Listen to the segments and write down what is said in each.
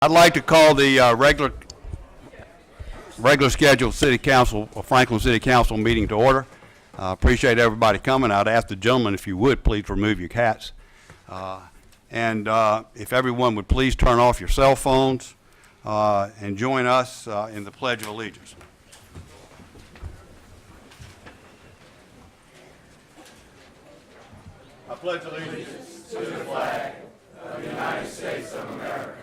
I'd like to call the regular scheduled City Council, Franklin City Council meeting to order. Appreciate everybody coming. I'd ask the gentlemen, if you would, please remove your hats. And if everyone would please turn off your cell phones and join us in the Pledge of Allegiance. I pledge allegiance to the flag of the United States of America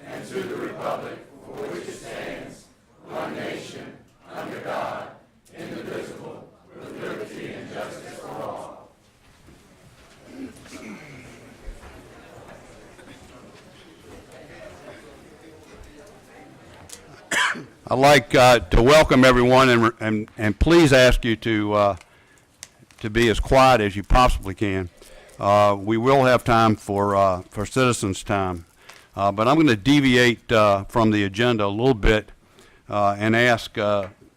and to the republic for which it stands, one nation, under God, indivisible, with liberty and justice for all. I'd like to welcome everyone and please ask you to be as quiet as you possibly can. We will have time for citizens' time, but I'm going to deviate from the agenda a little bit and ask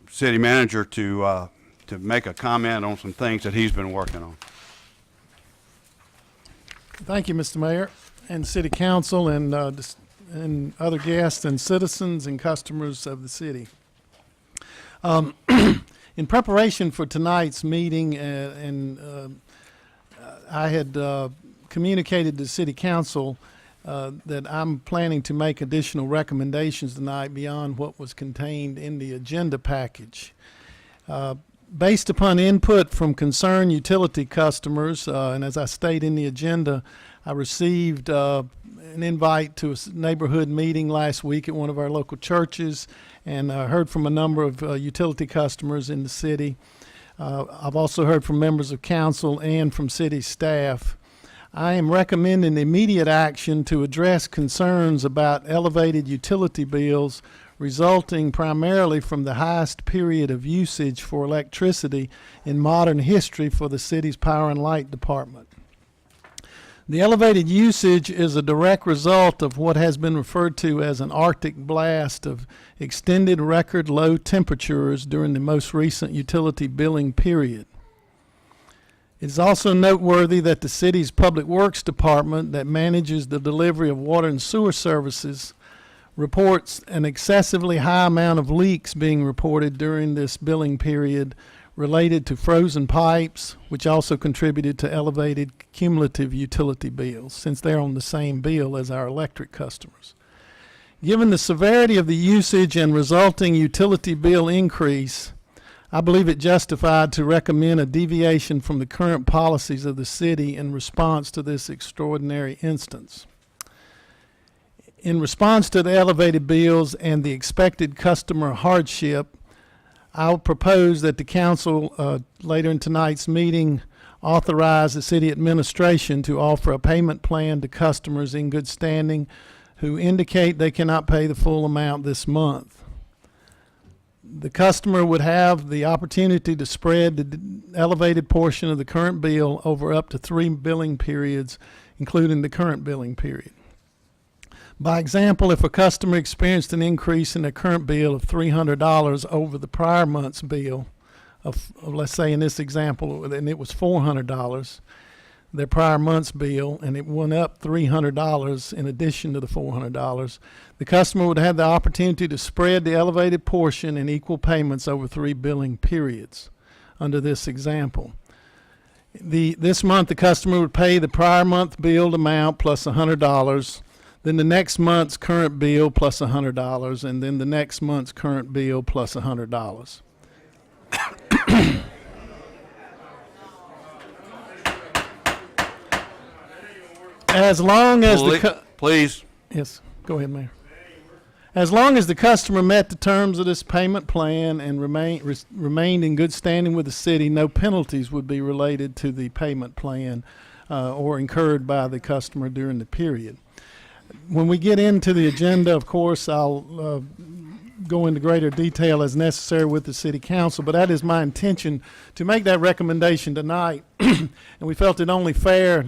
City Manager to make a comment on some things that he's been working on. Thank you, Mr. Mayor, and City Council, and other guests and citizens and customers of the city. In preparation for tonight's meeting, I had communicated to City Council that I'm planning to make additional recommendations tonight beyond what was contained in the agenda package. Based upon input from concerned utility customers, and as I state in the agenda, I received an invite to a neighborhood meeting last week at one of our local churches, and heard from a number of utility customers in the city. I've also heard from members of council and from city staff. I am recommending immediate action to address concerns about elevated utility bills resulting primarily from the highest period of usage for electricity in modern history for the city's power and light department. The elevated usage is a direct result of what has been referred to as an Arctic blast of extended record low temperatures during the most recent utility billing period. It is also noteworthy that the city's Public Works Department that manages the delivery of water and sewer services reports an excessively high amount of leaks being reported during this billing period related to frozen pipes, which also contributed to elevated cumulative utility bills since they're on the same bill as our electric customers. Given the severity of the usage and resulting utility bill increase, I believe it justified to recommend a deviation from the current policies of the city in response to this extraordinary instance. In response to the elevated bills and the expected customer hardship, I'll propose that the council later in tonight's meeting authorize the city administration to offer a payment plan to customers in good standing who indicate they cannot pay the full amount this month. The customer would have the opportunity to spread the elevated portion of the current bill over up to 3 billing periods, including the current billing period. By example, if a customer experienced an increase in their current bill of $300 over the prior month's bill, let's say in this example, and it was $400, their prior month's bill, and it went up $300 in addition to the $400, the customer would have the opportunity to spread the elevated portion in equal payments over 3 billing periods under this example. This month, the customer would pay the prior month billed amount plus $100, then the next month's current bill plus $100, and then the next month's current bill plus $100. As long as please. Yes, go ahead, Mayor. As long as the customer met the terms of this payment plan and remained in good standing with the city, no penalties would be related to the payment plan or incurred by the customer during the period. When we get into the agenda, of course, I'll go into greater detail as necessary with the City Council, but that is my intention to make that recommendation tonight. And we felt it only fair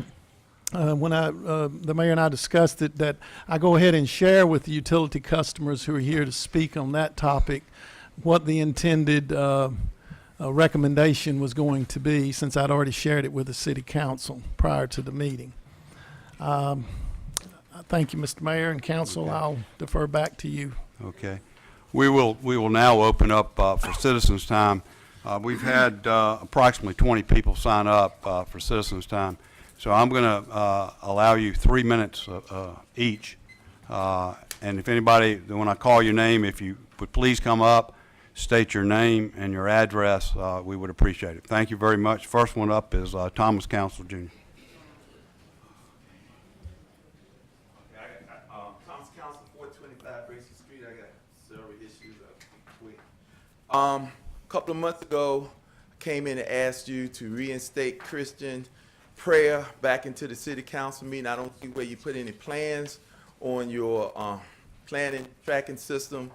when the mayor and I discussed it that I go ahead and share with the utility customers who are here to speak on that topic what the intended recommendation was going to be, since I'd already shared it with the City Council prior to the meeting. Thank you, Mr. Mayor and Council. Okay. I'll defer back to you. Okay. We will now open up for citizens' time. We've had approximately 20 people sign up for citizens' time. So I'm going to allow you 3 minutes each. And if anybody, when I call your name, if you would please come up, state your name and your address, we would appreciate it. Thank you very much. First one up is Thomas Council Jr. Thomas Council, 425 Bracey Street. I got several issues. I'll be quick. A couple of months ago, I came in and asked you to reinstate Christian prayer back into the city council meeting. I don't see where you put any plans on your planning tracking system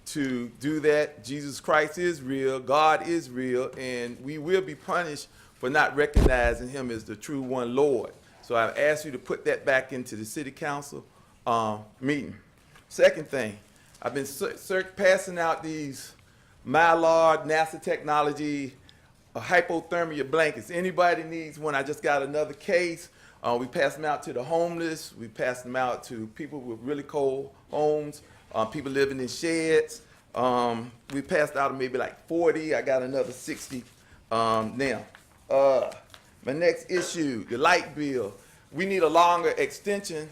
to do that. Jesus Christ is real, God is real, and we will be punished for not recognizing him as the true one Lord. So I've asked you to put that back into the city council meeting. Second thing, I've been passing out these Mylar, NASA technology, hypothermia blankets. Anybody needs one? I just got another case. We pass them out to the homeless. We pass them out to people with really cold homes, people living in sheds. We passed out maybe like 40. I got another 60 now. My next issue, the light bill. We need a longer extension.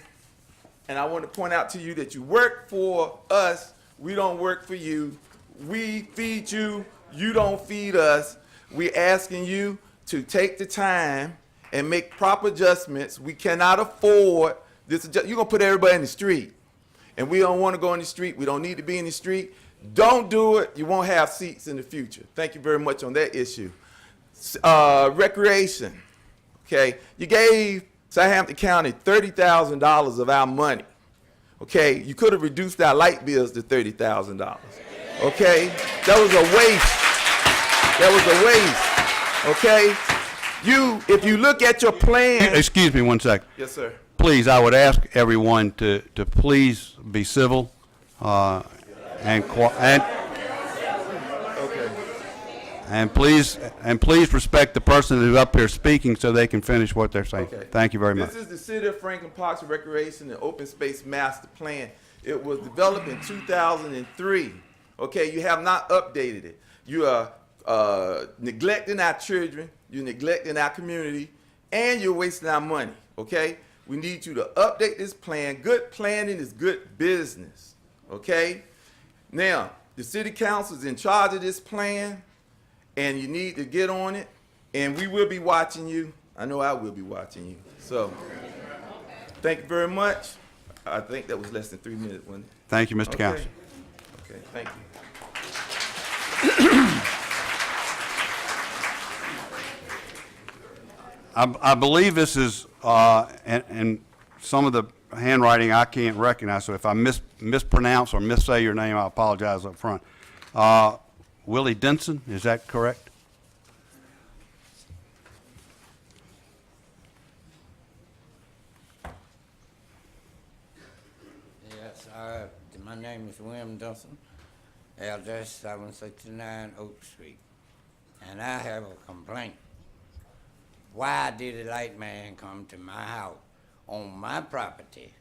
And I want to point out to you that you work for us. We don't work for you. We feed you. You don't feed us. We're asking you to take the time and make proper adjustments. We cannot afford this. You're going to put everybody in the street. And we don't want to go in the street. We don't need to be in the street. Don't do it. You won't have seats in the future. Thank you very much on that issue. Recreation. Okay. You gave Southampton County $30,000 of our money. Okay. You could have reduced our light bills to $30,000. Okay. That was a waste. That was a waste, okay? If you look at your plan. Excuse me 1 second. Yes, sir. Please, I would ask everyone to please be civil and please respect the person who's up here speaking so they can finish what they're saying. Okay. Thank you very much. This is the City of Franklin Parks and Recreation and Open Space Master Plan. It was developed in 2003. Okay, you have not updated it. You are neglecting our children, you're neglecting our community, and you're wasting our money, okay? We need you to update this plan. Good planning is good business, okay? Now, the city council is in charge of this plan, and you need to get on it, and we will be watching you. I know I will be watching you. So, thank you very much. I think that was less than 3 minutes, wasn't it? Thank you, Mr. Okay. Council. Okay, thank you. I believe this is, and some of the handwriting I can't recognize, so if I mispronounce or missay your name, I apologize up front. Willie Denson, is that correct? Yes, my name is William Dawson, address 769 Oak Street, and I have a complaint. Why did a light man come to my house on my property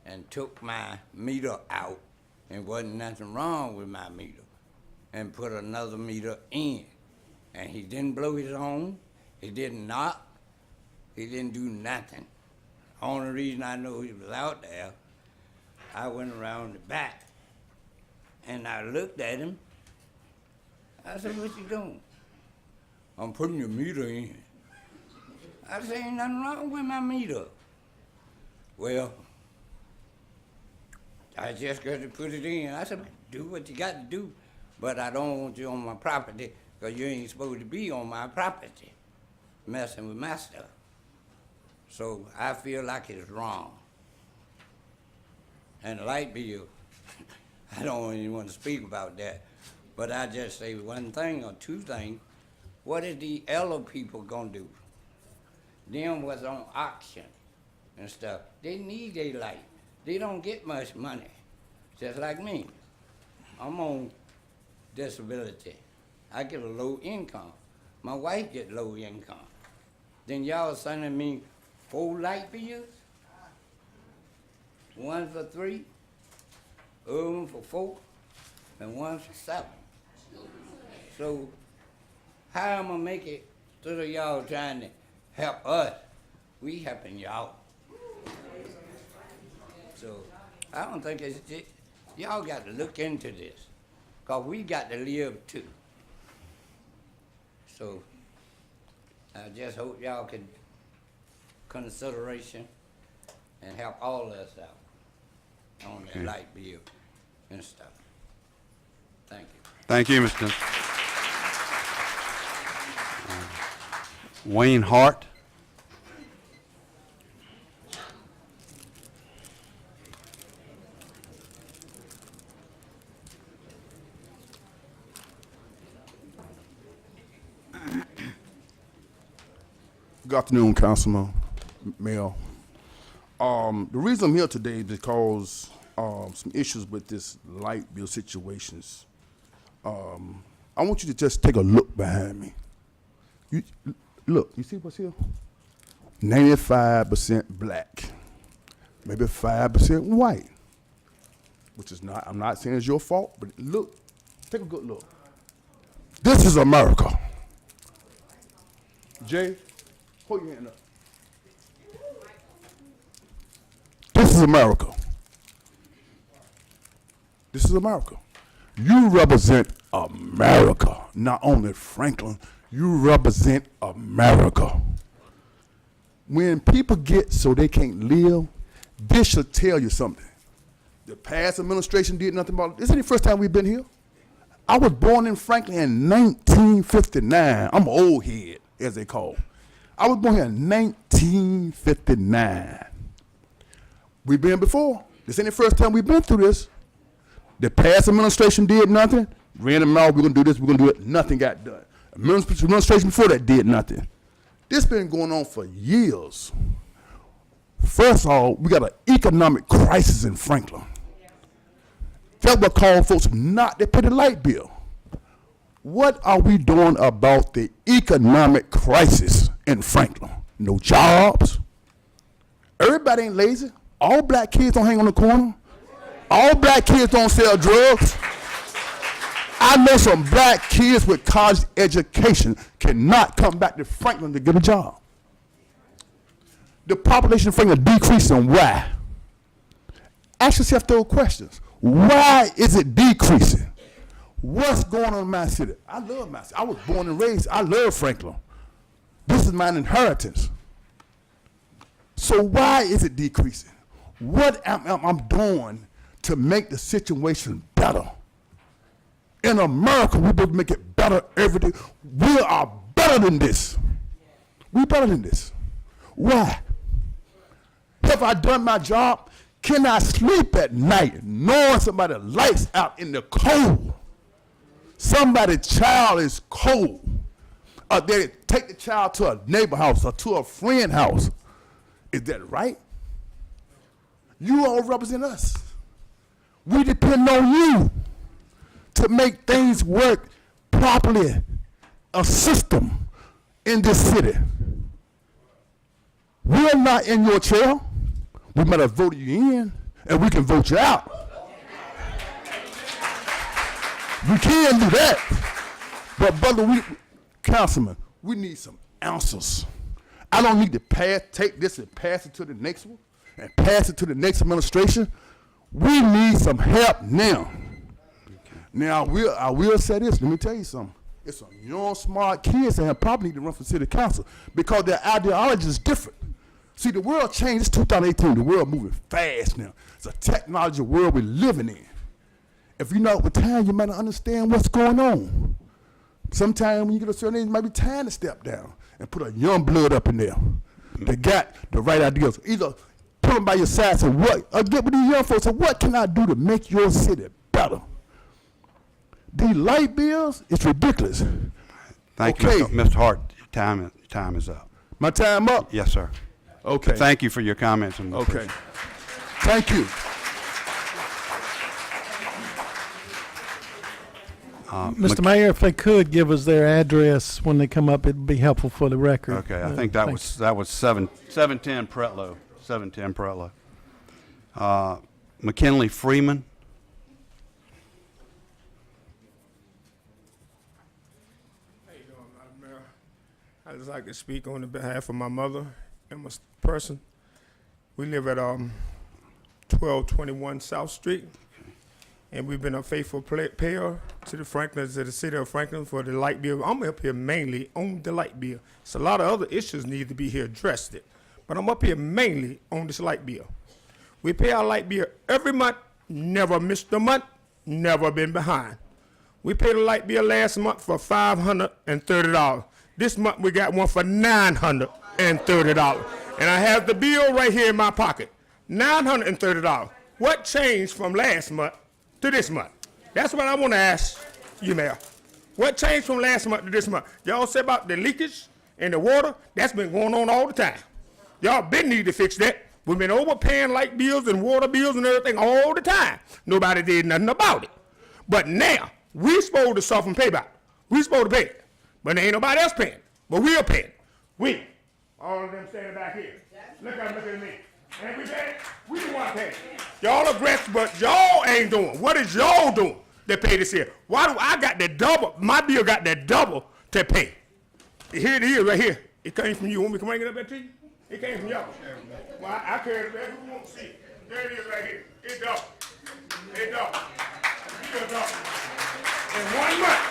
and took my meter out, and wasn't nothing wrong with my meter, and put another meter in? And he didn't blow his own, he didn't knock, he didn't do nothing. Only reason I know he was out there, I went around the back and I looked at him. I said, "What you doing?" "I'm putting your meter in." I said, "Ain't nothing wrong with my meter." "Well, I just got to put it in." I said, "Do what you got to do, but I don't want you on my property, because you ain't supposed to be on my property messing with my stuff." So I feel like it's wrong. And the light bill, I don't even want to speak about that, but I just say one thing or two things. What is the elder people gonna do? Them was on auction and stuff. They need a light. They don't get much money, just like me. I'm on disability. I get a low income. My wife get low income. Then y'all sending me 4 light bills? one for 3, urban for 4, and one for 7. So how am I make it instead of y'all trying to help us? We helping y'all. So I don't think y'all got to look into this, cause we got to live too. So I just hope y'all can consideration and help all of us out on the light bill and stuff. Thank you. Thank you, Mr. Wayne Hart. Good afternoon, Councilman, Mayor. The reason I'm here today is because some issues with this light bill situations. I want you to just take a look behind me. Look, you see what's here? 95% black, maybe 5% white, which is not, I'm not saying it's your fault, but look, take a good look. This is America. Jay, hold your hand up. This is America. This is America. You represent America, not only Franklin, you represent America. When people get so they can't live, this should tell you something. The past administration did nothing about it. This ain't the first time we've been here. I was born in Franklin in 1959. I'm an old head, as they call. I was born here in 1959. We've been before. This ain't the first time we've been through this. The past administration did nothing. Ran them out, we're gonna do this, we're gonna do it. Nothing got done. Administration before that did nothing. This been going on for years. First of all, we got an economic crisis in Franklin. That's what called folks not to pay the light bill. What are we doing about the economic crisis in Franklin? No jobs. Everybody ain't lazy. All black kids don't hang on the corner. All black kids don't sell drugs. I know some black kids with college education cannot come back to Franklin to get a job. The population of Franklin decreasing. Why? Ask yourself those questions. Why is it decreasing? What's going on in my city? I love my city. I was born and raised. I love Franklin. This is my inheritance. So why is it decreasing? What am I doing to make the situation better? In America, we're supposed to make it better every day. We are better than this. We're better than this. Why? Have I done my job? Can I sleep at night knowing somebody's lights out in the cold? Somebody's child is cold. Or they take the child to a neighbor house or to a friend house. Is that right? You all represent us. We depend on you to make things work properly, a system in this city. We're not in your chair. We might have voted you in, and we can vote you out. We can do that. But brother, councilman, we need some answers. I don't need to take this and pass it to the next one and pass it to the next administration. We need some help now. Now, I will say this. Let me tell you something. It's some young, smart kids that probably need to run for city council because their ideology is different. See, the world changed. It's 2018. The world moving fast now. It's a technology world we're living in. If you're not with time, you might not understand what's going on. Sometimes when you get a certain age, it might be time to step down and put a young blood up in there that got the right ideas. Either put them by your side and say, what, or get with these young folks and say, what can I do to make your city better? These light bills, it's ridiculous. Thank you, Mr. Hart. Your time is up. My time up? Yes, sir. Okay. Thank you for your comments. And Okay. Thank you. Mr. Mayor, if they could give us their address when they come up, it'd be helpful for the record. Okay, I think that was 710 Pretlow. 710 Pretlow. McKinley Freeman. How you doing, Madam Mayor? I'd just like to speak on the behalf of my mother and my person. We live at 1221 South Street, and we've been a faithful payer to the Franklin, to the city of Franklin for the light bill. I'm up here mainly on the light bill. So a lot of other issues need to be here addressed, but I'm up here mainly on this light bill. We pay our light bill every month, never missed a month, never been behind. We paid a light bill last month for $530. This month we got one for $930. And I have the bill right here in my pocket, $930. What changed from last month to this month? That's what I want to ask you, Mayor. What changed from last month to this month? Y'all said about the leakage in the water. That's been going on all the time. Y'all been need to fix that. We've been overpaying light bills and water bills and everything all the time. Nobody did nothing about it. But now, we supposed to soften payback. We supposed to pay it. But there ain't nobody else paying. But we are paying. We. All of them standing back here. Look at me. And we pay. We the one paying. Y'all aggressive, but y'all ain't doing. What is y'all doing to pay this here? Why do I got the double? My bill got that double to pay. Here it is right here. It came from you. Want me to bring it up there to you? It came from y'all. Well, I carried it back. Who won't see it? There it is right here. It's double. It's double. It's double. In 1 month,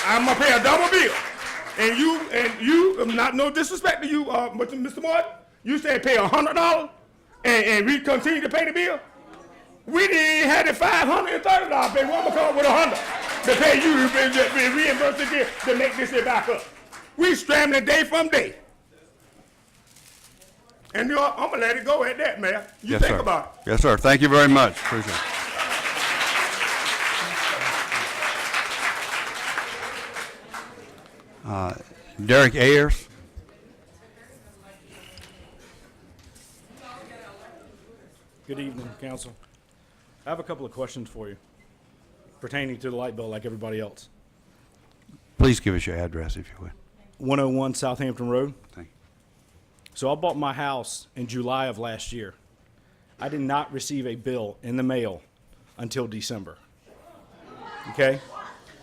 I'm gonna pay a double bill. And you, not no disrespect to you, Mr. Martin, you said pay $100 and we continue to pay the bill? We didn't have the $530 pay. We're gonna come up with $100 to pay you to reimburse it here to make this here back up. We scrambling day from day. And I'm gonna let it go at that, Mayor. You Yes, think sir. about it. Yes, sir. Thank you very much. Appreciate it. Derek Ayers. Good evening, council. I have a couple of questions for you pertaining to the light bill like everybody else. Please give us your address if you would. 101 Southampton Road. Thank you. So I bought my house in July of last year. I did not receive a bill in the mail until December. Okay?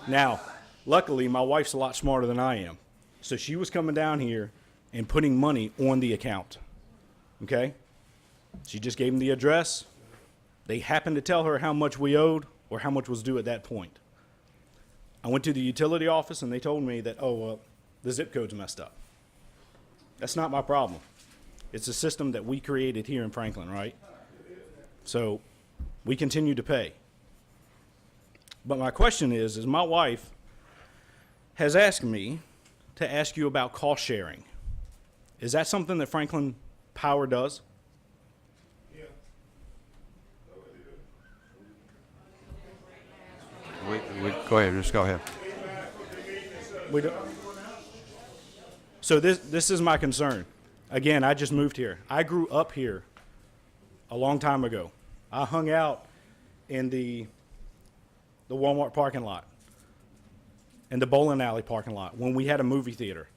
Now, luckily, my wife's a lot smarter than I am. So she was coming down here and putting money on the account. Okay? She just gave them the address. They happened to tell her how much we owed or how much was due at that point. I went to the utility office and they told me that, oh, well, the zip code's messed up. That's not my problem. It's a system that we created here in Franklin, right? So we continue to pay. But my question is my wife has asked me to ask you about cost sharing. Is that something that Franklin Power does? Go ahead. Just go ahead. We don't. So this is my concern. Again, I just moved here. I grew up here a long time ago. I hung out in the Walmart parking lot, in the bowling alley parking lot, when we had a movie theater,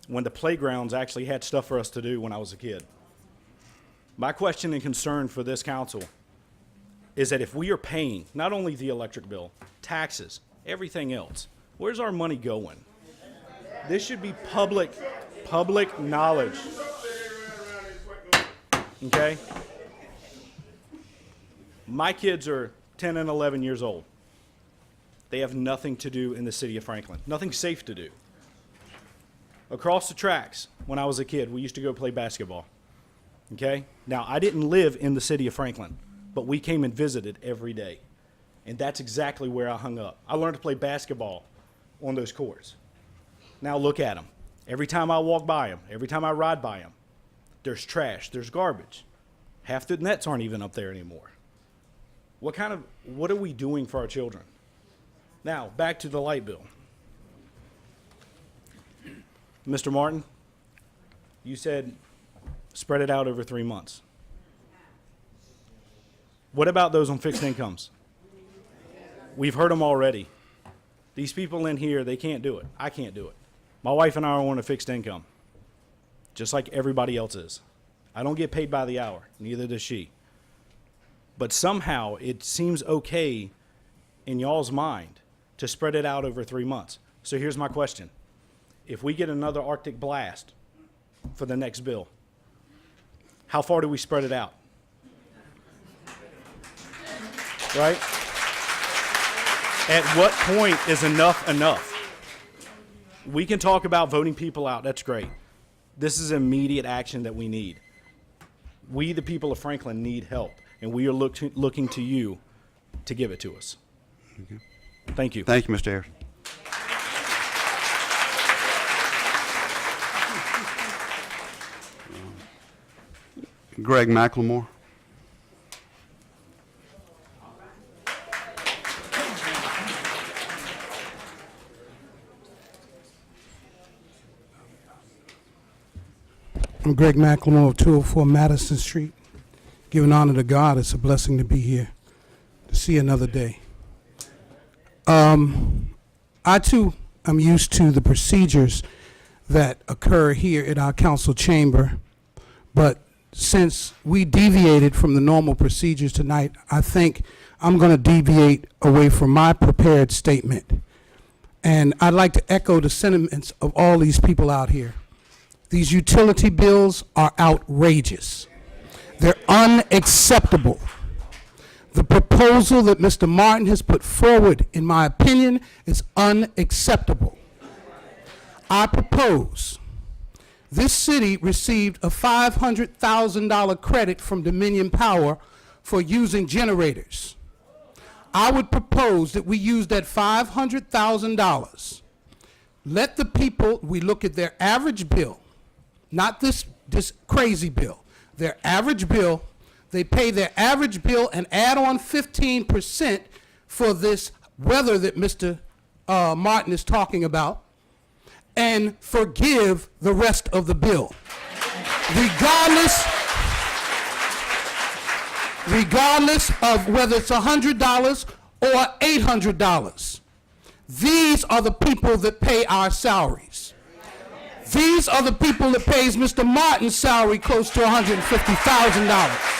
when the playgrounds actually had stuff for us to do when I was a kid. My question and concern for this council is that if we are paying not only the electric bill, taxes, everything else, where's our money going? This should be public knowledge. Okay? My kids are 10 and 11 years old. They have nothing to do in the city of Franklin, nothing safe to do. Across the tracks, when I was a kid, we used to go play basketball. Okay? Now, I didn't live in the city of Franklin, but we came and visited every day. And that's exactly where I hung up. I learned to play basketball on those courts. Now look at them. Every time I walk by them, every time I ride by them, there's trash, there's garbage. Half the nets aren't even up there anymore. What are we doing for our children? Now, back to the light bill. Mr. Martin, you said spread it out over 3 months. What about those on fixed incomes? We've heard them already. These people in here, they can't do it. I can't do it. My wife and I are on a fixed income, just like everybody else is. I don't get paid by the hour, neither does she. But somehow it seems okay in y'all's mind to spread it out over 3 months. So here's my question. If we get another Arctic blast for the next bill, how far do we spread it out? Right? At what point is enough enough? We can talk about voting people out. That's great. This is immediate action that we need. We, the people of Franklin, need help, and we are looking to you to give it to us. Okay. Thank you. Thank you, Mr. Harris. Greg McLemore. I'm Greg McLemore of 204 Madison Street. Giving honor to God, it's a blessing to be here, to see another day. I too am used to the procedures that occur here in our council chamber, but since we deviated from the normal procedures tonight, I think I'm going to deviate away from my prepared statement. And I'd like to echo the sentiments of all these people out here. These utility bills are outrageous. They're unacceptable. The proposal that Mr. Martin has put forward, in my opinion, is unacceptable. I propose this city received a $500,000 credit from Dominion Power for using generators. I would propose that we use that $500,000. Let the people, we look at their average bill, not this crazy bill, their average bill, they pay their average bill and add on 15% for this weather that Mr. Martin is talking about, and forgive the rest of the bill. Regardless of whether it's $100 or $800. These are the people that pay our salaries. These are the people that pays Mr. Martin's salary close to $150,000.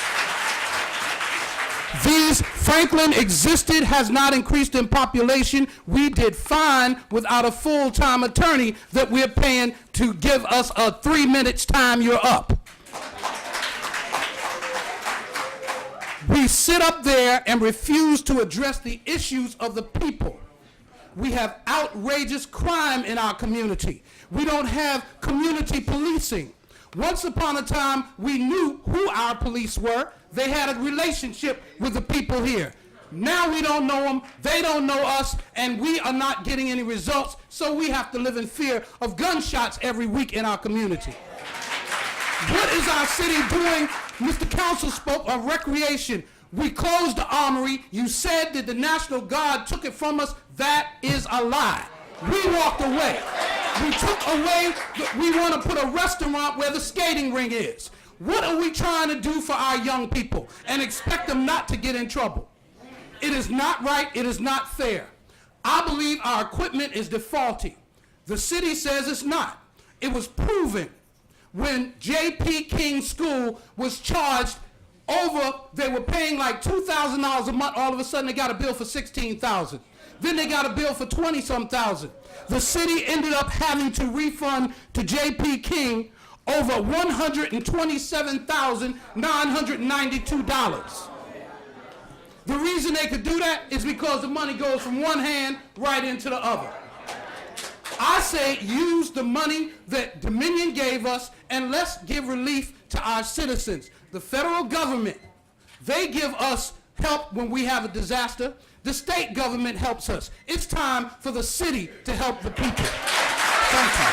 Franklin existed, has not increased in population. We did fine without a full-time attorney that we're paying to give us a 3 minutes time, you're up. We sit up there and refuse to address the issues of the people. We have outrageous crime in our community. We don't have community policing. Once upon a time, we knew who our police were. They had a relationship with the people here. Now we don't know them, they don't know us, and we are not getting any results, so we have to live in fear of gunshots every week in our community. What is our city doing? Mr. Council spoke of recreation. We closed the armory. You said that the National Guard took it from us. That is a lie. We walked away. We took away, we want to put a restaurant where the skating ring is. What are we trying to do for our young people and expect them not to get in trouble? It is not right. It is not fair. I believe our equipment is defaulting. The city says it's not. It was proven when J.P. King School was charged over, they were paying like $2,000 a month. All of a sudden, they got a bill for $16,000. Then they got a bill for 20-some thousand. The city ended up having to refund to J.P. King over $127,992. The reason they could do that is because the money goes from one hand right into the other. I say use the money that Dominion gave us and let's give relief to our citizens. The federal government, they give us help when we have a disaster. The state government helps us. It's time for the city to help the people. Thank you.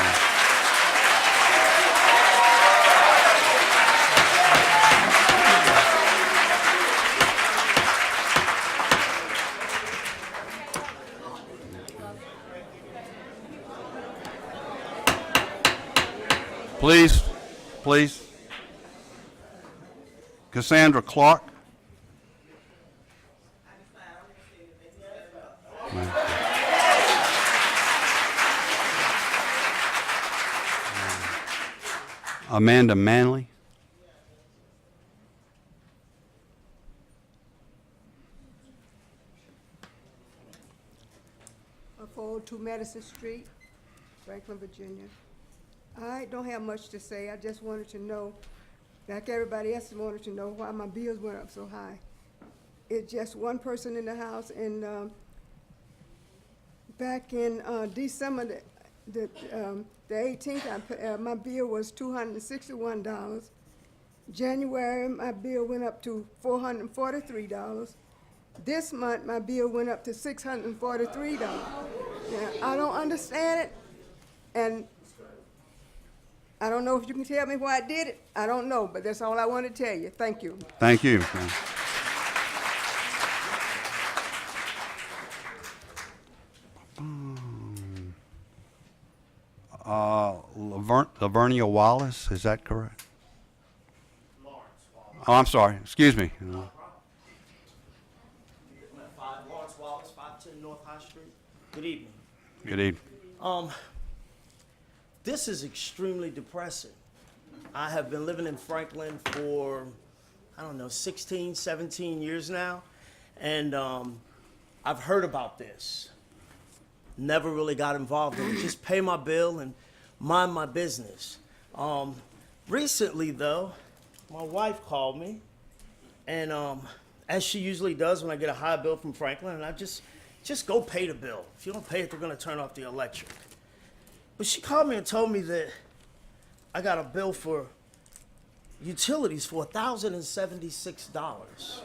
Please, please. Cassandra Clark. Amanda Manley. 402 Madison Street, Franklin, Virginia. I don't have much to say. I just wanted to know, like everybody else wanted to know, why my bills went up so high. It's just one person in the house, and back in December the 18th, my bill was $261. January, my bill went up to $443. This month, my bill went up to $643. Now, I don't understand it, and I don't know if you can tell me why I did it. I don't know, but that's all I want to tell you. Thank you. Thank you. Lavernia Wallace, is that correct? Oh, I'm sorry. Excuse me. 5 Lawrence Wallace, 510 North High Street. Good evening. Good evening. This is extremely depressing. I have been living in Franklin for, I don't know, 16, 17 years now, and I've heard about this. Never really got involved in it. Just pay my bill and mind my business. Recently, though, my wife called me, and as she usually does when I get a high bill from Franklin, and I just go pay the bill. If you don't pay it, they're gonna turn off the electric. But she called me and told me that I got a bill for utilities for $1,076.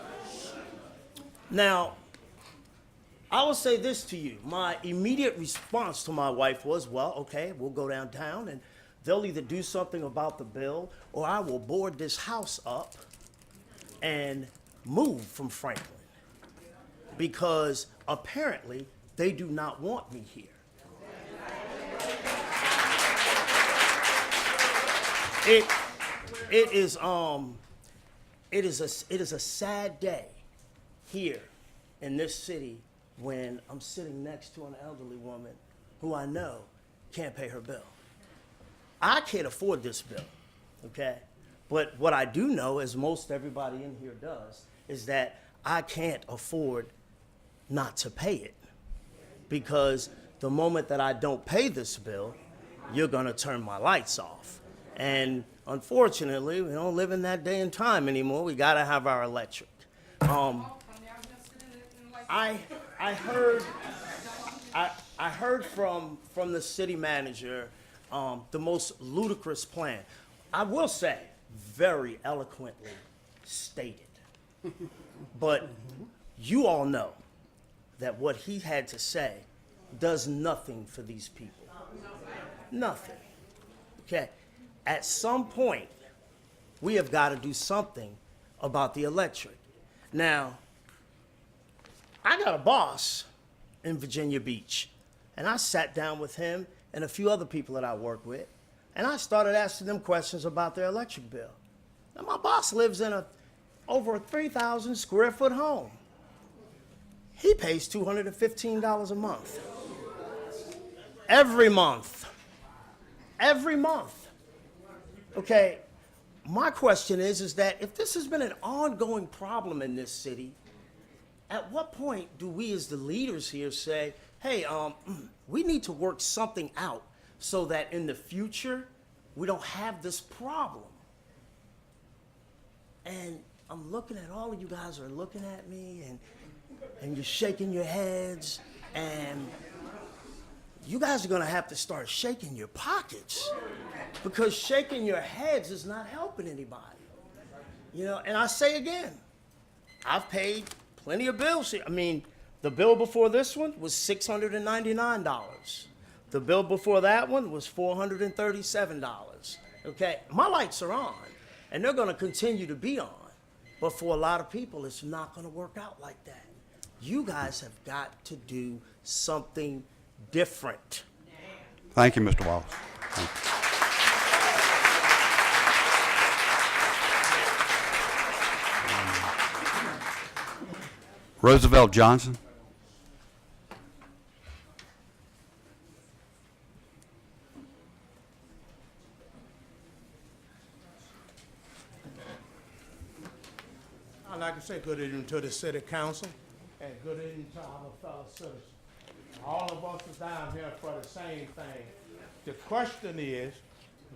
Now, I will say this to you. My immediate response to my wife was, well, okay, we'll go downtown and they'll either do something about the bill or I will board this house up and move from Franklin, because apparently they do not want me here. It is a sad day here in this city when I'm sitting next to an elderly woman who I know can't pay her bill. I can't afford this bill, okay? But what I do know, as most everybody in here does, is that I can't afford not to pay it, because the moment that I don't pay this bill, you're gonna turn my lights off. And unfortunately, we don't live in that day and time anymore. We gotta have our electric. I heard from the city manager the most ludicrous plan. I will say, very eloquently stated. But you all know that what he had to say does nothing for these people. Nothing. Okay. At some point, we have got to do something about the electric. Now, I got a boss in Virginia Beach, and I sat down with him and a few other people that I work with, and I started asking them questions about their electric bill. Now, my boss lives in over a 3,000 square foot home. He pays $215 a month. Every month. Every month. Okay, my question is that if this has been an ongoing problem in this city, at what point do we as the leaders here say, hey, we need to work something out so that in the future we don't have this problem? And I'm looking at all of you guys are looking at me, and you're shaking your heads, and you guys are gonna have to start shaking your pockets, because shaking your heads is not helping anybody. You know, and I say again, I've paid plenty of bills here. I mean, the bill before this one was $699. The bill before that one was $437. Okay, my lights are on, and they're gonna continue to be on. But for a lot of people, it's not gonna work out like that. You guys have got to do something different. Thank you, Mr. Wallace. Thank you. Roosevelt Johnson. I'd like to say good evening to the city council and good evening to our fellow citizens. All of us is down here for the same thing. The question is,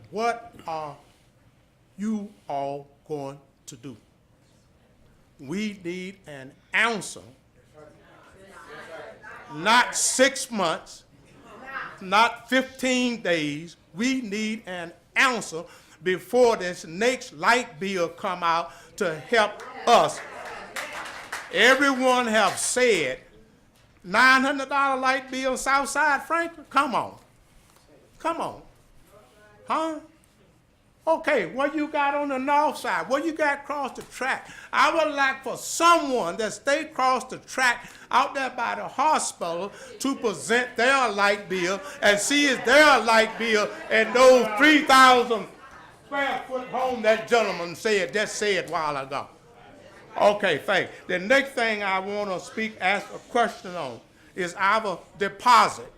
what are you all going to do? We need an answer. Not 6 months, not 15 days. We need an answer before this next light bill come out to help us. Everyone have said $900 light bill Southside Franklin? Come on. Come on. Huh? Okay, what you got on the north side? What you got across the track? I would like for someone that stay across the track out there by the hospital to present their light bill and see if their light bill and those 3,000 square foot home that gentleman just said a while ago. Okay, thank you. The next thing I want to ask a question on is our deposit.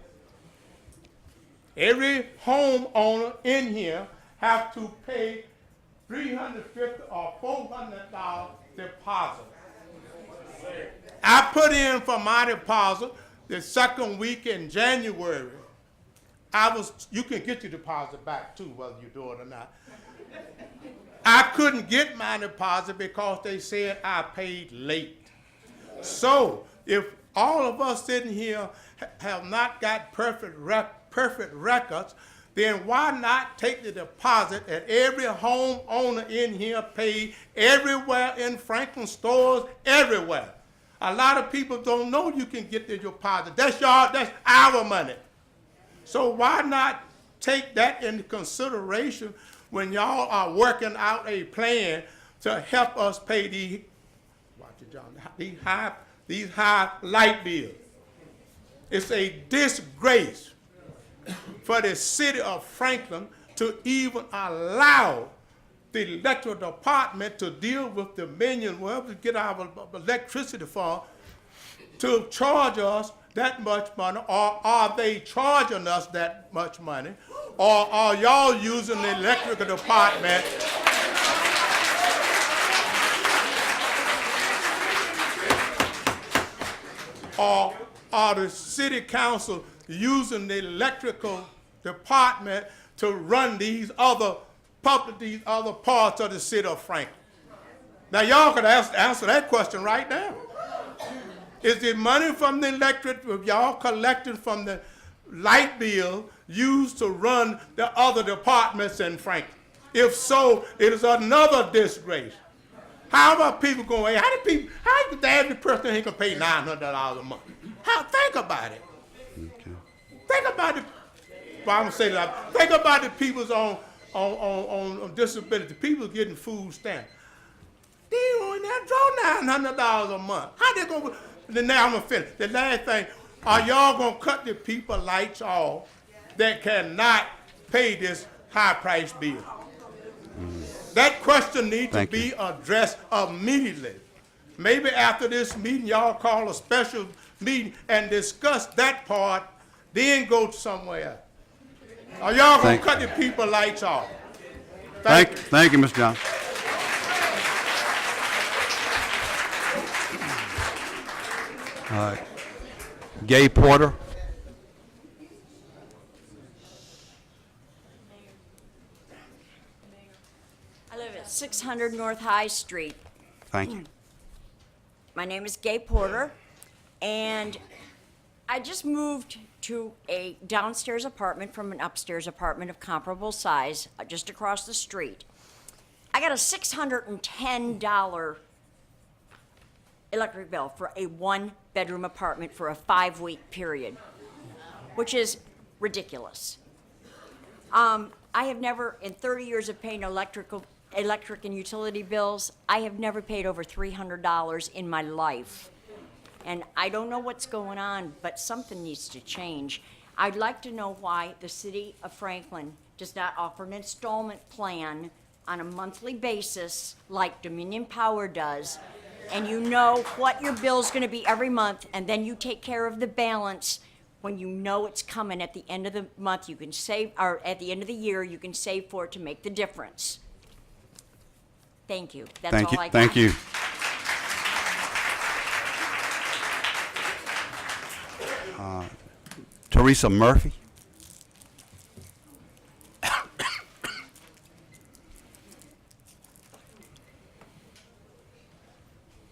Every homeowner in here have to pay $350 or $400 deposit. I put in for my deposit the second week in January. You can get your deposit back too, whether you do it or not. I couldn't get my deposit because they said I paid late. So if all of us sitting here have not got perfect records, then why not take the deposit that every homeowner in here paid everywhere in Franklin stores, everywhere? A lot of people don't know you can get the deposit. That's our money. So why not take that into consideration when y'all are working out a plan to help us pay these high light bills? It's a disgrace for the city of Franklin to even allow the electrical department to deal with the million, wherever we get our electricity from, to charge us that much money, or are they charging us that much money, or are y'all using the electrical department or are the city council using the electrical department to run these other parts of the city of Franklin? Now y'all can answer that question right now. Is the money from the electric y'all collecting from the light bill used to run the other departments in Franklin? If so, it is another disgrace. How about people going, how the average person ain't gonna pay $900 a month? Think about it. Okay. Think about it. Well, I'm gonna say that. Think about the people's on disability. People getting food stamps. They only draw $900 a month. How they gonna? Now I'm gonna finish. The last thing, are y'all gonna cut the people lights off that cannot pay this high price bill? That question needs to be addressed immediately. Maybe after this meeting, y'all call a special meeting and discuss that part, then go somewhere else. Are y'all gonna cut the people lights off? Thank you, Mr. Johnson. Gay Porter. I live at 600 North High Street. Thank you. My name is Gay Porter, and I just moved to a downstairs apartment from an upstairs apartment of comparable size, just across the street. I got a $610 electric bill for a one-bedroom apartment for a 5-week period, which is ridiculous. I have never, in 30 years of paying electric and utility bills, I have never paid over $300 in my life. And I don't know what's going on, but something needs to change. I'd like to know why the city of Franklin does not offer an installment plan on a monthly basis like Dominion Power does, and you know what your bill's gonna be every month, and then you take care of the balance when you know it's coming at the end of the month. You can save, or at the end of the year, you can save for it to make the difference. Thank you. That's all I got. Thank you. Teresa Murphy.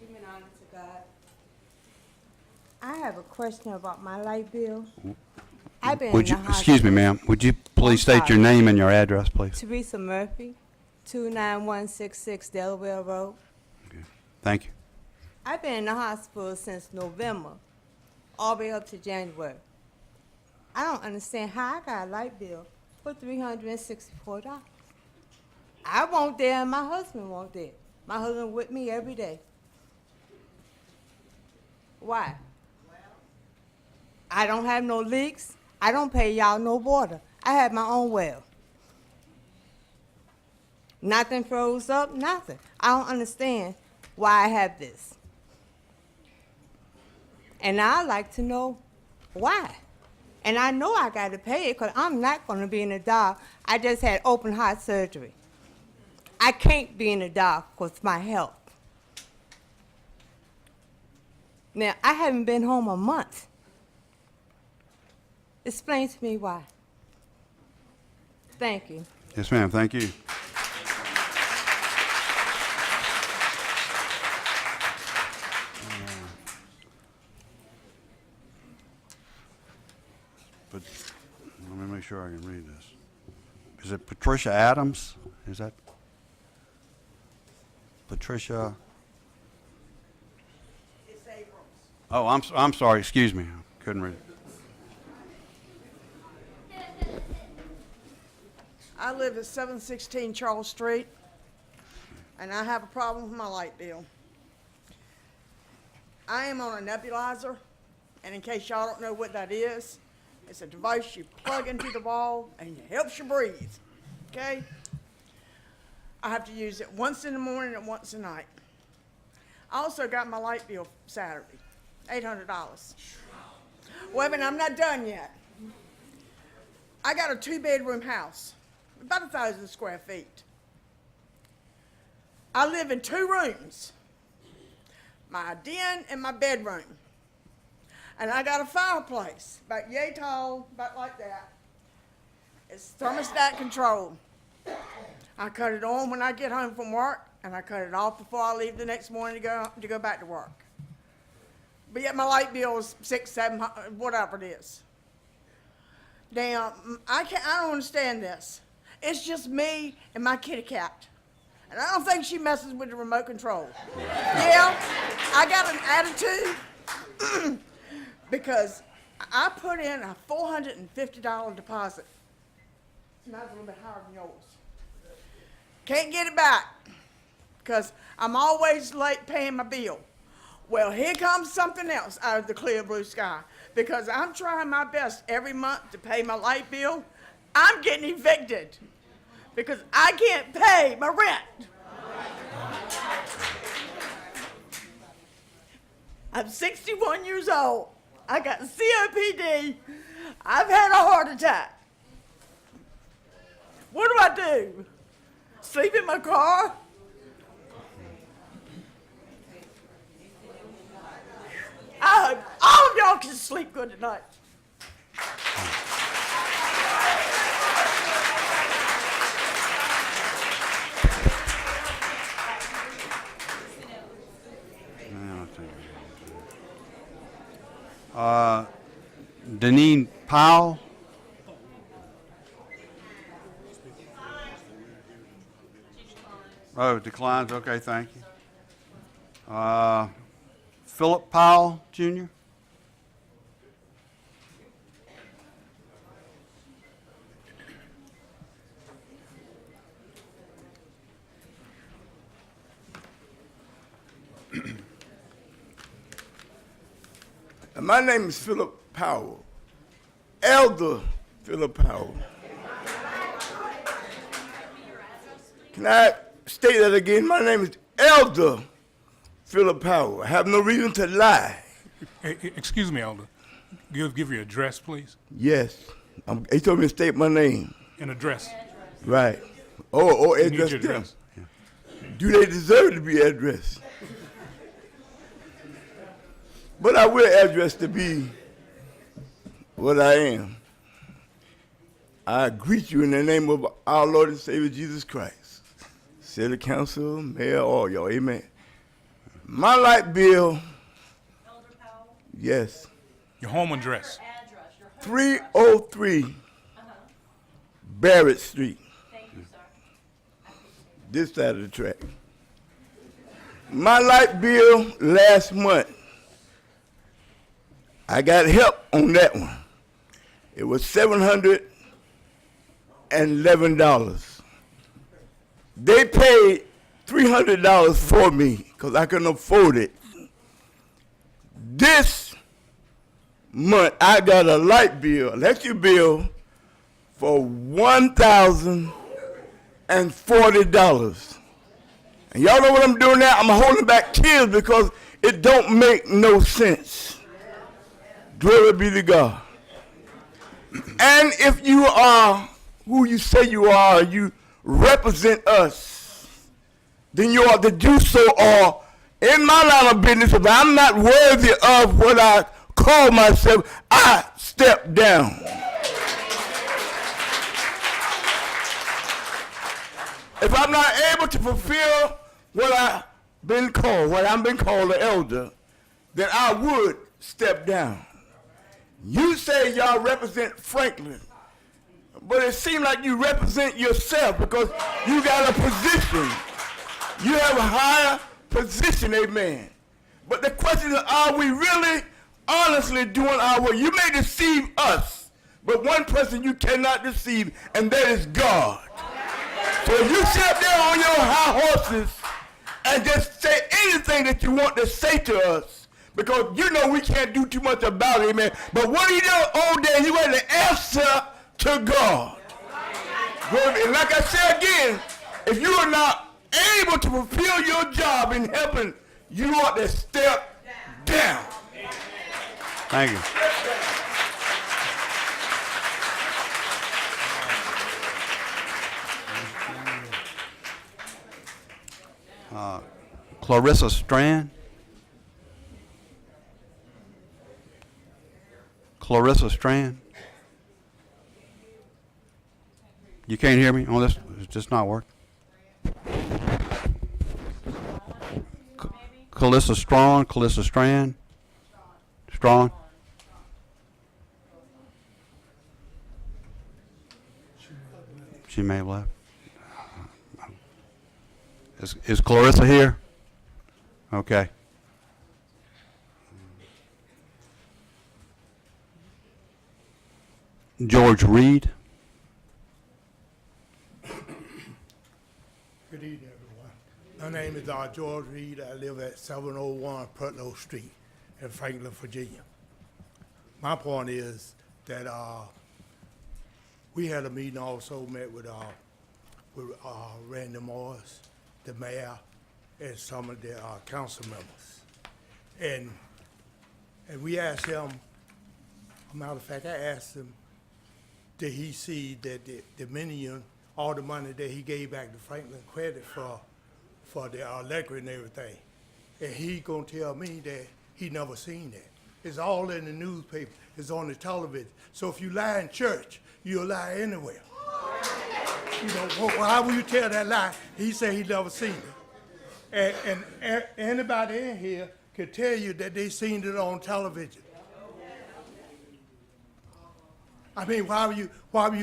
Give me an honor to God. I have a question about my light bill. I've been Would in you, the excuse me, hospital. ma'am, would you please state your sorry. name and your address, please? Teresa Murphy, 29166 Delaware Road. Thank you. I've been in the hospital since November, all the way up to January. I don't understand how I got a light bill for $364. I won't there and my husband won't there. My husband with me every day. Why? I don't have no leaks. I don't pay y'all no water. I have my own well. Nothing froze up, nothing. I don't understand why I have this. And I'd like to know why. And I know I got to pay it because I'm not going to be in the dark. I just had open heart surgery. I can't be in the dark with my health. Now, I haven't been home a month. Explain to me why. Thank you. Yes, ma'am, thank you. But let me make sure I can read this. Is it Patricia Adams? Is that Patricia? Oh, I'm sorry. Excuse me. I couldn't read it. I live at 716 Charles Street, and I have a problem with my light bill. I am on a nebulizer, and in case y'all don't know what that is, it's a device you plug into the wall and it helps you breathe, okay? I have to use it once in the morning and once at night. I also got my light bill Saturday, $800. Wait a minute, I'm not done yet. I got a 2-bedroom house, about 1,000 square feet. I live in 2 rooms, my den and my bedroom. And I got a fireplace, about yay tall, about like that. It's thermostat controlled. I cut it on when I get home from work, and I cut it off before I leave the next morning to go back to work. But yet my light bill is $600, $700, whatever it is. Now, I don't understand this. It's just me and my kitty cat. And I don't think she messes with the remote control. Yeah, I got an attitude because I put in a $450 deposit. Mine's a little bit higher than yours. Can't get it back because I'm always late paying my bill. Well, here comes something else out of the clear blue sky. Because I'm trying my best every month to pay my light bill, I'm getting evicted because I can't pay my rent. I'm 61 years old. I got COPD. I've had a heart attack. What do I do? Sleep in my car? I hope all of y'all can sleep good tonight. Deneen Powell. Oh, declines. Okay, thank you. Philip Powell, Jr. My name is Philip Powell, Elder Philip Powell. Can I state that again? My name is Elder Philip Powell. I have no reason to lie. Excuse me, Elder. Give your address, please. Yes. He told me to state my name. An address. Right. Oh, You need address your them. address. Do they deserve to be addressed? But I will address to be what I am. I greet you in the name of our Lord and Savior Jesus Christ. City Council, Mayor, all y'all, amen. My light bill, yes, Your home address. 303 Barrett Street. This side of the track. My light bill last month, I got help on that one. It was $711. They paid $300 for me because I couldn't afford it. This month, I got a light bill, electric bill, for $1,040. And y'all know what I'm doing now? I'm holding back tears because it don't make no sense. Glory be to God. And if you are who you say you are, you represent us, then you ought to do so, or in my line of business, if I'm not worthy of what I call myself, I step down. If I'm not able to fulfill what I've been called an elder, then I would step down. You say y'all represent Franklin, but it seems like you represent yourself because you got a position. You have a higher position, amen. But the question is, are we really honestly doing our work? You may deceive us, but one person you cannot deceive, and that is God. So if you sit there on your high horses and just say anything that you want to say to us, because you know we can't do too much about it, amen. But what he done all day, you had to answer to God. And like I said again, if you are not able to fulfill your job in helping, you ought to step down. Thank you. Clarissa Strand. Clarissa Strand. You can't hear me on this? It's just not working. Calissa Strong, Calissa Strand. Strong. She may have left. Is Clarissa here? Okay. George Reed. Good evening, everyone. My name is George Reed. I live at 701 Putlow Street in Franklin, Virginia. My point is that we had a meeting also, met with Randy Morris, the mayor, and some of the council members. And we asked him, matter of fact, I asked him, did he see that the million, all the money that he gave back to Franklin credit for the electric and everything? And he gonna tell me that he never seen that. It's all in the newspaper, it's on the television. So if you lie in church, you'll lie anywhere. You know, why would you tell that lie? He said he never seen it. And anybody in here can tell you that they seen it on television. I mean, why would you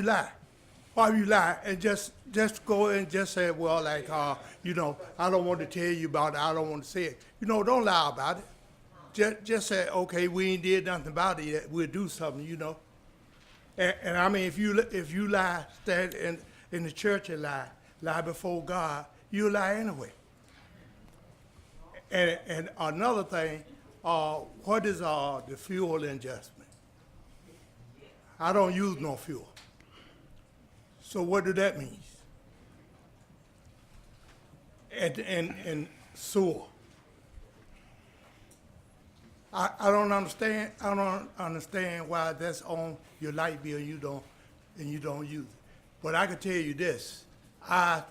lie? Why would you lie and just go and just say, well, like, you know, I don't want to tell you about it, I don't want to say it. You know, don't lie about it. Just say, okay, we ain't did nothing about it yet, we'll do something, you know. And I mean, if you lie, stand in the church and lie before God, you lie anyway. And another thing, what is the fuel adjustment? I don't use no fuel. So what do that mean? And sewer. I don't understand. I don't understand why that's on your light bill and you don't use it. But I can tell you this: I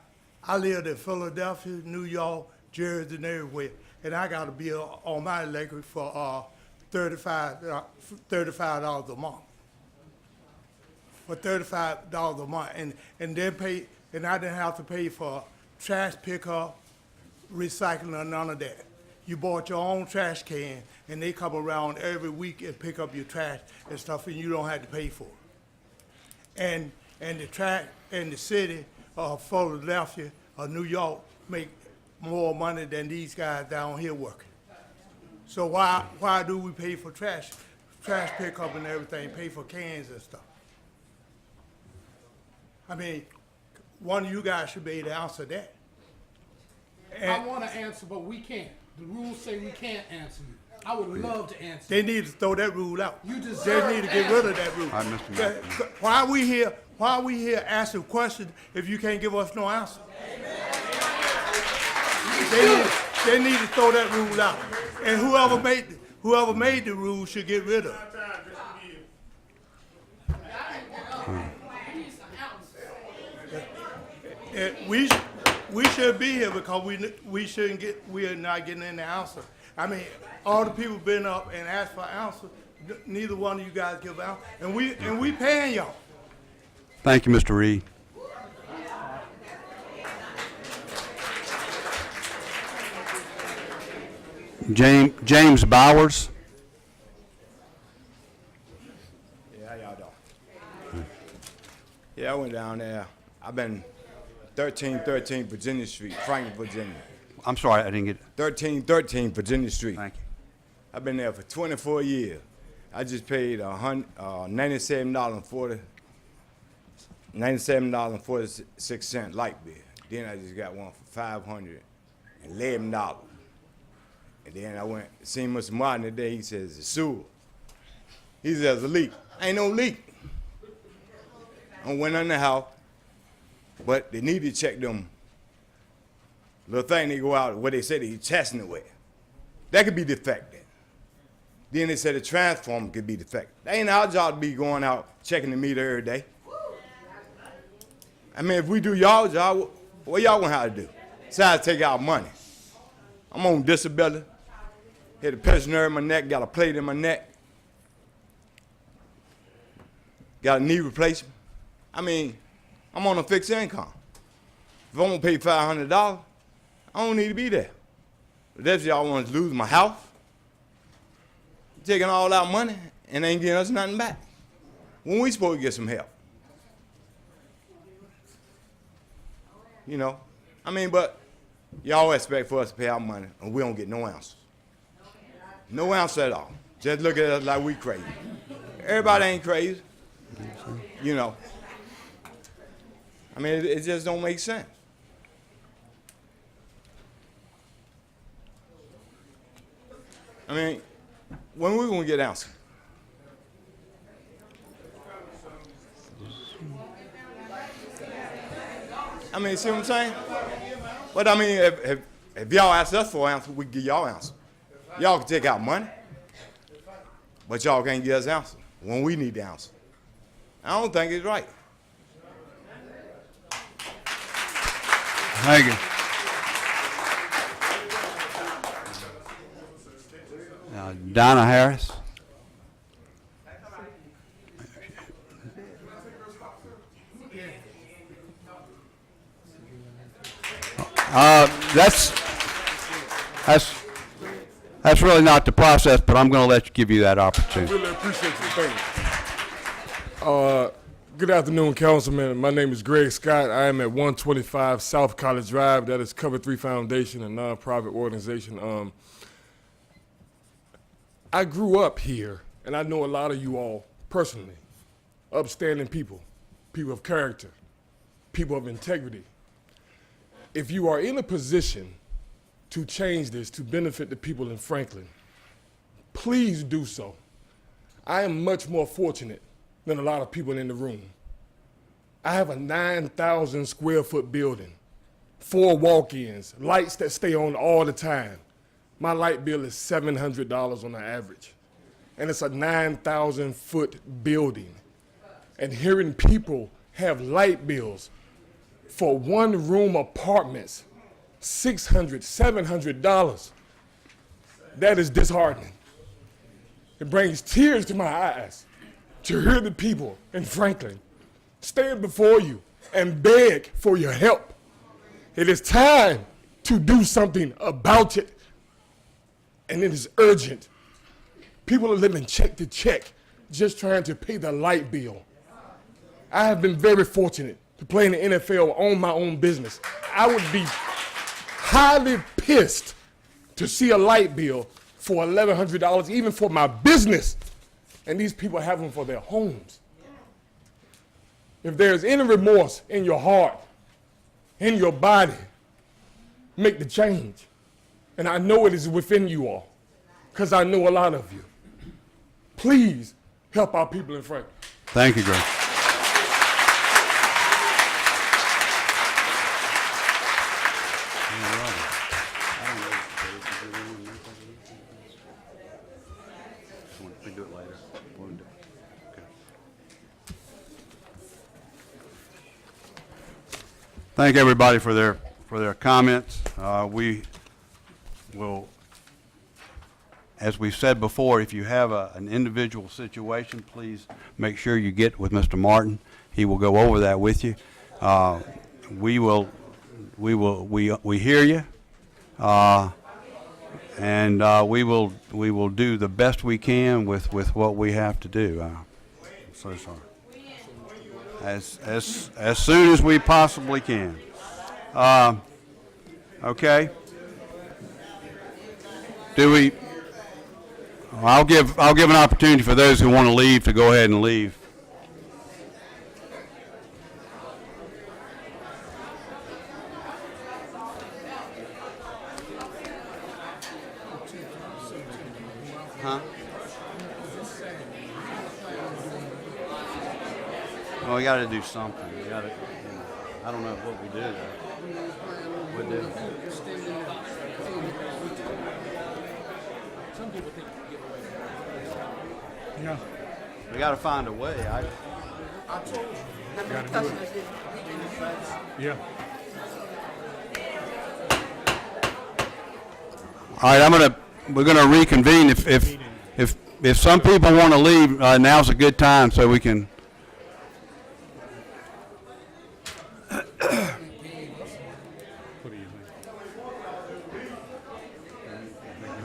lived in Philadelphia, New York, Jersey, and everywhere, and I got a bill on my electric for $35 a month. for $35 a month, and then pay, and I didn't have to pay for trash pickup, recycling, or none of that. You bought your own trash can, and they come around every week and pick up your trash and stuff, and you don't have to pay for it. And the trash and the city of Philadelphia or New York make more money than these guys down here working. So why do we pay for trash pickup and everything, pay for cans and stuff? I mean, one of you guys should be able to answer that. I want to answer, but we can't. The rules say we can't answer you. I would love to answer. They need to throw that rule out. You They deserve need to get rid of that rule. All right, Mr. Matthews. Why are we here asking questions if you can't give us no answer? They need to throw that rule out. And whoever made the rule should get rid of it. We should be here because we are not getting any answer. I mean, all the people been up and asked for answer. Neither one of you guys give out, and we paying y'all. Thank you, Mr. Reed. James Bowers. Yeah, how y'all doing? Yeah, I went down there. I've been 1313 Virginia Street, Franklin, Virginia. I'm sorry, I didn't get it. 1313 Virginia Street. Thank you. I've been there for 24 years. I just paid $97.46 light bill. Then I just got one for $511. And then I went to see Mr. Martin today. He says, it's sewer. He says, there's a leak. Ain't no leak. I went in the house, but they need to check them little thing they go out where they say they testing it with. That could be defective. Then they said the transformer could be defective. That ain't our job to be going out checking the meter every day. I mean, if we do y'all job, what y'all gonna have to do? Besides take our money. I'm on disability. Hit a pinched nerve in my neck, got a plate in my neck. Got a knee replacement. I mean, I'm on a fixed income. If I'm gonna pay $500, I don't need to be there. But that's y'all want to lose my house. Taking all our money and ain't getting us nothing back. When we supposed to get some help? You know? I mean, but y'all expect for us to pay our money and we don't get no answers. No answer at all. Just look at us like we crazy. Everybody ain't crazy. You know. I mean, it just don't make sense. I mean, when we gonna get answers? I mean, see what I'm saying? But I mean, if y'all ask us for an answer, we give y'all an answer. Y'all can take out money, but y'all can't give us answers when we need the answer. I don't think it's right. Thank you. Donna Harris. That's really not the process, but I'm going to give you that opportunity. Really appreciate you. Thank you. Good afternoon, Councilman. My name is Greg Scott. I am at 125 South College Drive. That is Cover 3 Foundation, a nonprofit organization. I grew up here, and I know a lot of you all personally. Upstanding people, people of character, people of integrity. If you are in a position to change this to benefit the people in Franklin, please do so. I am much more fortunate than a lot of people in the room. I have a 9,000 square foot building, 4 walk-ins, lights that stay on all the time. My light bill is $700 on the average. And it's a 9,000 foot building. And hearing people have light bills for 1 room apartments, $600, $700, that is disheartening. It brings tears to my eyes to hear the people in Franklin stand before you and beg for your help. It is time to do something about it, and it is urgent. People are living check to check, just trying to pay the light bill. I have been very fortunate to play in the NFL, own my own business. I would be highly pissed to see a light bill for $1,100, even for my business, and these people have them for their homes. If there's any remorse in your heart, in your body, make the change. And I know it is within you all, because I know a lot of you. Please help our people in Franklin. Thank you, Greg. Thank everybody for their comments. We will, as we said before, if you have an individual situation, please make sure you get with Mr. Martin. He will go over that with you. We hear you, and we will do the best we can with what we have to do. I'm so sorry. As soon as we possibly can. Okay. I'll give an opportunity for those who want to leave to go ahead and leave. Huh? Well, we got to do something. We got to. I don't know what we do. What do? Some people think you give away. Yeah. We got to find a way. I told you. How many customers did you? Yeah. All right, we're gonna reconvene. If some people want to leave, now's a good time so we can.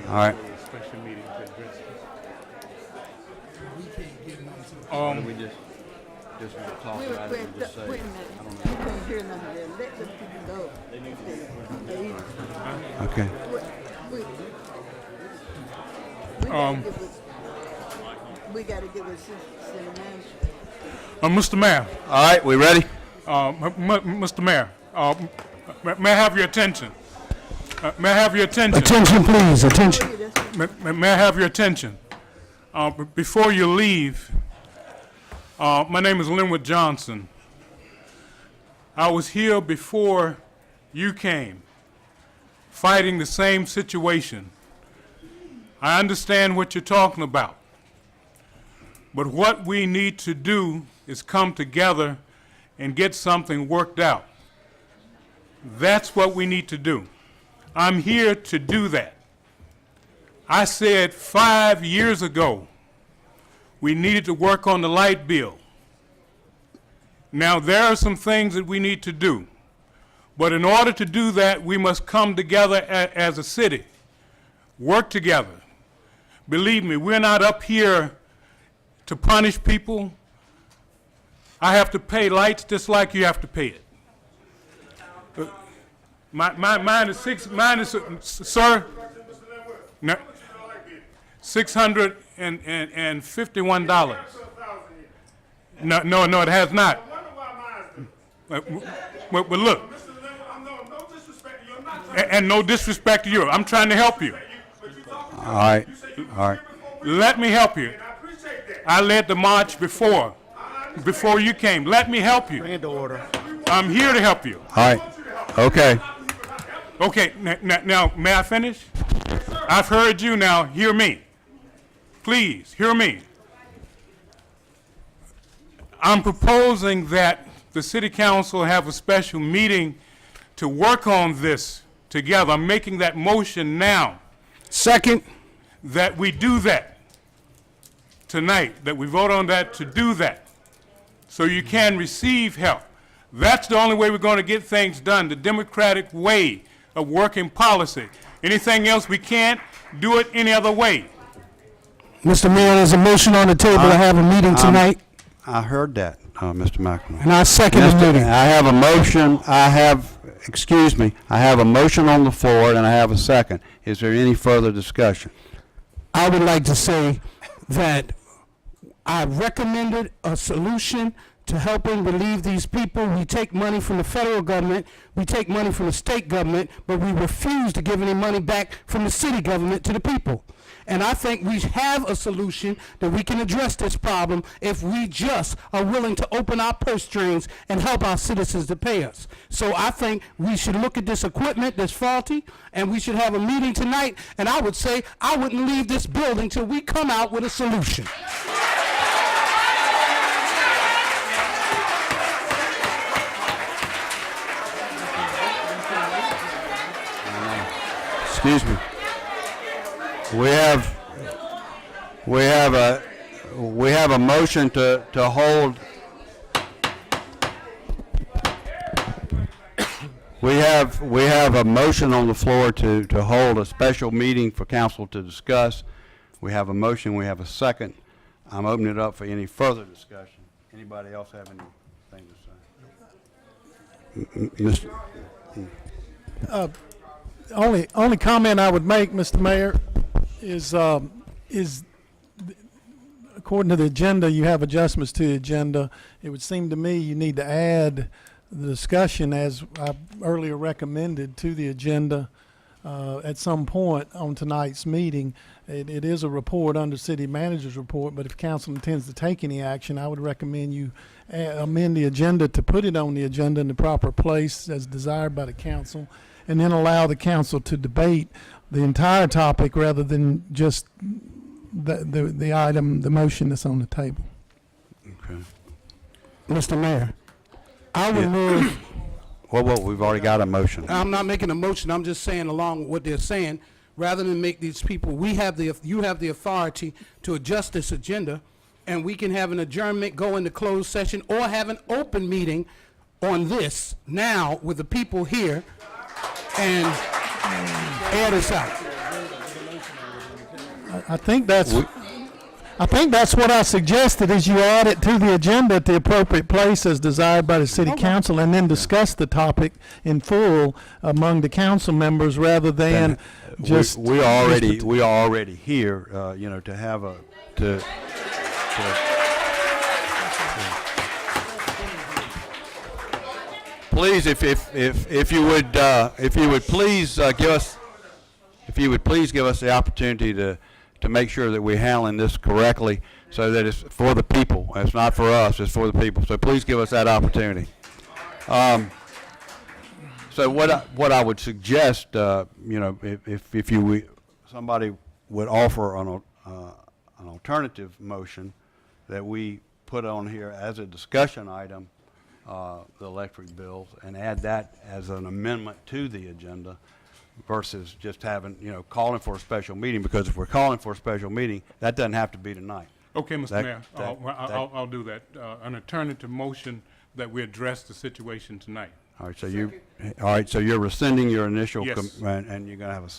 All right. Special meeting to address this. We just talk about it and just say. Wait a minute. You can't hear nothing there. Let the people go. Okay. We got to give a city manager. Mr. Mayor. All right, we ready? Mr. Mayor, may I have your attention? May I have your attention? Attention, please, attention. May I have your attention? Before you leave, my name is Linwood Johnson. I was here before you came, fighting the same situation. I understand what you're talking about. But what we need to do is come together and get something worked out. That's what we need to do. I'm here to do that. I said 5 years ago we needed to work on the light bill. Now there are some things that we need to do. But in order to do that, we must come together as a city, work together. Believe me, we're not up here to punish people. I have to pay lights just like you have to pay it. Mine is sir, no, $651. No, it has not. But look, and no disrespect to you. I'm trying to help you. All right. Let me help you. I led the march before you came. Let me help you. I'm here to help you. All right. Okay. Okay, now, may I finish? I've heard you now. Hear me. Please, hear me. I'm proposing that the city council have a special meeting to work on this together. I'm making that motion now. Second. That we do that tonight, that we vote on that to do that. so you can receive help. That's the only way we're going to get things done, the democratic way of working policy. Anything else, we can't do it any other way. Mr. Mayor, there's a motion on the table to have a meeting tonight, I heard that, Mr. McElroy. and I second the meeting. I have a motion, I have a motion on the floor, and I have a second. Is there any further discussion? I would like to say that I recommended a solution to helping relieve these people. We take money from the federal government, we take money from the state government, but we refuse to give any money back from the city government to the people. And I think we have a solution that we can address this problem if we just are willing to open our purse strings and help our citizens to pay us. So I think we should look at this equipment that's faulty, and we should have a meeting tonight, and I would say I wouldn't leave this building till we come out with a solution. Excuse me. We have a motion to hold. We have a motion on the floor to hold a special meeting for council to discuss. We have a motion, we have a second. I'm opening it up for any further discussion. Anybody else have anything to say? Mr. Only comment I would make, Mr. Mayor, is according to the agenda, you have adjustments to the agenda. It would seem to me you need to add the discussion, as I earlier recommended, to the agenda at some point on tonight's meeting. It is a report under city manager's report, but if council intends to take any action, I would recommend you amend the agenda to put it on the agenda in the proper place as desired by the council, and then allow the council to debate the entire topic rather than just the item, the motion that's on the table. Okay. Mr. Mayor, I would move. Well, we've already got a motion. I'm not making a motion. I'm just saying along with what they're saying. Rather than make these people, you have the authority to adjust this agenda, and we can have an adjournment, go into closed session, or have an open meeting on this now with the people here and air this out. I think that's what I suggested, is you add it to the agenda at the appropriate place as desired by the city council, and then discuss the topic in full among the council members rather than just. We are already here, to have a, please, if you would please give us the opportunity to make sure that we're handling this correctly, so that it's for the people. It's not for us, it's for the people. So please give us that opportunity. So what I would suggest, if somebody would offer an alternative motion that we put on here as a discussion item, the electric bills, and add that as an amendment to the agenda, versus just having, calling for a special meeting, because if we're calling for a special meeting, that doesn't have to be tonight. Okay, Mr. Mayor, I'll do that. An alternative motion that we address the situation tonight. All right, so you're rescinding your initial, Yes. and you're going to have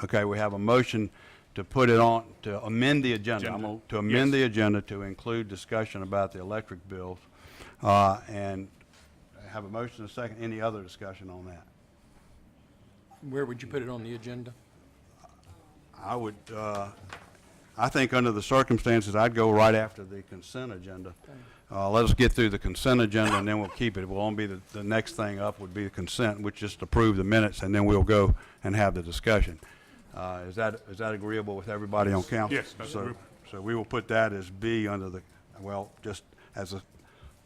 okay, we have a motion to put it on, to amend the agenda. To amend the agenda to include discussion about the electric bills, and have a motion and a second. Any other discussion on that? Where would you put it on the agenda? I would, I think under the circumstances, I'd go right after the consent agenda. Let us get through the consent agenda, and then we'll keep it. It will only be the next thing up would be the consent, which just approve the minutes, and then we'll go and have the discussion. Is that agreeable with everybody on council? Yes, that's agreeable. So we will put that as B under the, just as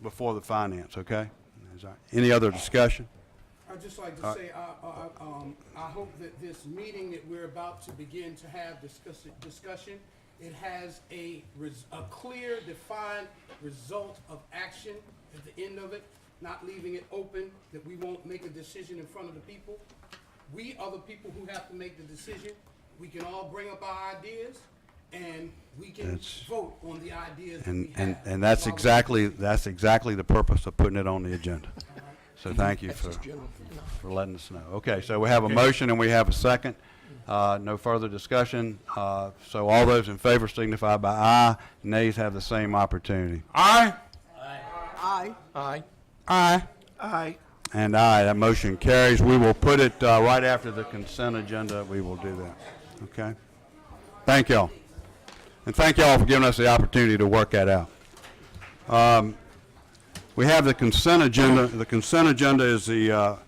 before the finance, okay? Any other discussion? I'd just like to say, I hope that this meeting that we're about to begin to have discussion, it has a clear, defined result of action at the end of it, not leaving it open, that we won't make a decision in front of the people. We are the people who have to make the decision. We can all bring up our ideas, and we can That's- vote on the ideas that we And have. that's exactly the purpose of putting it on the agenda. So thank you for letting us know. Okay, so we have a motion and we have a second. No further discussion. So all those in favor signify by aye. Nays have the same opportunity. Aye. Aye. Aye. Aye. Aye. And aye, that motion carries. We will put it right after the consent agenda. We will do that. Okay? Thank y'all. And thank y'all for giving us the opportunity to work that out. We have the consent agenda. The consent agenda is the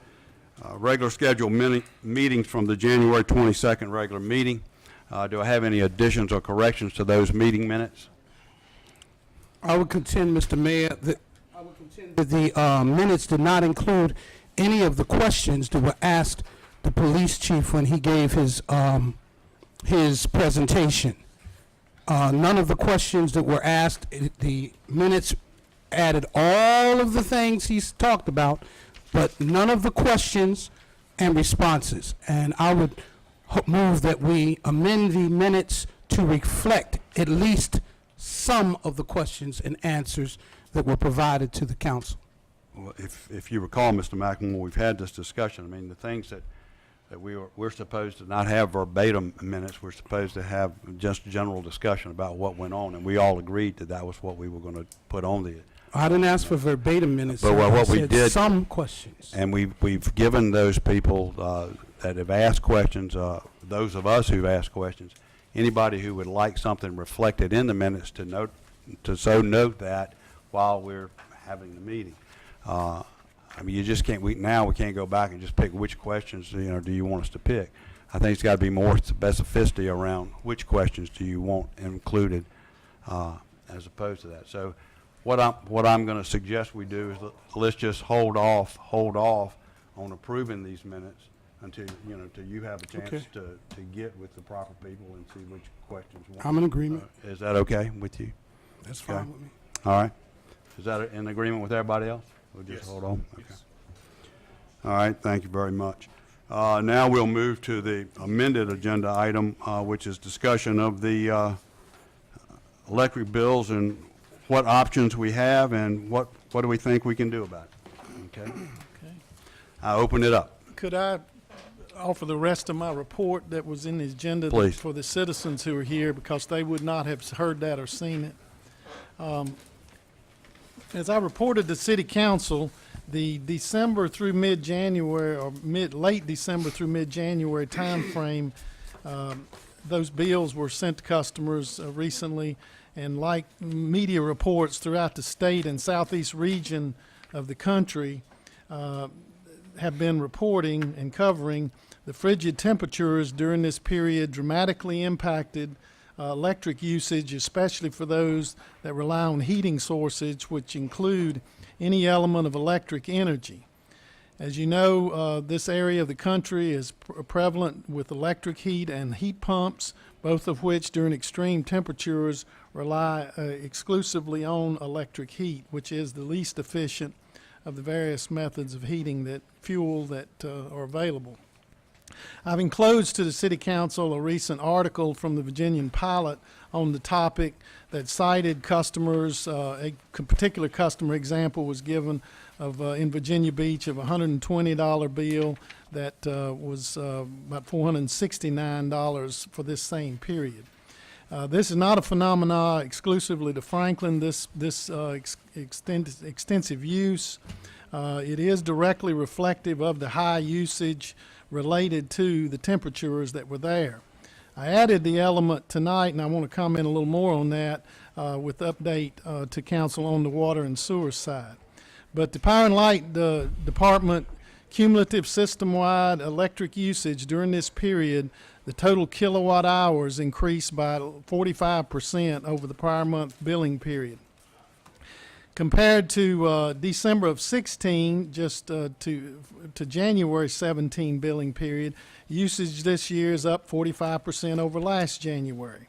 regular scheduled meetings from the January 22nd regular meeting. Do I have any additions or corrections to those meeting minutes? I would contend, Mr. Mayor, that the minutes did not include any of the questions that were asked the police chief when he gave his presentation. None of the questions that were asked, the minutes added all of the things he's talked about, but none of the questions and responses. And I would move that we amend the minutes to reflect at least some of the questions and answers that were provided to the council. Well, if you recall, Mr. McElmore, we've had this discussion. I mean, the things that we're supposed to not have verbatim minutes. We're supposed to have just general discussion about what went on, and we all agreed that was what we were going to put on the. I didn't ask for verbatim minutes. But sir. what I we said did, some questions. and we've given those people that have asked questions, those of us who've asked questions, anybody who would like something reflected in the minutes to note note that while we're having the meeting. I mean, you just can't. We can't go back and just pick which questions do you want us to pick. I think it's got to be more specificity around which questions do you want included, as opposed to that. So, what I'm going to suggest we do is let's just hold off on approving these minutes until you have a chance to get with the proper people and see which questions. I'm in agreement. Is that okay with you? That's fine with me. All right. Is that in agreement with everybody else? We'll just hold on. Okay. Yes. All right. Thank you very much. Now we'll move to the amended agenda item, which is discussion of the electric bills and what options we have and what do we think we can do about it. Okay. I open it up. Could I offer the rest of my report that was in the agenda Please. for the citizens who are here, because they would not have heard that or seen it? As I reported to City Council, the December through mid-January, or late December through mid-January timeframe, those bills were sent to customers recently, and like media reports throughout the state and southeast region of the country have been reporting and covering, the frigid temperatures during this period dramatically impacted electric usage, especially for those that rely on heating sources, which include any element of electric energy. As you know, this area of the country is prevalent with electric heat and heat pumps, both of which during extreme temperatures rely exclusively on electric heat, which is the least efficient of the various methods of heating that are available. I've enclosed to the City Council a recent article from the Virginian Pilot on the topic that cited customers. A particular customer example was given of in Virginia Beach of a $120 bill that was about $469 for this same period. This is not a phenomenon exclusively to Franklin. This extensive use, it is directly reflective of the high usage related to the temperatures that were there. I added the element tonight, and I want to comment a little more on that with update to council on the water and sewer side. But the Power and Light Department cumulative system-wide electric usage during this period, the total kilowatt hours increased by 45% over the prior month billing period. Compared to December of 16, just to January 17 billing period, usage this year is up 45% over last January.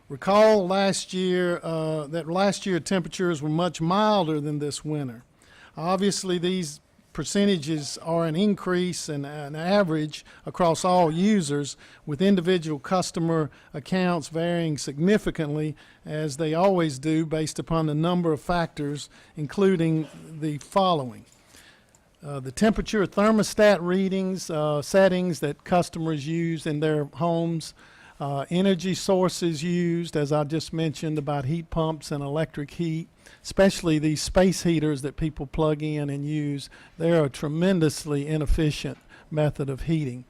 Recall last year that last year temperatures were much milder than this winter. Obviously, these percentages are an increase and an average across all users, with individual customer accounts varying significantly, as they always do, based upon the number of factors, including the following. The temperature thermostat readings, settings that customers use in their homes, energy sources used, as I just mentioned about heat pumps and electric heat, especially these space heaters that people plug in and use. They're a tremendously inefficient method of heating.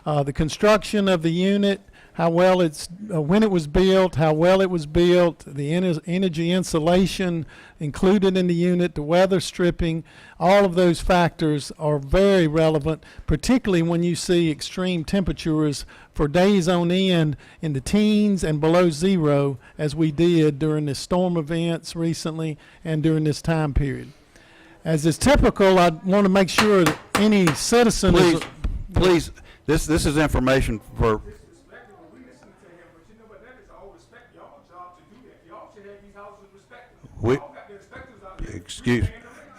The construction of the unit, how well it's, when it was built, how well it was built, the energy insulation included in the unit, the weather stripping, all of those factors are very relevant, particularly when you see extreme temperatures for days on end in the teens and below zero, as we did during the storm events recently and during this time period. As is typical, I want to make sure that any citizen Please, this is information for,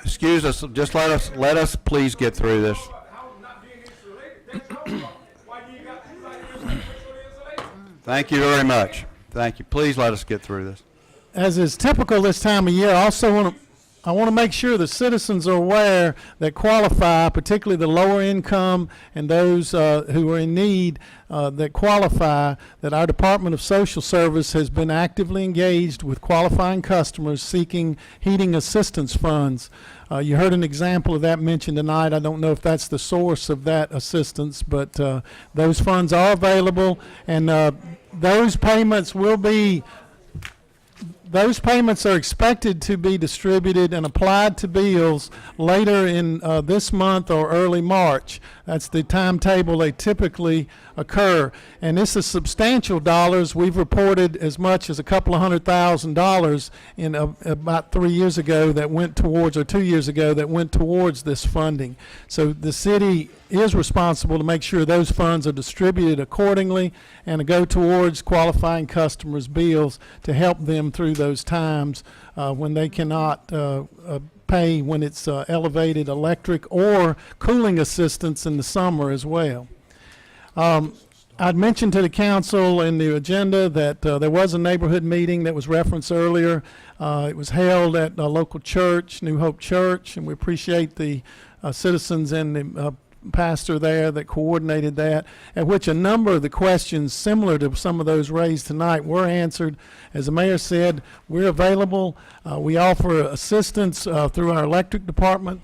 excuse us, just let us please get through this. Thank you very much. Thank you. Please let us get through this. As is typical this time of year, I want to make sure the citizens are aware that qualify, particularly the lower income and those who are in need that qualify, that our Department of Social Service has been actively engaged with qualifying customers seeking heating assistance funds. You heard an example of that mentioned tonight. I don't know if that's the source of that assistance, but those funds are available, and those payments are expected to be distributed and applied to bills later in this month or early March. That's the timetable they typically occur. And this is substantial dollars. We've reported as much as a couple of $100,000 in about 3 years ago that went towards, or 2 years ago, that went towards this funding. So the city is responsible to make sure those funds are distributed accordingly and to go towards qualifying customers' bills to help them through those times when they cannot pay when it's elevated electric or cooling assistance in the summer as well. I'd mentioned to the council in the agenda that there was a neighborhood meeting that was referenced earlier. It was held at a local church, New Hope Church, and we appreciate the citizens and the pastor there that coordinated that, at which a number of the questions similar to some of those raised tonight were answered. As the mayor said, we're available. We offer assistance through our electric department,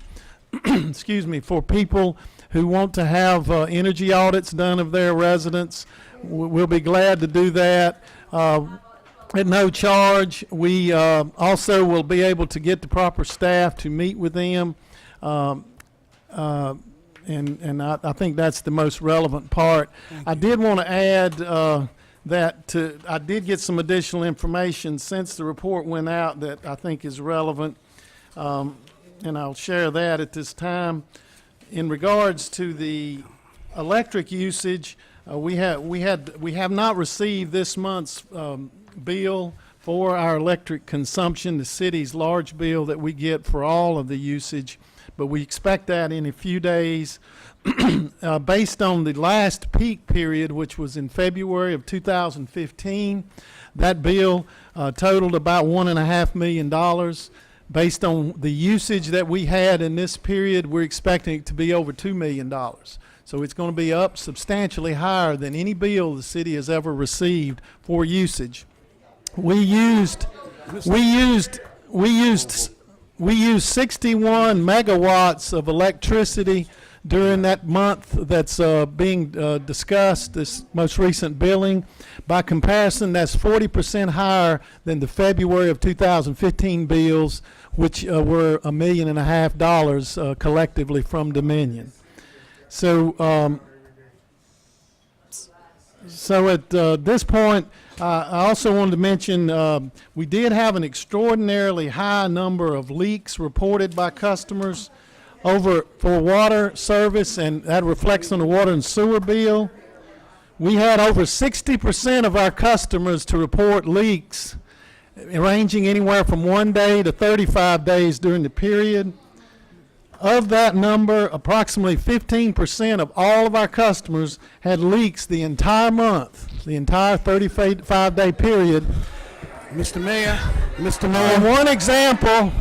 excuse me, for people who want to have energy audits done of their residents. We'll be glad to do that at no charge. We also will be able to get the proper staff to meet with them. And I think that's the most relevant part. I did want to add that I did get some additional information since the report went out that I think is relevant, and I'll share that at this time. In regards to the electric usage, we have not received this month's bill for our electric consumption, the city's large bill that we get for all of the usage, but we expect that in a few days. Based on the last peak period, which was in February of 2015, that bill totaled about $1.5 million. Based on the usage that we had in this period, we're expecting it to be over $2 million. So it's going to be up substantially higher than any bill the city has ever received for usage. We used 61 megawatts of electricity during that month that's being discussed, this most recent billing. By comparison, that's 40% higher than the February of 2015 bills, which were $1.5 million collectively from Dominion. So at this point, I also wanted to mention we did have an extraordinarily high number of leaks reported by customers for water service, and that reflects on the water and sewer bill. We had over 60% of our customers to report leaks, ranging anywhere from 1 day to 35 days during the period. Of that number, approximately 15% of all of our customers had leaks the entire month, the entire 35-day period. Mr. Mayor, Mr. And Mayor, one example,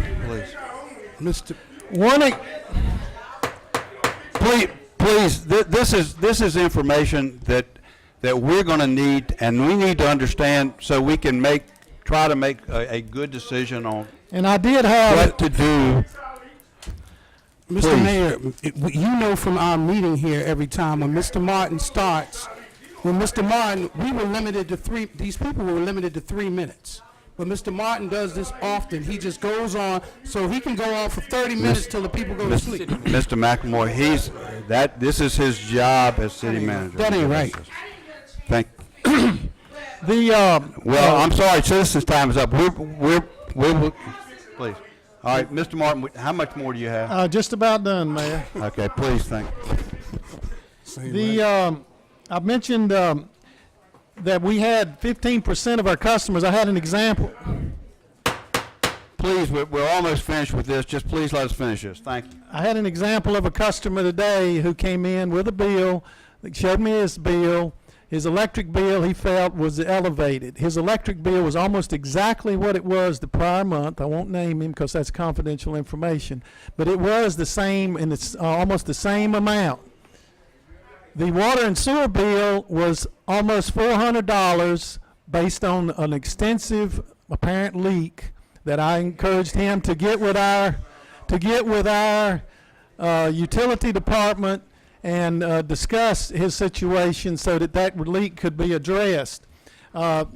Mr. Please, this is information that we're going to need, and we need to understand so we can try to make a good decision on and I did have what to do. Mr. Please. Mayor, you know from our meeting here every time when Mr. Martin starts, when Mr. Martin, we were limited to these people were limited to 3 minutes. But Mr. Martin does this often. He just goes on, so he can go on for 30 minutes till the people go to sleep. Mr. McLemore, this is his job as city manager. That ain't right. Thank the. Well, I'm sorry, citizens' time is up. We're please. All right, Mr. Martin, how much more do you have? Just about done, Mayor. Okay, please, thank you. I mentioned that we had 15% of our customers. I had an example. Please, we're almost finished with this. Just please let us finish this. Thank you. I had an example of a customer today who came in with a bill, showed me his bill. His electric bill, he felt, was elevated. His electric bill was almost exactly what it was the prior month. I won't name him because that's confidential information. But it was the same, and it's almost the same amount. The water and sewer bill was almost $400 based on an extensive apparent leak that I encouraged him to get with our utility department and discuss his situation so that leak could be addressed.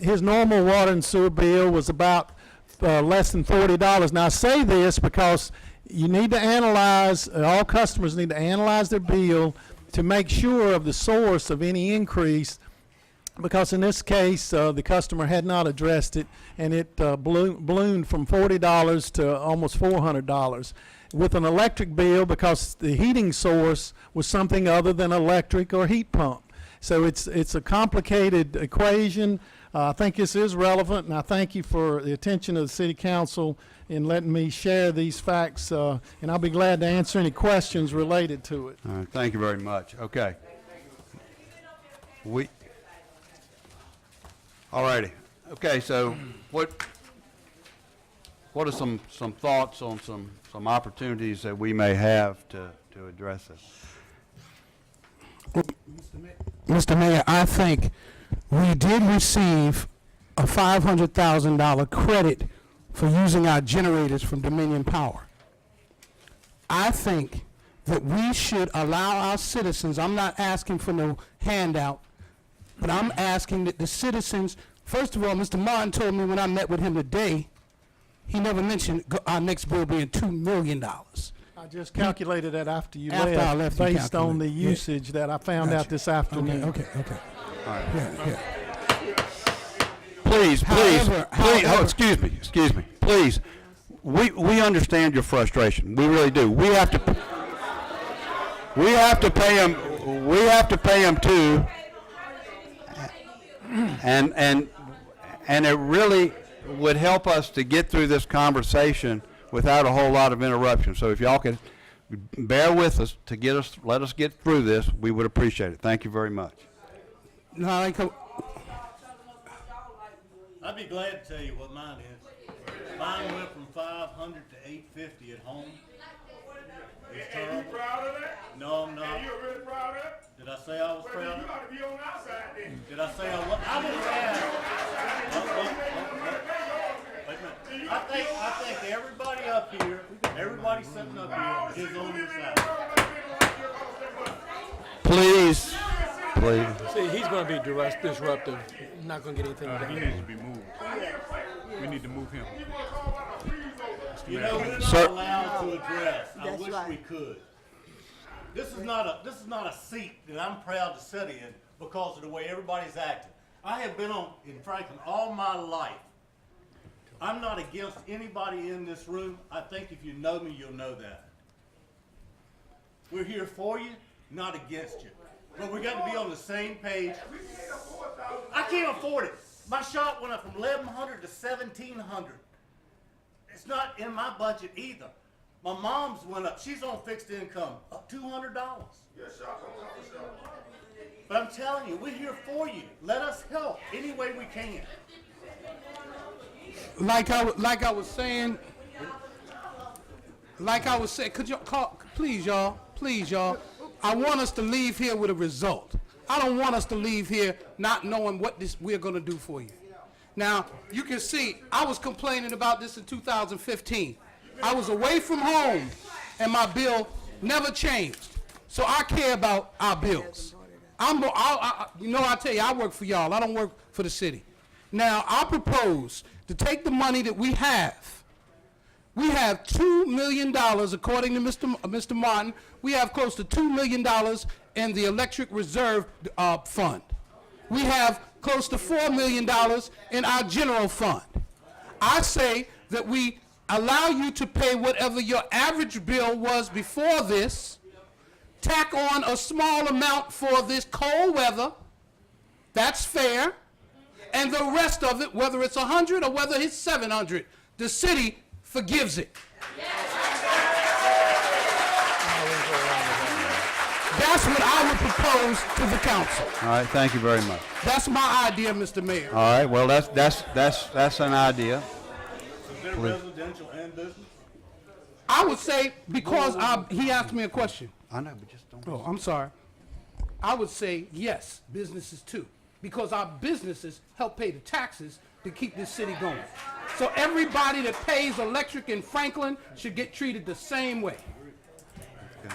His normal water and sewer bill was about less than $40. Now I say this because you need to analyze, all customers need to analyze their bill to make sure of the source of any increase, because in this case the customer had not addressed it, and it ballooned from $40 to almost $400. With an electric bill, because the heating source was something other than electric or heat pump. So it's a complicated equation. I think this is relevant, and I thank you for the attention of the City Council in letting me share these facts, and I'll be glad to answer any questions related to it. All right, thank you very much. Okay. All righty. Okay, so what are some thoughts on some opportunities that we may have to address this? Mr. Mayor, I think we did receive a $500,000 credit for using our generators from Dominion Power. I think that we should allow our citizens, I'm not asking for no handout, but I'm asking that the citizens, first of all, Mr. Martin told me when I met with him today, he never mentioned our next bill being $2 million. I just calculated that after you After I left, left, you based on the calculated. usage that I found out this afternoon. Okay. All right. Yeah. Please, However- oh, excuse me, please. We understand your frustration. We really do. We have to pay them too. And it really would help us to get through this conversation without a whole lot of interruption. So if y'all could bear with us to let us get through this, we would appreciate it. Thank you very much. No, I'd be glad to tell you what mine is. Mine went from 500 to 850 at home. It's terrible. You proud of that? No, I'm not. And you're really proud of it? Did I say I was proud? You ought to be on the outside then. Did I say I was? I was Wait a minute. I think everybody up here, everybody sitting up here is on your side. Please. See, he's going to be disruptive. Not going to get anything done. He needs to be moved. We need to move him. You know, we're not Sir. allowed to address. I That's wish right. we could. This is not a seat that I'm proud to sit in because of the way everybody's acting. I have been in Franklin all my life. I'm not against anybody in this room. I think if you know me, you'll know that. We're here for you, not against you. But we got to be on the same page. I can't afford it. My shop went up from $1,100 to $1,700. It's not in my budget either. My mom's went up. She's on fixed income, $200. But I'm telling you, we're here for you. Let us help any way we can. Like I was saying, could you call, please, y'all, I want us to leave here with a result. I don't want us to leave here not knowing what we're going to do for you. Now, you can see, I was complaining about this in 2015. I was away from home, and my bill never changed. So I care about our bills. I tell you, I work for y'all. I don't work for the city. Now, I propose to take the money that we have. We have $2 million, according to Mr. Martin. We have close to $2 million in the electric reserve fund. We have close to $4 million in our general fund. I say that we allow you to pay whatever your average bill was before this, tack on a small amount for this cold weather. That's fair. And the rest of it, whether it's 100 or whether it's 700, the city forgives it. That's what I would propose to the council. All right, thank you very much. That's my idea, Mr. Mayor. All right, well, that's an idea. Is it residential and business? I would say, because he asked me a question. I know, but just don't. Oh, I'm sorry. I would say yes, businesses too, because our businesses help pay the taxes to keep this city going. So everybody that pays electric in Franklin should get treated the same way. Okay.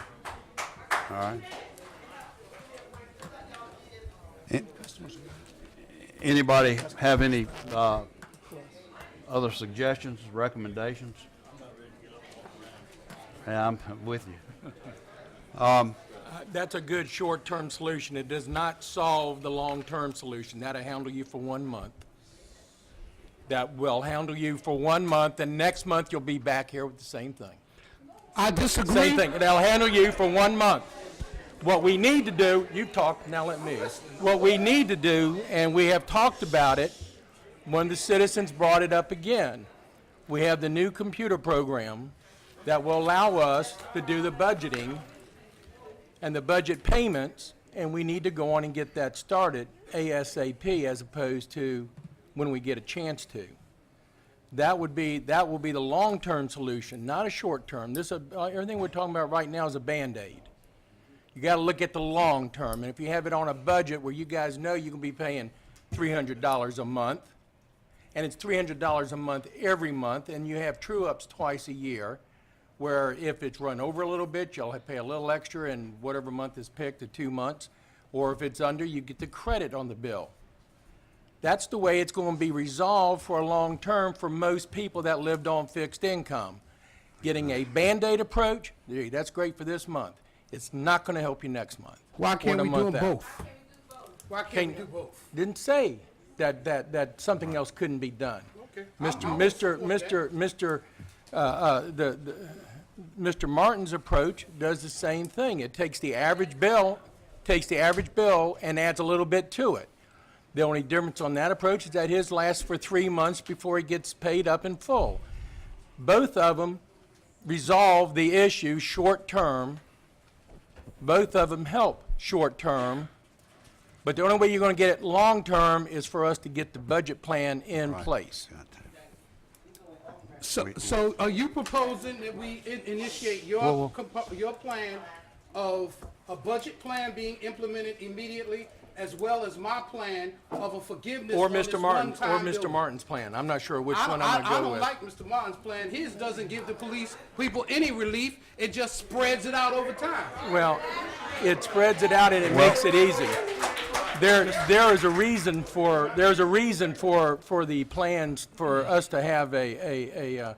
All right. Anybody have any other suggestions, recommendations? Yeah, I'm with you. That's a good short-term solution. It does not solve the long-term solution. That'll handle you for 1 month. That will handle you for 1 month, and next month you'll be back here with the same thing. I disagree. Same thing. That'll handle you for 1 month. What we need to do, you've talked, now let me. What we need to do, and we have talked about it when the citizens brought it up again, we have the new computer program that will allow us to do the budgeting and the budget payments, and we need to go on and get that started ASAP as opposed to when we get a chance to. That will be the long-term solution, not a short-term. Everything we're talking about right now is a Band-Aid. You got to look at the long term, and if you have it on a budget where you guys know you can be paying $300 a month, and it's $300 a month every month, and you have true-ups twice a year, where if it's run over a little bit, you'll pay a little extra in whatever month is picked, the 2 months, or if it's under, you get the credit on the bill. That's the way it's going to be resolved for a long term for most people that lived on fixed income. Getting a Band-Aid approach, that's great for this month. It's not going to help you next month. Why can't we do them after. both? Why can't we do both? Didn't say that something else couldn't be done. Okay. Mr. Martin's approach does the same thing. It takes the average bill and adds a little bit to it. The only difference on that approach is that his lasts for 3 months before he gets paid up in full. Both of them resolve the issue short term. Both of them help short term. But the only way you're going to get it long term is for us to get the budget plan in place. So are you proposing that we initiate your plan of a budget plan being implemented immediately, as well as my plan of a forgiveness Or on this Mr. Martin's, one-time or Mr. bill? Martin's plan. I'm not sure which one I'm I going to go don't with. like Mr. Martin's plan. His doesn't give the police people any relief. It just spreads it out over time. Well, it spreads it out and it makes it easy. There's a reason for the plans for us to have a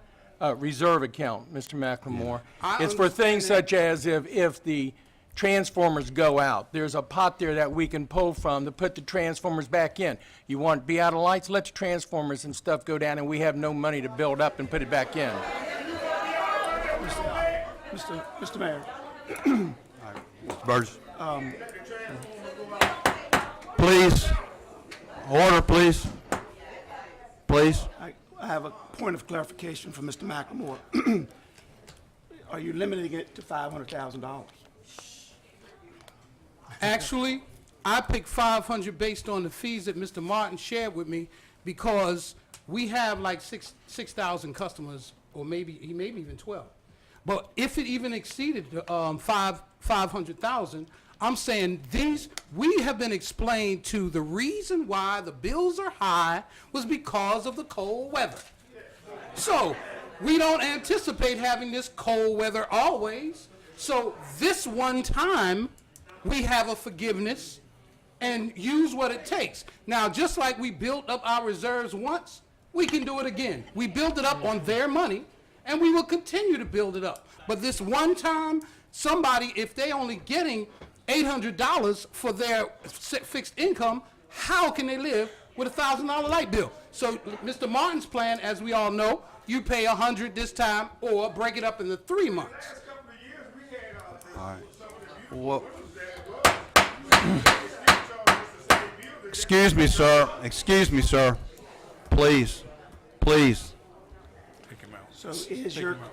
reserve account, Mr. McLemore. It's for things such as if the transformers go out, there's a pot there that we can pull from to put the transformers back in. You want to be out of lights, let the transformers and stuff go down, and we have no money to build up and put it back in. Mr. Mayor. Mr. Burgess. Please, order, please. Please. I have a point of clarification for Mr. McLemore. are you limiting it to $500,000? Actually, I picked 500 based on the fees that Mr. Martin shared with me because we have like 6,000 customers, or maybe even 12. But if it even exceeded 500,000, I'm saying we have been explained to the reason why the bills are high was because of the cold weather. So we don't anticipate having this cold weather always. So this one time, we have a forgiveness and use what it takes. Now, just like we built up our reserves once, we can do it again. We built it up on their money, and we will continue to build it up. But this one time, somebody, if they only getting $800 for their fixed income, how can they live with a $1,000 light bill? So Mr. Martin's plan, as we all know, you pay $100 this time, or break it up into 3 months. All right. Well, excuse me, sir. Excuse me, sir. Please, please. So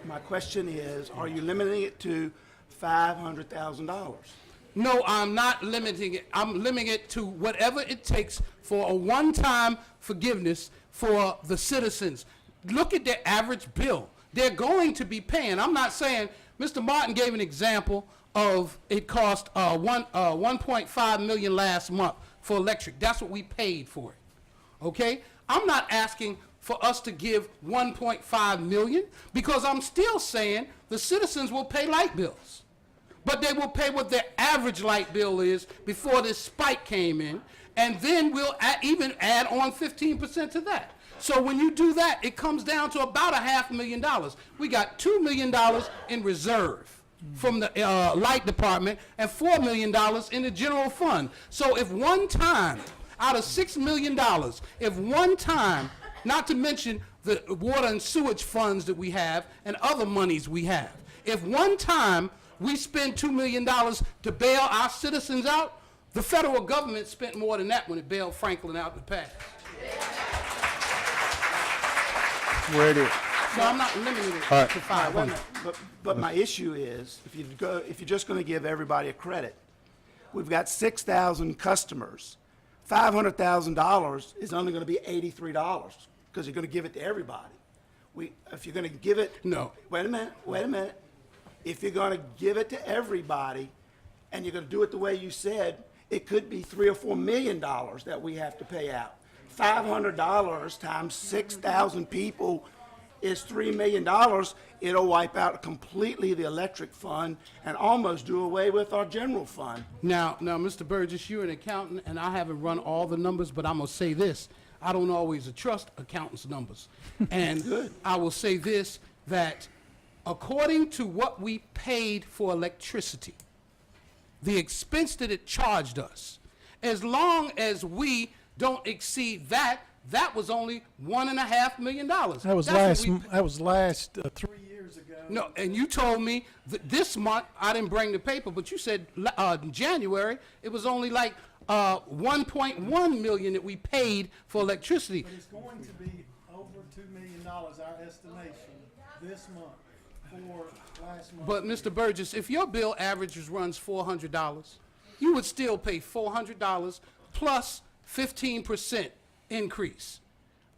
my question is, are you limiting it to $500,000? No, I'm not limiting it. I'm limiting it to whatever it takes for a one-time forgiveness for the citizens. Look at their average bill. They're going to be paying. I'm not saying, Mr. Martin gave an example of it cost 1.5 million last month for electric. That's what we paid for it. Okay? I'm not asking for us to give 1.5 million because I'm still saying the citizens will pay light bills. But they will pay what their average light bill is before this spike came in, and then we'll even add on 15% to that. So when you do that, it comes down to about $500,000. We got $2 million in reserve from the light department and $4 million in the general fund. So if one time, out of $6 million, if one time, not to mention the water and sewage funds that we have and other monies we have, if one time we spend $2 million to bail our citizens out, the federal government spent more than that when it bailed Franklin out in the past. Where it is. So I'm not limiting it All right. to 500. But my issue is, if you're just going to give everybody a credit, we've got 6,000 customers. $500,000 is only going to be $83 because you're going to give it to everybody. If you're going to give it, No. Wait a minute. If you're going to give it to everybody, and you're going to do it the way you said, it could be $3 or $4 million that we have to pay out. $500 times 6,000 people is $3 million. It'll wipe out completely the electric fund and almost do away with our general fund. Now, Mr. Burgess, you're an accountant, and I haven't run all the numbers, but I'm going to say this. I don't always trust accountants' numbers. And I will say this, that according to what we paid for electricity, the expense that it charged us, as long as we don't exceed that, that was only $1.5 million. That was last 3 years ago. No, and you told me that this month, I didn't bring the paper, but you said in January, it was only like 1.1 million that we paid for electricity. But it's going to be over $2 million, our estimation, this month for last month. But Mr. Burgess, if your bill averages runs $400, you would still pay $400 plus 15% increase.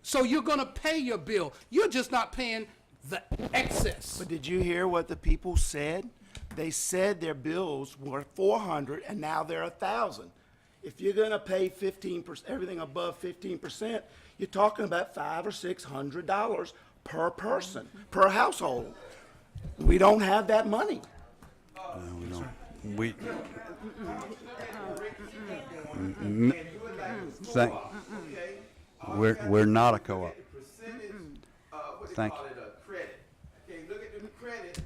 So you're going to pay your bill. You're just not paying the excess. But did you hear what the people said? They said their bills were $400 and now they're $1,000. If you're going to pay 15%, everything above 15%, you're talking about $500 or $600 per person, per household. We don't have that money. We we're not a co-op. Thank you. Credit. Okay, look at the credit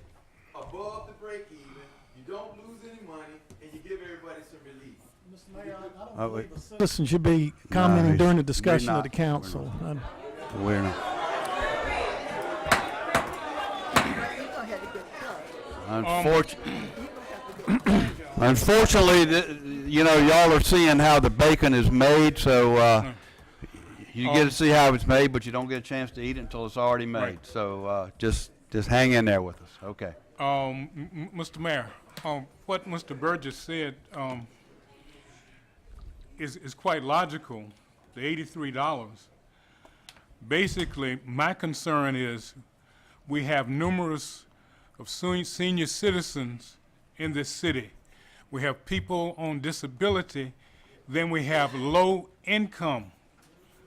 above the break even. You don't lose any money, and you give everybody some relief. Mr. Mayor, I don't believe a citizen should be commenting during the discussion of the council. We're not. Unfortunately, you know, y'all are seeing how the bacon is made, so you get to see how it's made, but you don't get a chance to eat it until it's already made. Right. So just hang in there with us. Okay. Mr. Mayor, what Mr. Burgess said is quite logical, the $83. Basically, my concern is we have numerous of senior citizens in this city. We have people on disability, then we have low income,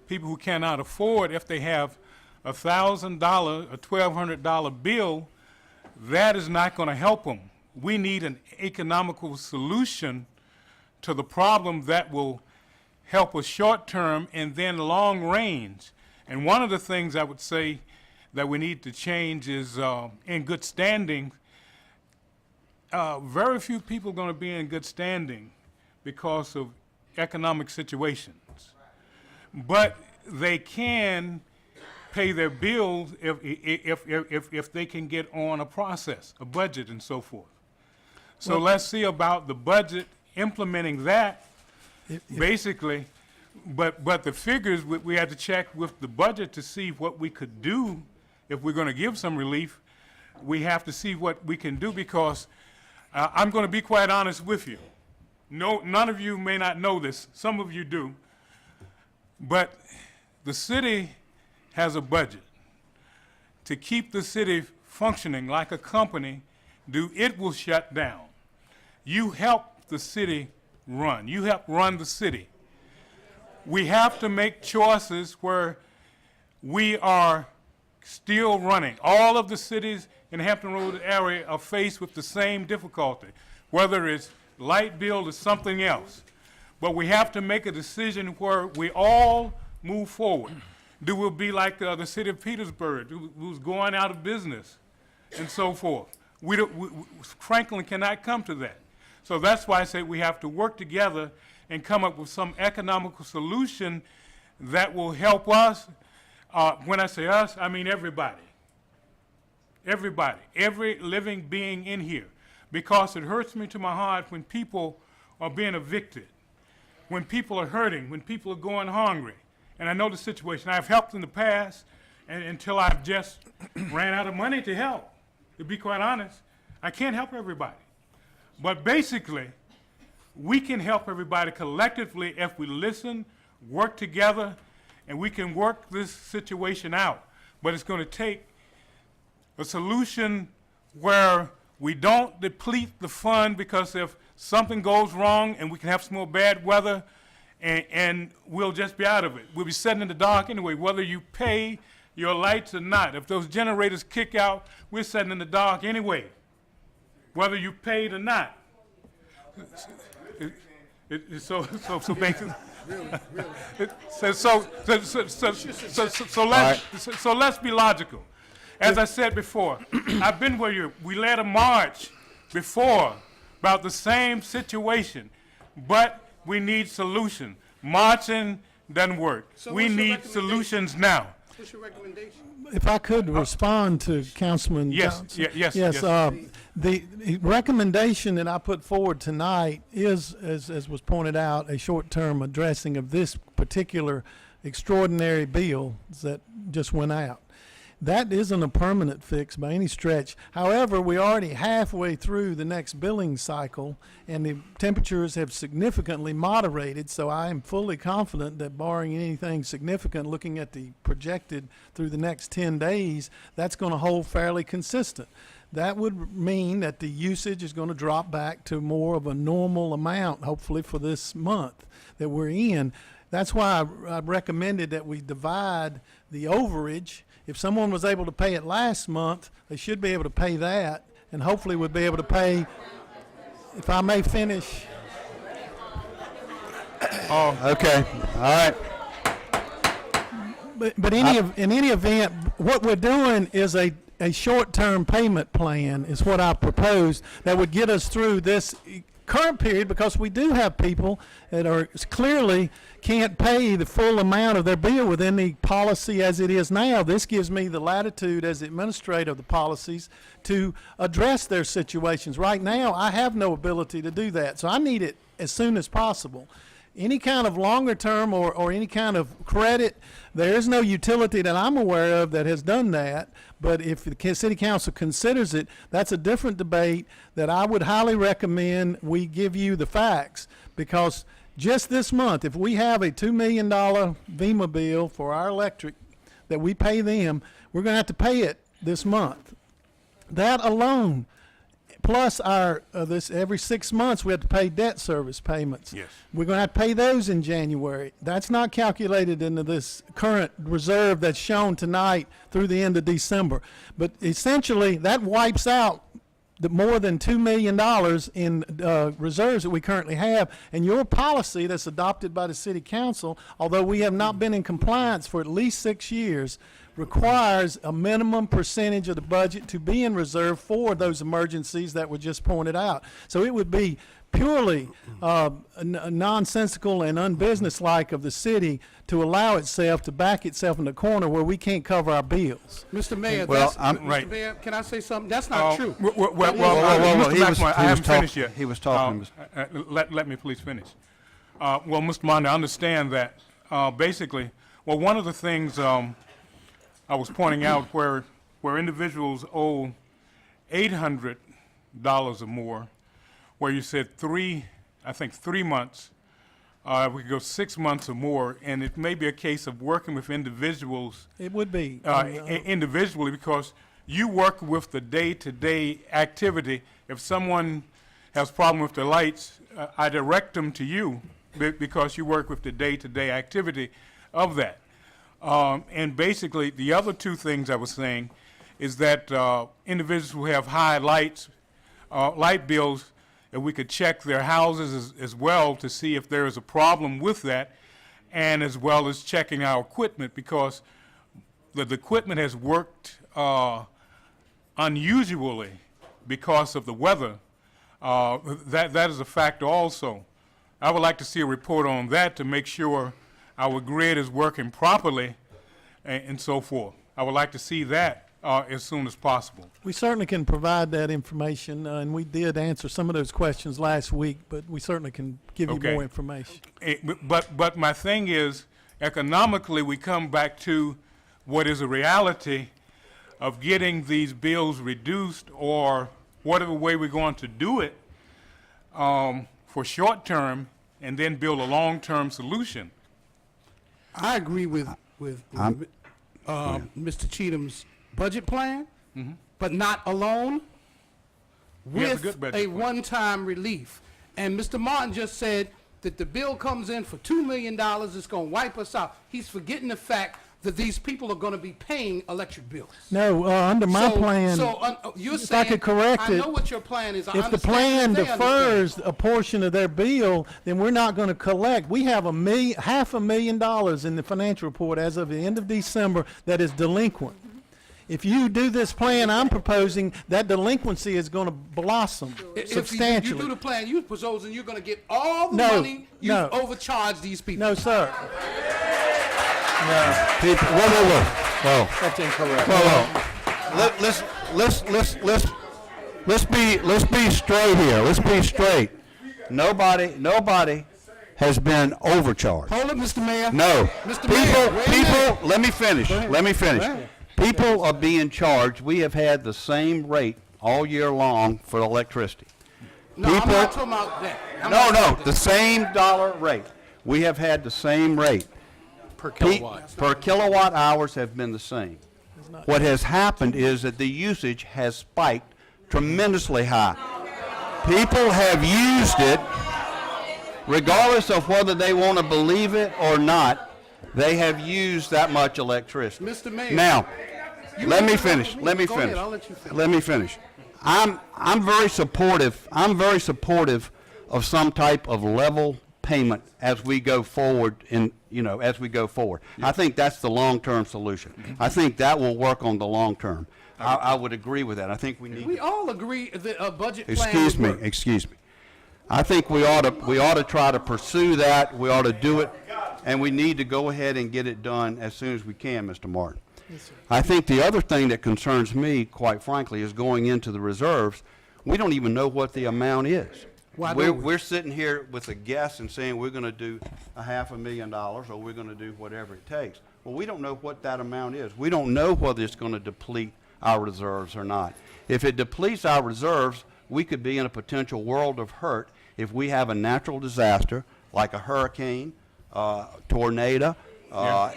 people who cannot afford, if they have a $1,000, a $1,200 bill, that is not going to help them. We need an economical solution to the problem that will help us short term and then long range. And one of the things I would say that we need to change is in good standing. Very few people are going to be in good standing because of economic situations. But they can pay their bills if they can get on a process, a budget and so forth. So Well, let's see about the budget, implementing that, basically. But the figures, we had to check with the budget to see what we could do if we're going to give some relief. We have to see what we can do because I'm going to be quite honest with you. No, none of you may not know this. Some of you do. But the city has a budget. To keep the city functioning like a company, it will shut down. You help the city run. You help run the city. We have to make choices where we are still running. All of the cities in the Hampton Roads area are faced with the same difficulty, whether it's light bill or something else. But we have to make a decision where we all move forward. Do we be like the city of Petersburg, who's going out of business and so forth? Franklin cannot come to that. So that's why I say we have to work together and come up with some economical solution that will help us. When I say us, I mean everybody. Everybody, every living being in here. Because it hurts me to my heart when people are being evicted, when people are hurting, when people are going hungry. And I know the situation. I've helped in the past until I've just ran out of money to help. To be quite honest, I can't help everybody. But basically, we can help everybody collectively if we listen, work together, and we can work this situation out. But it's going to take a solution where we don't deplete the fund, because if something goes wrong and we can have some more bad weather and we'll just be out of it. We'll be sitting in the dark anyway, whether you pay your lights or not. If those generators kick out, we're sitting in the dark anyway, whether you paid or not. So basically, so let's be logical. As I said before, I've been where we led a march before about the same situation, but we need solution. Marching doesn't work. So We what's your need solutions now. What's your recommendation? If I could respond to Councilman Yes, Johnson. yes. The recommendation that I put forward tonight is, as was pointed out, a short-term addressing of this particular extraordinary bill that just went out. That isn't a permanent fix by any stretch. However, we're already halfway through the next billing cycle, and the temperatures have significantly moderated, so I am fully confident that barring anything significant, looking at the projected through the next 10 days, that's going to hold fairly consistent. That would mean that the usage is going to drop back to more of a normal amount, hopefully for this month that we're in. That's why I recommended that we divide the overage. If someone was able to pay it last month, they should be able to pay that, and hopefully would be able to pay, if I may finish. Oh, okay, all right. But in any event, what we're doing is a short-term payment plan is what I proposed that would get us through this current period, because we do have people that are clearly can't pay the full amount of their bill within the policy as it is now. This gives me the latitude as the administrator of the policies to address their situations. Right now, I have no ability to do that, so I need it as soon as possible. Any kind of longer term or any kind of credit, there is no utility that I'm aware of that has done that. But if the city council considers it, that's a different debate that I would highly recommend we give you the facts. Because just this month, if we have a $2 million VEMA bill for our electric that we pay them, we're going to have to pay it this month. That alone, plus our this every 6 months we have to pay debt service payments. Yes. We're going to have to pay those in January. That's not calculated into this current reserve that's shown tonight through the end of December. But essentially, that wipes out the more than $2 million in reserves that we currently have. And your policy that's adopted by the city council, although we have not been in compliance for at least 6 years, requires a minimum percentage of the budget to be in reserve for those emergencies that were just pointed out. So it would be purely nonsensical and unbusinesslike of the city to allow itself to back itself in the corner where we can't cover our bills. Mr. Mayor, Well, that's, I'm- Mr. Mayor, can I say something? That's not true. Whoa, Mr. he was- Blackmore, he I was haven't talk- finished yet. he was talking, Let me please finish. Well, Mr. Mondi, I understand that. Basically, well, one of the things I was pointing out where individuals owe $800 or more, where you said I think 3 months, we could go 6 months or more, and it may be a case of working with individuals. It would be. Individually, because you work with the day-to-day activity. If someone has a problem with the lights, I direct them to you because you work with the day-to-day activity of that. And basically, the other two things I was saying is that individuals who have high light bills, if we could check their houses as well to see if there is a problem with that, and as well as checking our equipment, because the equipment has worked unusually because of the weather. That is a factor also. I would like to see a report on that to make sure our grid is working properly and so forth. I would like to see that as soon as possible. We certainly can provide that information, and we did answer some of those questions last week, but we certainly can give you more information. But my thing is, economically, we come back to what is a reality of getting these bills reduced, or whatever way we're going to do it for short term, and then build a long-term solution. I agree with Mr. Cheatham's budget plan, but not alone, He has a with good budget a plan. one-time relief. And Mr. Martin just said that the bill comes in for $2 million, it's going to wipe us out. He's forgetting the fact that these people are going to be paying electric bills. No, under my plan, You're if saying, I could correct I it, know what your plan is. I if the understand plan that they defers a portion of their bill, then we're not going to collect. We have $500,000 in the financial report as of the end of December that is delinquent. If you do this plan I'm proposing, that delinquency is going to blossom substantially. If you do the plan you're proposing, you're going to get all the No, money you've no. overcharged these people. No, sir. People, whoa. That's incorrect. Let's be straight here. Let's be straight. Nobody has been overcharged. Hold it, Mr. Mayor. No. Mr. Mayor, wait a minute. Let me finish. Go ahead. Let me finish. Go ahead. People are being charged. We have had the same rate all year long for electricity. No, I'm not talking about that. No, the same dollar rate. We have had the same rate. Per kilowatt. Per kilowatt hours have been the same. What has happened is that the usage has spiked tremendously high. People have used it, regardless of whether they want to believe it or not, they have used that much electricity. Mr. Mayor. Now, You let me interrupt finish. me. Let me Go ahead, finish. I'll let you finish. Let me finish. I'm very supportive. I'm very supportive of some type of level payment as we go forward. As we go forward, I think that's the long-term solution. I think that will work on the long term. I would agree with that. I think we need. We all agree that a budget plan Excuse would me. work. Excuse me. I think we ought to try to pursue that. We ought to do it, and we need to go ahead and get it done as soon as we can, Mr. Martin. I think the other thing that concerns me, quite frankly, is going into the reserves. We don't even know what the amount is. Why don't we? We're sitting here with a guess and saying we're gonna do $500,000 or we're gonna do whatever it takes. Well, we don't know what that amount is. We don't know whether it's gonna deplete our reserves or not. If it depletes our reserves, we could be in a potential world of hurt if we have a natural disaster like a hurricane, tornado, a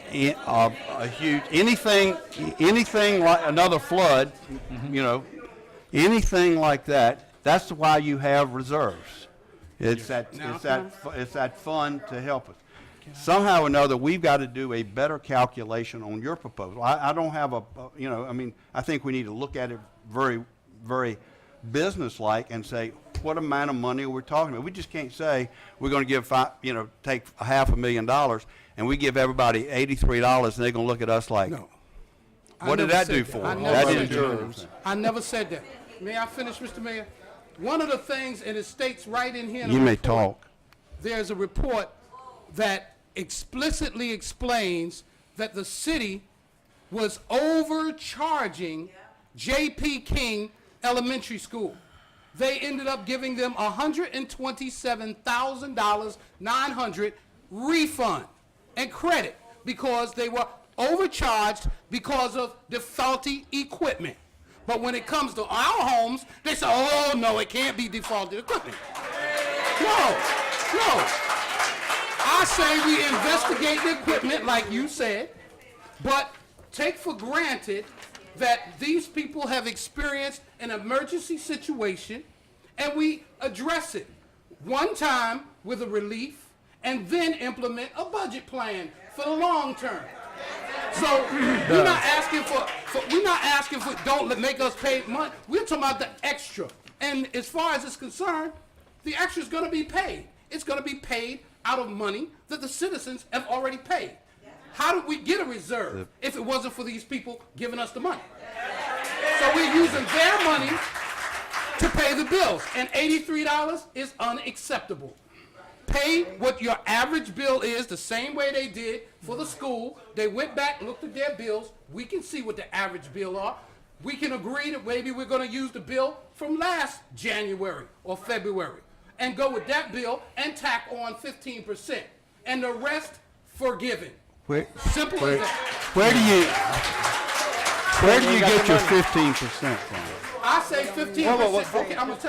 huge, anything like another flood, you know, anything like that. That's why you have reserves. It's that fund to help us. Somehow or another, we've got to do a better calculation on your proposal. I don't have I think we need to look at it very, very business-like and say, what amount of money are we talking about? We just can't say we're going to give take $500,000 and we give everybody $83 and they're going to look at us like, No. what did that do for us? That didn't do anything. I never said that. May I finish, Mr. Mayor? One of the things, and it states right in here. You may talk. There's a report that explicitly explains that the city was overcharging J.P. King Elementary School. They ended up giving them $127,900 refund and credit because they were overcharged because of the faulty equipment. But when it comes to our homes, they say, oh, no, it can't be defaulted equipment. No. I say we investigate the equipment like you said, but take for granted that these people have experienced an emergency situation and we address it one time with a relief and then implement a budget plan for the long term. So we're not asking for don't make us pay money. We're talking about the extra. And as far as it's concerned, the extra is going to be paid. It's going to be paid out of money that the citizens have already paid. How did we get a reserve if it wasn't for these people giving us the money? So we're using their money to pay the bills, and $83 is unacceptable. Pay what your average bill is the same way they did for the school. They went back, looked at their bills. We can see what the average bill are. We can agree that maybe we're going to use the bill from last January or February and go with that bill and tack on 15%, and the rest forgiven. Simple as that. Where do you get your 15% from? I say 15%. Okay, I'm gonna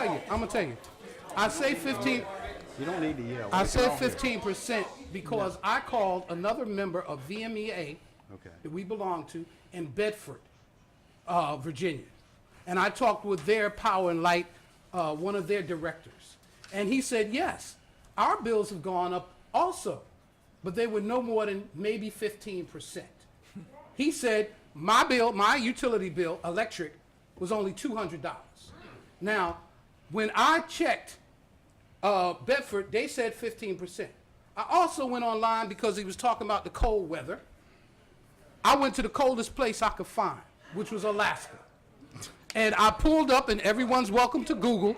tell you. I say 15. You don't need to yell. I said 15% because I called another member of VMEA that we belong to in Bedford, Virginia, and I talked with their Power and Light, one of their directors, and he said yes, our bills have gone up also, but they were no more than maybe 15%. He said my bill, my utility bill, electric, was only $200. Now, when I checked Bedford, they said 15%. I also went online because he was talking about the cold weather. I went to the coldest place I could find, which was Alaska. And I pulled up, and everyone's welcome to Google,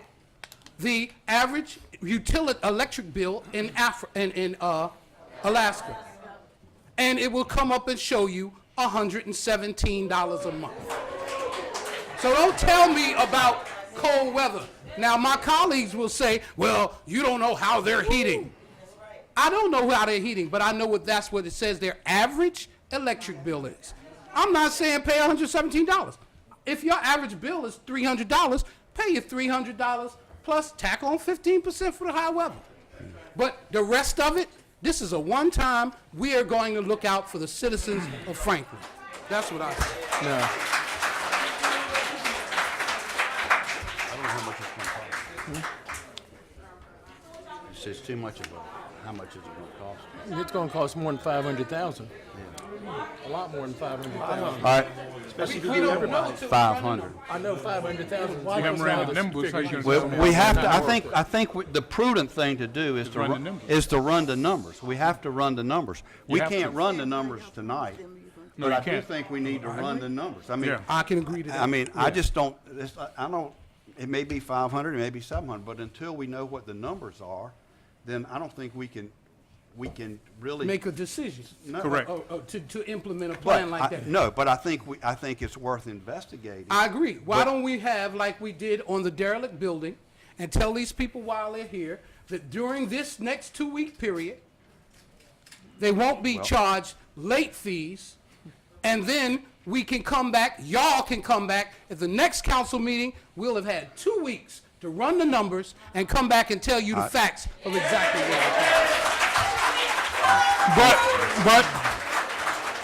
the average utility electric bill in Alaska. And it will come up and show you $117 a month. So don't tell me about cold weather. Now, my colleagues will say, well, you don't know how they're heating. I don't know how they're heating, but I know that's what it says their average electric bill is. I'm not saying pay $117. If your average bill is $300, pay your $300 plus tack on 15% for the high weather. But the rest of it, this is a one-time, we are going to look out for the citizens of Franklin. That's what I say. No. I don't know how much it's going to cost. It's too much of a, how much is it going to cost? It's going to cost more than $500,000. A lot more than $500,000. All right. Especially if you do everybody. 500. I know 500,000. We haven't ran the numbers. How you gonna Well, tell me we how have much to. that I think the prudent thing to do is to run the numbers. We have to run the numbers. We have can't to. run the numbers tonight. No, but you I do can't. think we need to run the numbers. I mean, Yeah. I can agree to that. I mean, I just don't. I don't. It may be 500, it may be 700, but until we know what the numbers are, then I don't think we can really Make a decision. No, Correct. To implement a plan like that. No, but I think it's worth investigating. I agree. Why don't we have, like we did on the derelict building, and tell these people while they're here that during this next 2-week period, they won't be charged late fees, and then we can come back, y'all can come back at the next council meeting. We'll have had 2 weeks to run the numbers and come back and tell you the facts of exactly what happened. But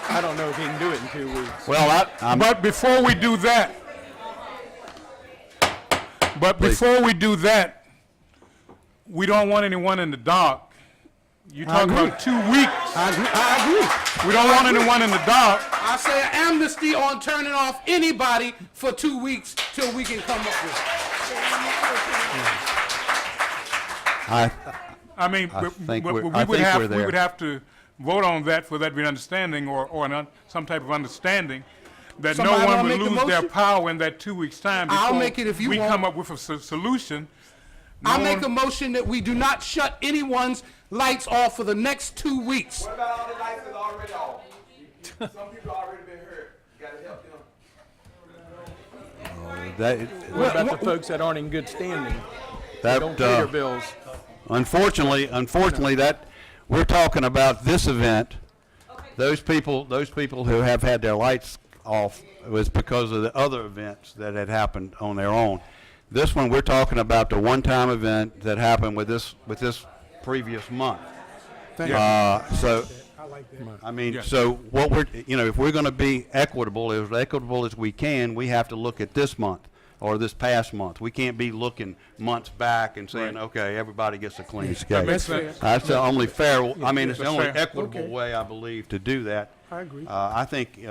I don't know if he can do it in 2 weeks. Well, but before we do that, we don't want anyone in the dark. You're talking about 2 weeks. I agree. We don't want anyone in the dark. I say an amnesty on turning off anybody for 2 weeks till we can come up with it. I mean, I think we we're would there. have to vote on that for that to be an understanding or some type of understanding that Somebody no one wanna would make the lose their motion? power in that 2 weeks' time I'll before make it if you we want. come up with a solution. I make a motion that we do not shut anyone's lights off for the next 2 weeks. What about all the lights that's already off? Some people already been hurt. You gotta help them. What about the folks that aren't in good standing? They don't pay their bills. Unfortunately, that we're talking about this event. Those people who have had their lights off was because of the other events that had happened on their own. This one, we're talking about the one-time event that happened with this previous month. So, I mean, so what if we're going to be equitable, as equitable as we can, we have to look at this month or this past month. We can't be looking months back and saying, okay, everybody gets a clean skate. That's the only fair. I mean, it's the only equitable way, I believe, to do that. I agree. I think,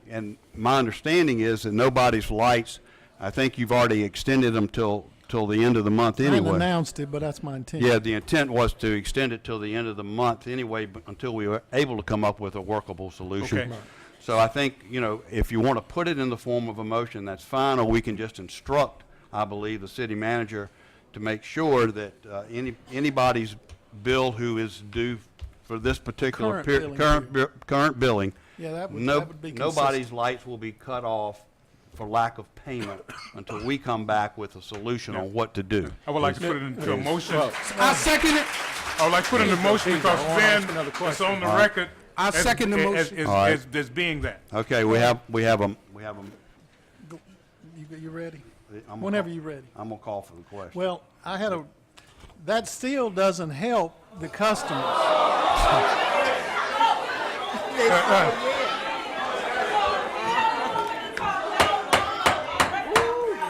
and my understanding is that nobody's lights. I think you've already extended them till the end of the month anyway. I haven't announced it, but that's my intent. Yeah, the intent was to extend it till the end of the month anyway, but until we were able to come up with a workable solution. Okay. So I think, if you want to put it in the form of a motion, that's fine, or we can just instruct, I believe, the city manager to make sure that anybody's bill who is due for this particular current billing, Yeah, that would be consistent. nobody's lights will be cut off for lack of payment until we come back with a solution on what to do. I would like to put it into a motion. I second it. I would like to put it in a motion because then it's on the record. I second the motion. As being that. Okay, we have a. You ready? I'm Whenever gonna you're ready. I'm gonna call for the question. Well, that still doesn't help the customers.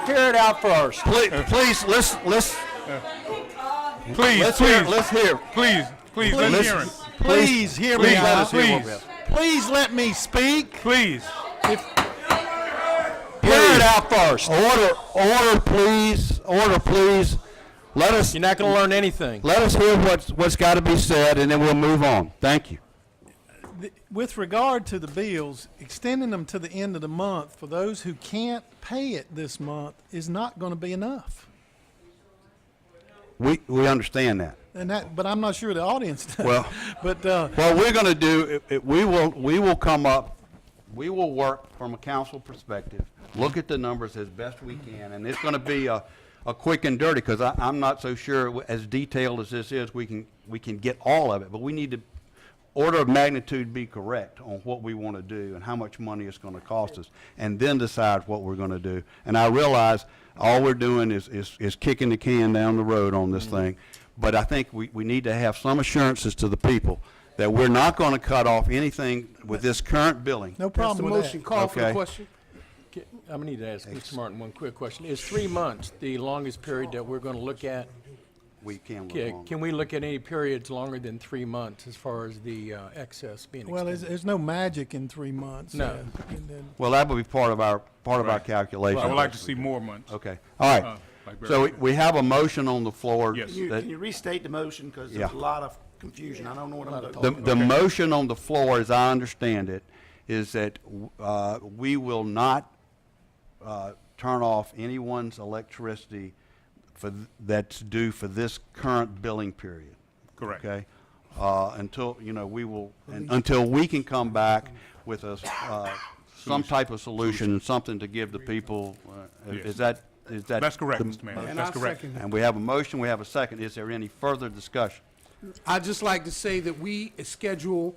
Hear it out first. Please, let's Please, hear. Please, let's hear it. Please hear me out. Please. Please let me speak. Please. Hear it out first. Order, please. Order, please. You're not going to learn anything. Let us hear what's got to be said, and then we'll move on. Thank you. With regard to the bills, extending them to the end of the month for those who can't pay it this month is not going to be enough. We understand that. But I'm not sure the audience does. Well, but what we're going to do, we will come up. We will work from a council perspective, look at the numbers as best we can, and it's going to be a quick and dirty because I'm not so sure, as detailed as this is, we can get all of it. But we need to order of magnitude be correct on what we want to do and how much money it's going to cost us, and then decide what we're going to do. And I realize all we're doing is kicking the can down the road on this thing, but I think we need to have some assurances to the people that we're not going to cut off anything with this current billing. no problem with Motion. that. Call for the Okay. question. I'm going to need to ask Mr. Martin one quick question. Is 3 months the longest period that we're going to look at? We can look longer. Can we look at any periods longer than 3 months as far as the excess being Well, extended? there's no magic in 3 months. No. And then Well, that would be part of our calculation. I would like to see more months. Okay. All right. Like So Barry we have a motion on the floor. Yes. that- Can you restate the motion, because there's a lot of confusion, I don't know what I'm doing. The motion on the floor, as I understand it, is that we will not turn off anyone's electricity that's due for this current billing period. Correct. Okay? Until, until we can come back with some type of solution and something to give the people. Yes. Is that Is that? That's correct, the- Mr. Mayor. And That's I correct. second it. And we have a motion, we have a second. Is there any further discussion? I'd just like to say that we schedule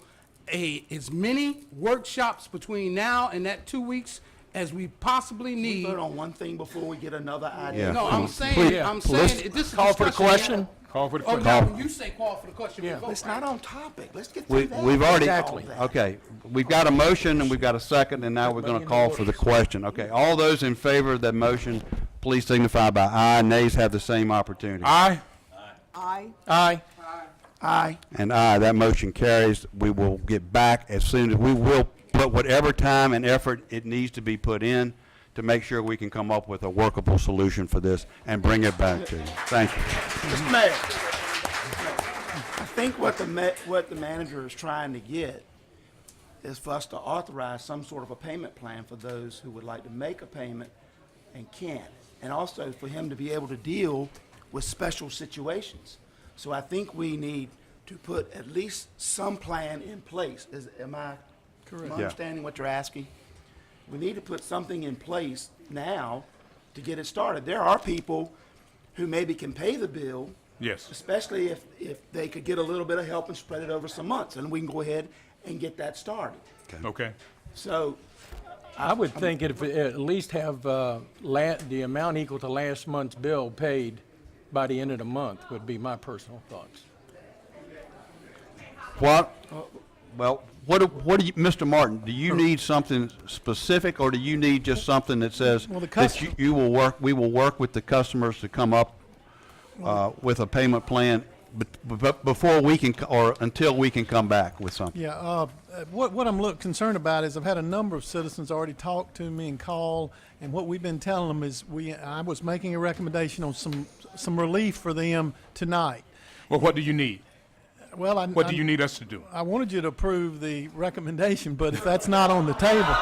as many workshops between now and that 2 weeks as we possibly We need. vote on one thing before we get another Yeah. idea. No, I'm Please. saying, I'm saying, this is Call for the discussion. question. Call for the Oh, question. now, when you say call for the question, we vote, It's right? not on topic. Let's get We, through that. we've already, Exactly. okay, we've got a motion and we've got a second, and now we're going to call for the question. Okay, all those in favor of that motion, please signify by aye. Nays have the same opportunity. Aye. Aye. Aye. Aye. And aye, that motion carries. We will get back as soon as, we will put whatever time and effort it needs to be put in to make sure we can come up with a workable solution for this and bring it back to you. Thank you. Mr. Mayor, I think what the manager is trying to get is for us to authorize some sort of a payment plan for those who would like to make a payment and can't. And also for him to be able to deal with special situations. So I think we need to put at least some plan in place. Am I Correct. Yeah. understanding what you're asking? We need to put something in place now to get it started. There are people who maybe can pay the bill, Yes. especially if they could get a little bit of help and spread it over some months, and we can go ahead and get that started. Okay. So, I would think if at least have the amount equal to last month's bill paid by the end of the month would be my personal thoughts. What, well, what do you, Mr. Martin, do you need something specific, or do you need just something that says Well, the that you will work, we will work with the customers to come up with a payment plan before we can, or until we can come back with something? Yeah, what I'm concerned about is I've had a number of citizens already talk to me and call, and what we've been telling them is I was making a recommendation on some relief for them tonight. Well, what do you need? Well, What do you need us to do? I wanted you to approve the recommendation, but if that's not on the table.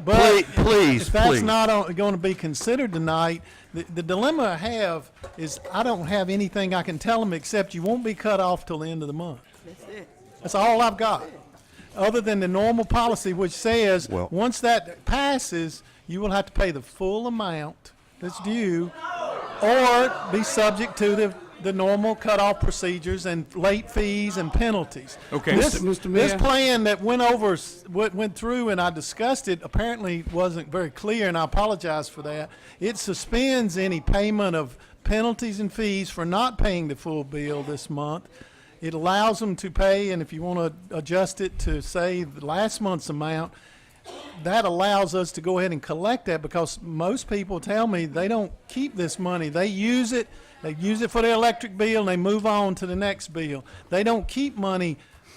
But Please, if that's please. not going to be considered tonight, the dilemma I have is I don't have anything I can tell them except you won't be cut off till the end of the month. That's it. That's all I've got, other than the normal policy which says Well- once that passes, you will have to pay the full amount that's due, or be subject to the normal cutoff procedures and late fees and penalties. Okay. This, Mr. this Mayor? plan that went through and I discussed it apparently wasn't very clear, and I apologize for that. It suspends any payment of penalties and fees for not paying the full bill this month. It allows them to pay, and if you want to adjust it to say the last month's amount, that allows us to go ahead and collect that, because most people tell me they don't keep this money. They use it for their electric bill, and they move on to the next bill. They don't keep money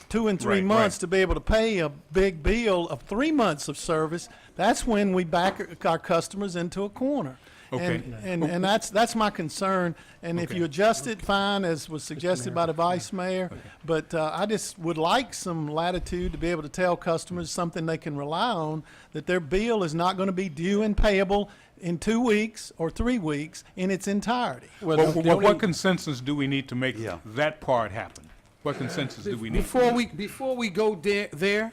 2 and 3 Right, months right. to be able to pay a big bill of 3 months of service. That's when we back our customers into a corner. Okay. And that's my concern. And if you adjust it, fine, as was suggested by the vice mayor. But I just would like some latitude to be able to tell customers something they can rely on, that their bill is not going to be due and payable in 2 weeks or 3 weeks in its entirety. Well, the only- what consensus do we need to make Yeah. that part happen? What consensus do we need? Before we go there,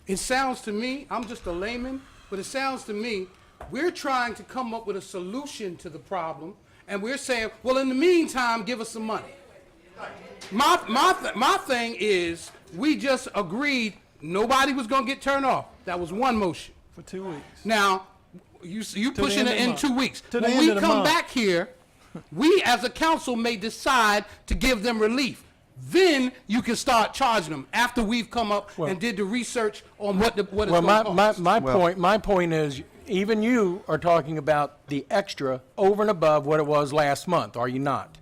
it sounds to me, I'm just a layman, but it sounds to me, we're trying to come up with a solution to the problem, and we're saying, well, in the meantime, give us some money. My thing is, we just agreed nobody was gonna get turned off. That was one motion. For 2 weeks. Now, you the pushing end it of the in month. 2 weeks. To the When end we of the come month. back here, we as a council may decide to give them relief. Then you can start charging them after we've come up and did the research on what it's Well, going to cost. my point is, even you are talking about the extra over and above what it was last month, are you not?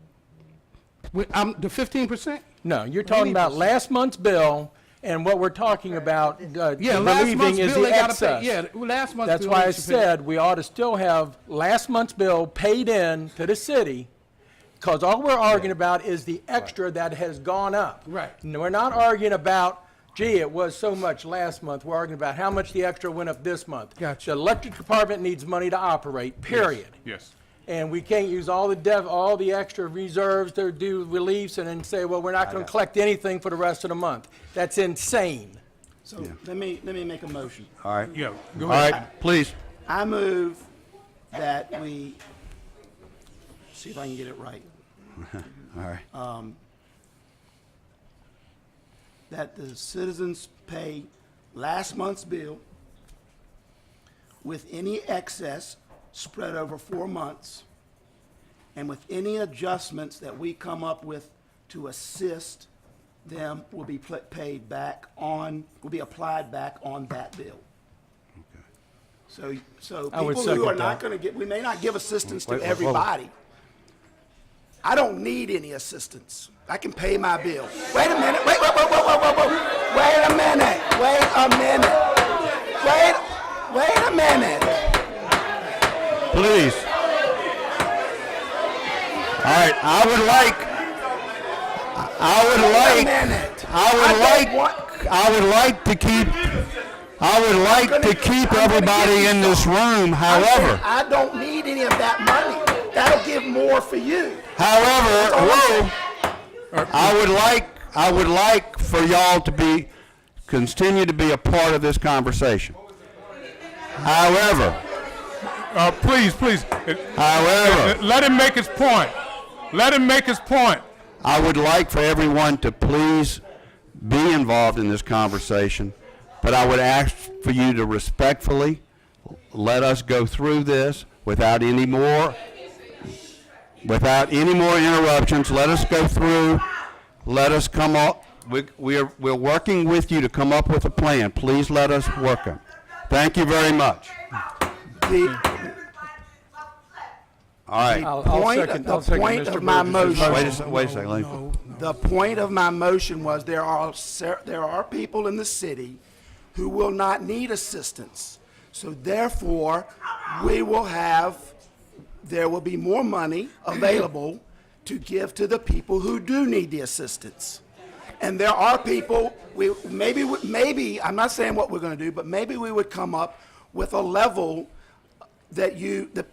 The 15%? No, you're talking about last month's bill, and what we're talking about Yeah, last relieving month's is bill the they gotta excess. pay. Yeah, last month's That's bill why they I should pay. said we ought to still have last month's bill paid in to the city, because all we're arguing about is the extra that has gone up. Right. And we're not arguing about, gee, it was so much last month. We're arguing about how much the extra went up this month. Gotcha. The electric department needs money to operate, period. Yes. And we can't use all the extra reserves to do reliefs and then say, well, we're not going to collect anything for the rest of the month. That's insane. So let me make a motion. All right. Yeah, go All ahead. right, please. I move that we, see if I can get it right, All right. that the citizens pay last month's bill with any excess spread over 4 months, and with any adjustments that we come up with to assist them will be paid back on, will be applied back on that bill. So I would people who are second not that. going to get, we may not give assistance to Wait, everybody. I don't need any assistance. I can pay my bill. Wait a minute, wait a minute, wait a minute. Please. All right, I would like to keep everybody in this room, however. I don't need any of that money. That'll give more for you. However, I would like for y'all to continue to be a part of this conversation. However, Please. However, Let him make his point. Let him make his point. I would like for everyone to please be involved in this conversation, but I would ask for you to respectfully let us go through this without any more interruptions. Let us go through. Let us come up. We're working with you to come up with a plan. Please let us work on. Thank you very much. All right. The point of my motion. Wait a second. Let me- The point of my motion was there are people in the city who will not need assistance. So therefore, there will be more money available to give to the people who do need the assistance. And there are people, maybe, I'm not saying what we're going to do, but maybe we would come up with a level that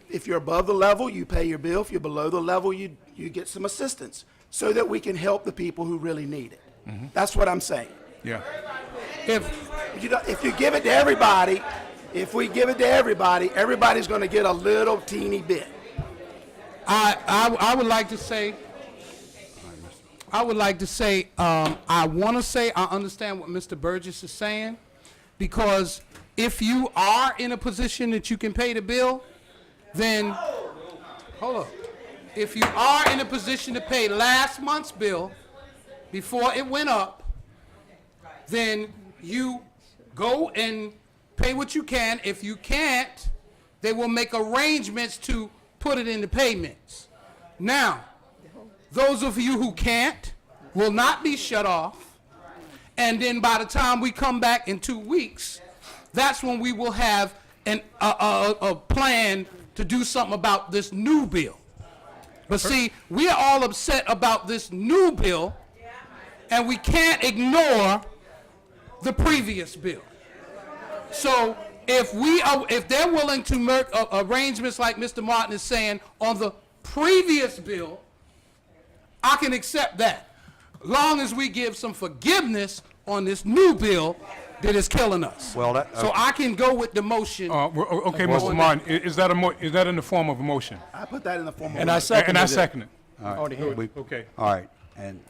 if you're above the level, you pay your bill. If you're below the level, you get some assistance so that we can help the people who really need it. That's what I'm saying. Yeah. If you give it to everybody, if we give it to everybody, everybody's going to get a little teeny bit. I would like to say, I want to say I understand what Mr. Burgess is saying, because if you are in a position that you can pay the bill, then, hold up. If you are in a position to pay last month's bill before it went up, then you go and pay what you can. If you can't, they will make arrangements to put it into payments. Now, those of you who can't will not be shut off, and then by the time we come back in 2 weeks, that's when we will have a plan to do something about this new bill. But see, we are all upset about this new bill, and we can't the previous bill. So if they're willing to make arrangements like Mr. Martin is saying on the previous bill, I can accept that, long as we give some forgiveness on this new bill that is killing us. Well, so I can go with the motion. Okay, Mr. Martin, is that in the form of a motion? I put that in the form of And I second it. All right. Okay. All right. And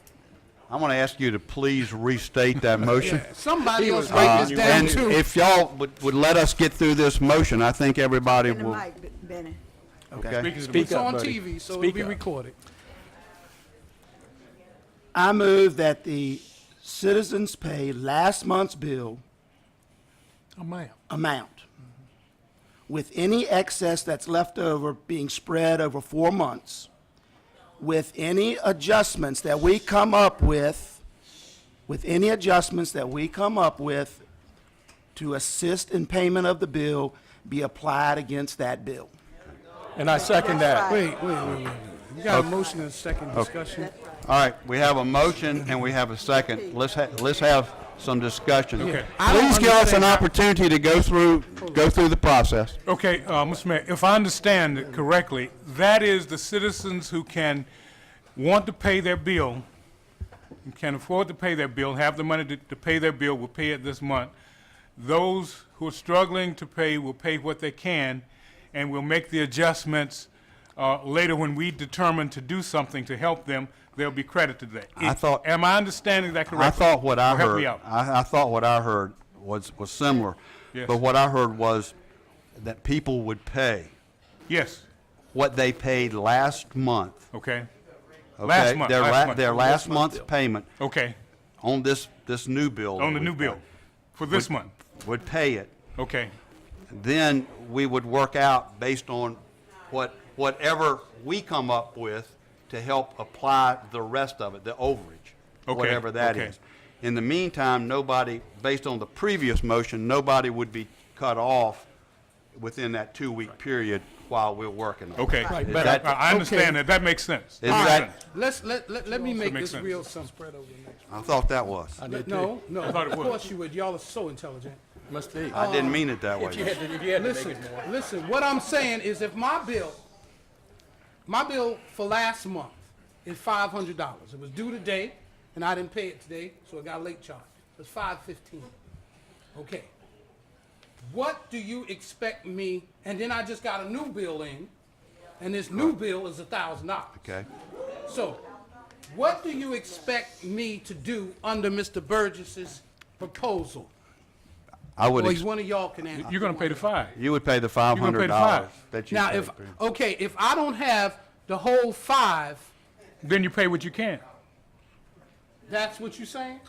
I'm going to ask you to please restate that motion. Somebody else write this down And too. if y'all would let us get through this motion, I think everybody will. Benny. Okay. It's on TV, so it'll be recorded. I move that the citizens pay last month's bill amount with any excess that's left over being spread over 4 months, with any adjustments that we come up with, to assist in payment of the bill be applied against that bill. And I second that. Wait. We got a motion and a second discussion. All right. We have a motion and we have a second. Let's have some discussion. Okay. Please give us an opportunity to go through the process. Okay, Mr. Mayor, if I understand it correctly, that is the citizens who want to pay their bill can afford to pay their bill, have the money to pay their bill, will pay it this month. Those who are struggling to pay will pay what they can, and we'll make the adjustments later when we determine to do something to help them. There'll be credit to that. Am I understanding that correctly? I thought what I Or help heard. me out. I thought what I heard was similar, Yes. but what I heard was that people would pay Yes. what they paid last month. Okay. Okay, Last month. their last month's payment. Okay. On this new bill. On that the new we've bill got, for this month. would pay it. Okay. Then we would work out based on whatever we come up with to help apply the rest of it, the overage, Okay, whatever that okay. is. In the meantime, nobody, based on the previous motion, nobody would be cut off within that 2-week period while we're working on it. Okay. Is But that- I understand that. That makes sense. Is All that- right, let me make makes this sense. real simple. I thought that was. No, I thought it of was. course you would. Y'all are so intelligent. Must be. I didn't mean it that way. If you had to Listen, make it more. listen, what I'm saying is if my bill for last month is $500. It was due today, and I didn't pay it today, so it got a late charge. It was $515. Okay. What do you expect me, and then I just got a new bill in, and this new bill is $1,000. Okay. So, what do you expect me to do under Mr. Burgess's proposal? I would. Or ex- one of y'all can answer. You're going to pay the fine. You would pay the gonna pay the $500 $5. that you Now, paid. if I don't have the whole $5, Then you pay what you can. that's what you're saying?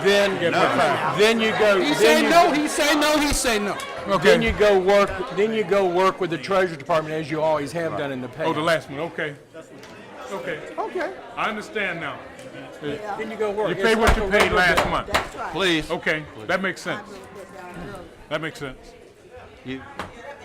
Then you go. He then say you- no, he say no, he say no. Okay. Then you go work. Then you go work with the Treasury Department as you always have done in the past. Oh, the last one. Okay. Okay. Okay. I understand now. Then you go work. You It's pay what like you a paid regular last bill. month. That's right. Please. Okay. That makes sense. That makes sense.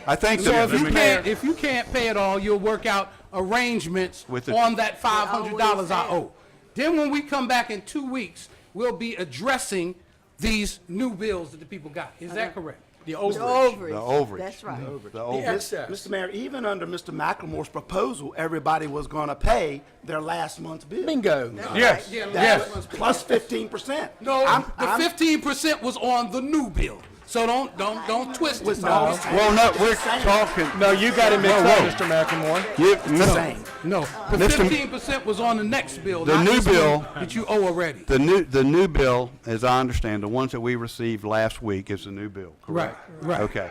I think So that if you can't pay it all, you'll work out arrangements With the- on that $500 I owe. Then when we come back in 2 weeks, we'll be addressing these new bills that the people got. Is that correct? The The overage. the overage. That's right. The overage. Excess. Mr. Mayor, even under Mr. McLemore's proposal, everybody was gonna pay their last month's bill. Bingo. Yes. Yeah, Yes. Plus 15%. No, I'm- the I'm- 15% was on the new bill. So don't twist it. With No, all- Well, no, we're talking. No, you got it mixed Whoa, up, whoa. Mr. McLemore. no. The Mr. 15% was on the next bill, The not new this one bill- that you owe already. The new bill, as I understand, the ones that we received last week is the new bill, correct? Right. Okay.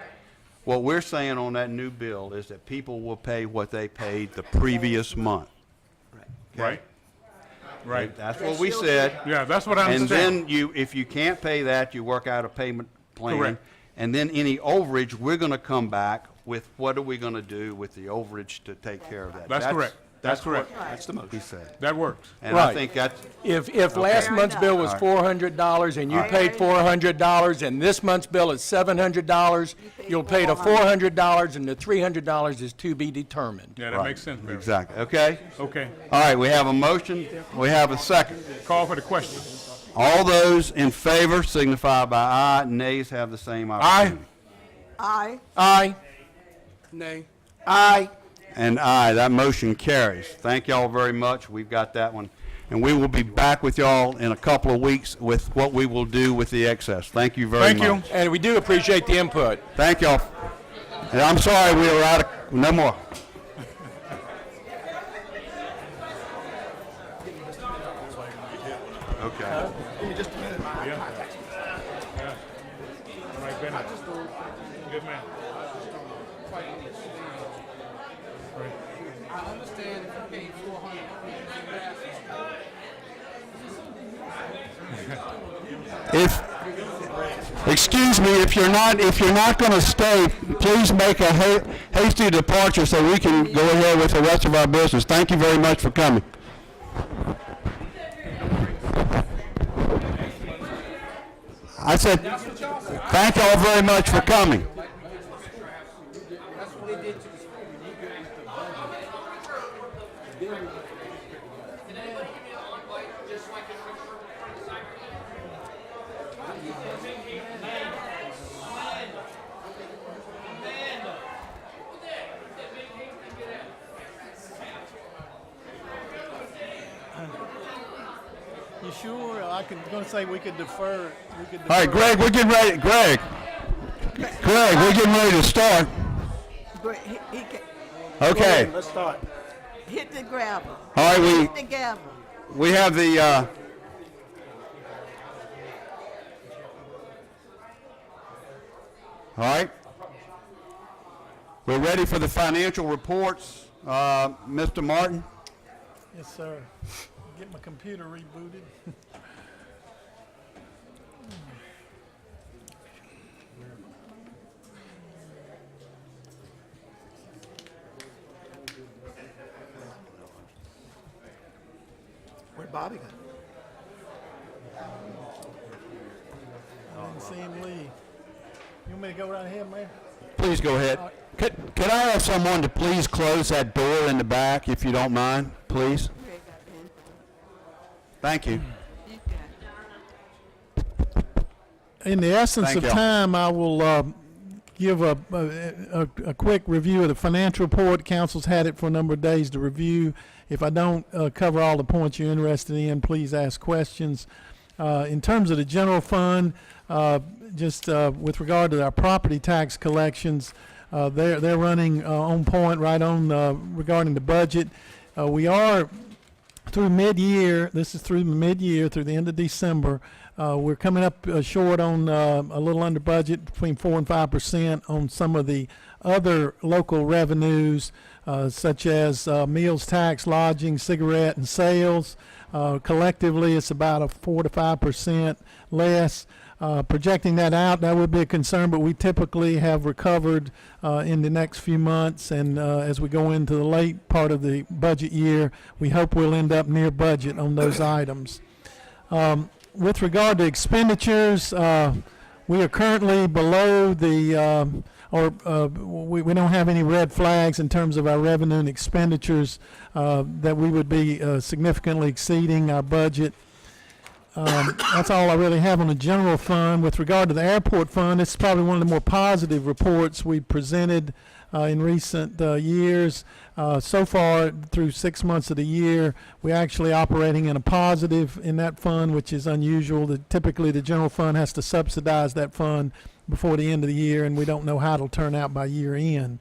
What we're saying on that new bill is that people will pay what they paid the previous month. Right. Right. That's what we said. Yeah, that's what I And understand. then if you can't pay that, you work out a payment plan. Correct. And then any overage, we're gonna come back with what are we gonna do with the overage to take care of that. That's correct. That's correct. That's the motion. He said. That works. And I Right. think that's, If last month's bill was $400 and you paid $400 and this month's bill is $700, you'll pay the $400 and the $300 is to be determined. Yeah, that right. makes sense, Barry. Exactly, okay? Okay. All right, we have a motion, we have a second. Call for the question. All those in favor signify by aye, nays have the same opportunity. Aye. Aye. Nay. Aye. And aye, that motion carries. Thank y'all very much, we've got that one. And we will be back with y'all in a couple of weeks with what we will do with the excess. Thank you very much. Thank you. And we do appreciate the input. Thank y'all. And I'm sorry we were out of, no more. Okay. Give me just a minute. Yeah. Yeah. All right, Benny. Good man. I understand if you paid $400. Excuse me, if you're not going to stay, please make a hasty departure so we can go ahead with the rest of our business. Thank you very much for coming. I said, thank y'all very much for coming. That's what they did to the school. sure? I could, gonna say we could defer. All right, Greg, we're getting ready. Greg, we're getting ready to start. Okay. Let's start. Hit the gravel. All right, Hit the gavel. we have the, all right. We're ready for the financial reports. Mr. Martin? Yes, sir. Get my computer rebooted. Where'd Bobby go? I didn't see him leave. You want me to go right ahead, Mayor? Please go ahead. Could I have someone to please close that door in the back, if you don't mind, please? Thank you. In the essence Thank of y'all. time, I will give a quick review of the financial report. Council's had it for a number of days to review. If I don't cover all the points you're interested in, please ask questions. In terms of the general fund, just with regard to our property tax collections, they're running on point, right on regarding the budget. We are through mid-year. This is through mid-year, through the end of December. We're coming up short on a little under budget, between 4 and 5% on some of the other local revenues, such as meals tax, lodging, cigarette, and sales. Collectively, it's about a 4 to 5% less. Projecting that out, that would be a concern, but we typically have recovered in the next few months, and as we go into the late part of the budget year, we hope we'll end up near budget on those items. With regard to expenditures, we are currently below the, we don't have any red flags in terms of our revenue and expenditures that we would be significantly exceeding our budget. That's all I really have on the general fund. With regard to the airport fund, this is probably one of the more positive reports we presented in recent years. So far, through 6 months of the year, we're actually operating in a positive in that fund, which is unusual. Typically, the general fund has to subsidize that fund before the end of the year, and we don't know how it'll turn out by year end.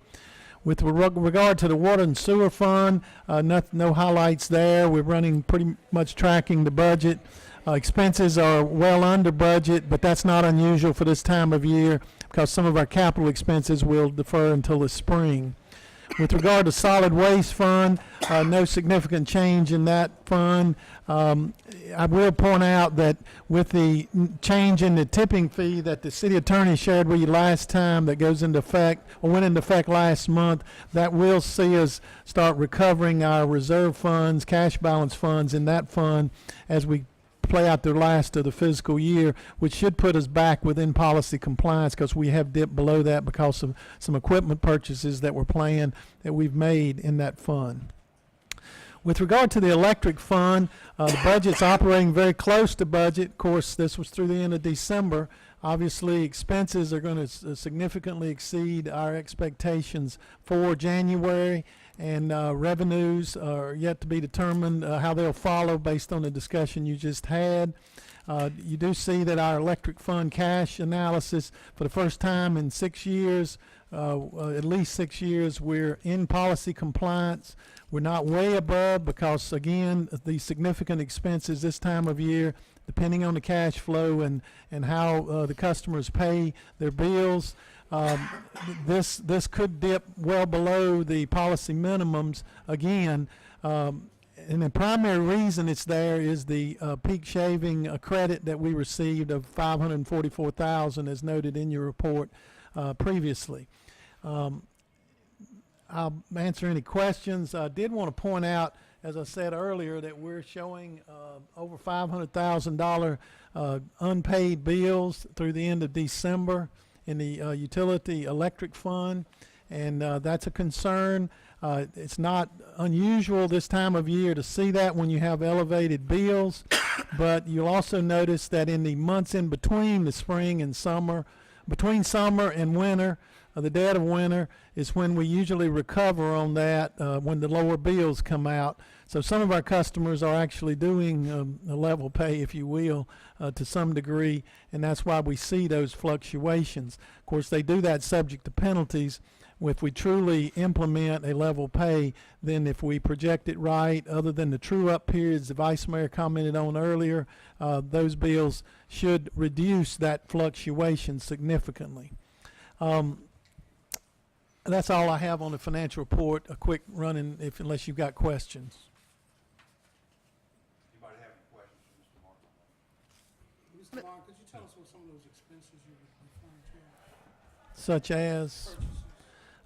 With regard to the water and sewer fund, no highlights there. We're running pretty much tracking the budget. Expenses are well under budget, but that's not unusual for this time of year because some of our capital expenses will defer until the spring. With regard to solid waste fund, no significant change in that fund. I will point out that with the change in the tipping fee that the city attorney shared with you last time that goes into effect, or went into effect last month, that will see us start recovering our reserve funds, cash balance funds in that fund as we play out the last of the fiscal year, which should put us back within policy compliance because we have dipped below that because of some equipment purchases that were planned that we've made in that fund. With regard to the electric fund, the budget's operating very close to budget. Of course, this was through the end of December. Obviously, expenses are going to significantly exceed our expectations for January, and revenues are yet to be determined how they'll follow based on the discussion you just had. You do see that our electric fund cash analysis, for the first time in 6 years, at least 6 years, we're in policy compliance. We're not way above because, again, the significant expenses this time of year, depending on the cash flow and how the customers pay their bills, this could dip well below the policy minimums again. And the primary reason it's there is the peak shaving credit that we received of $544,000, as noted in your report previously. I'll answer any questions. I did want to point out, as I said earlier, that we're showing over $500,000 unpaid bills through the end of December in the utility electric fund, and that's a concern. It's not unusual this time of year to see that when you have elevated bills, but you'll also notice that in the months in between the spring and summer, between summer and winter, the dead of winter is when we usually recover on that, when the lower bills come out. So some of our customers are actually doing a level pay, if you will, to some degree, and that's why we see those fluctuations. Of course, they do that subject to penalties. If we truly implement a level pay, then if we project it right, other than the true-up periods the Vice Mayor commented on earlier, those bills should reduce that fluctuation significantly. That's all I have on the financial report. A quick run-in, unless you've got questions. Anybody have any questions for Mr. Martin? Mr. Martin, could you tell us what some of those expenses you were referring to? Such as?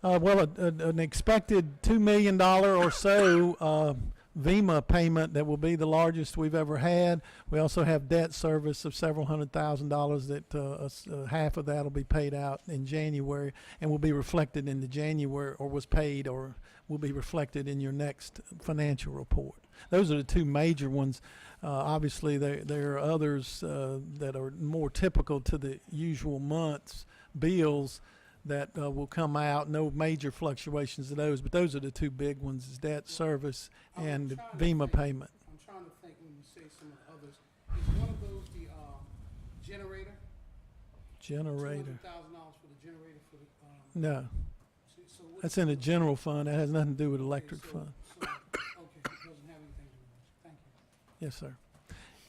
An expected $2 million or so VEMA payment that will be the largest we've ever had. We also have debt service of several $100,000 that half of that will be paid out in January and will be reflected in the January, or was paid or will be reflected in your next financial report. Those are the two major ones. Obviously, there are others that are more typical to the usual month's bills that will come out. No major fluctuations of those, but those are the two big ones, is debt service and VEMA payment. I'm trying to think when you say some of the others. Is one of those the generator? Generator. $200,000 for the generator for the. No. So what That's in the general fund. That has nothing to do with electric fund. okay, it doesn't have anything to do with it. Thank you. Yes, sir.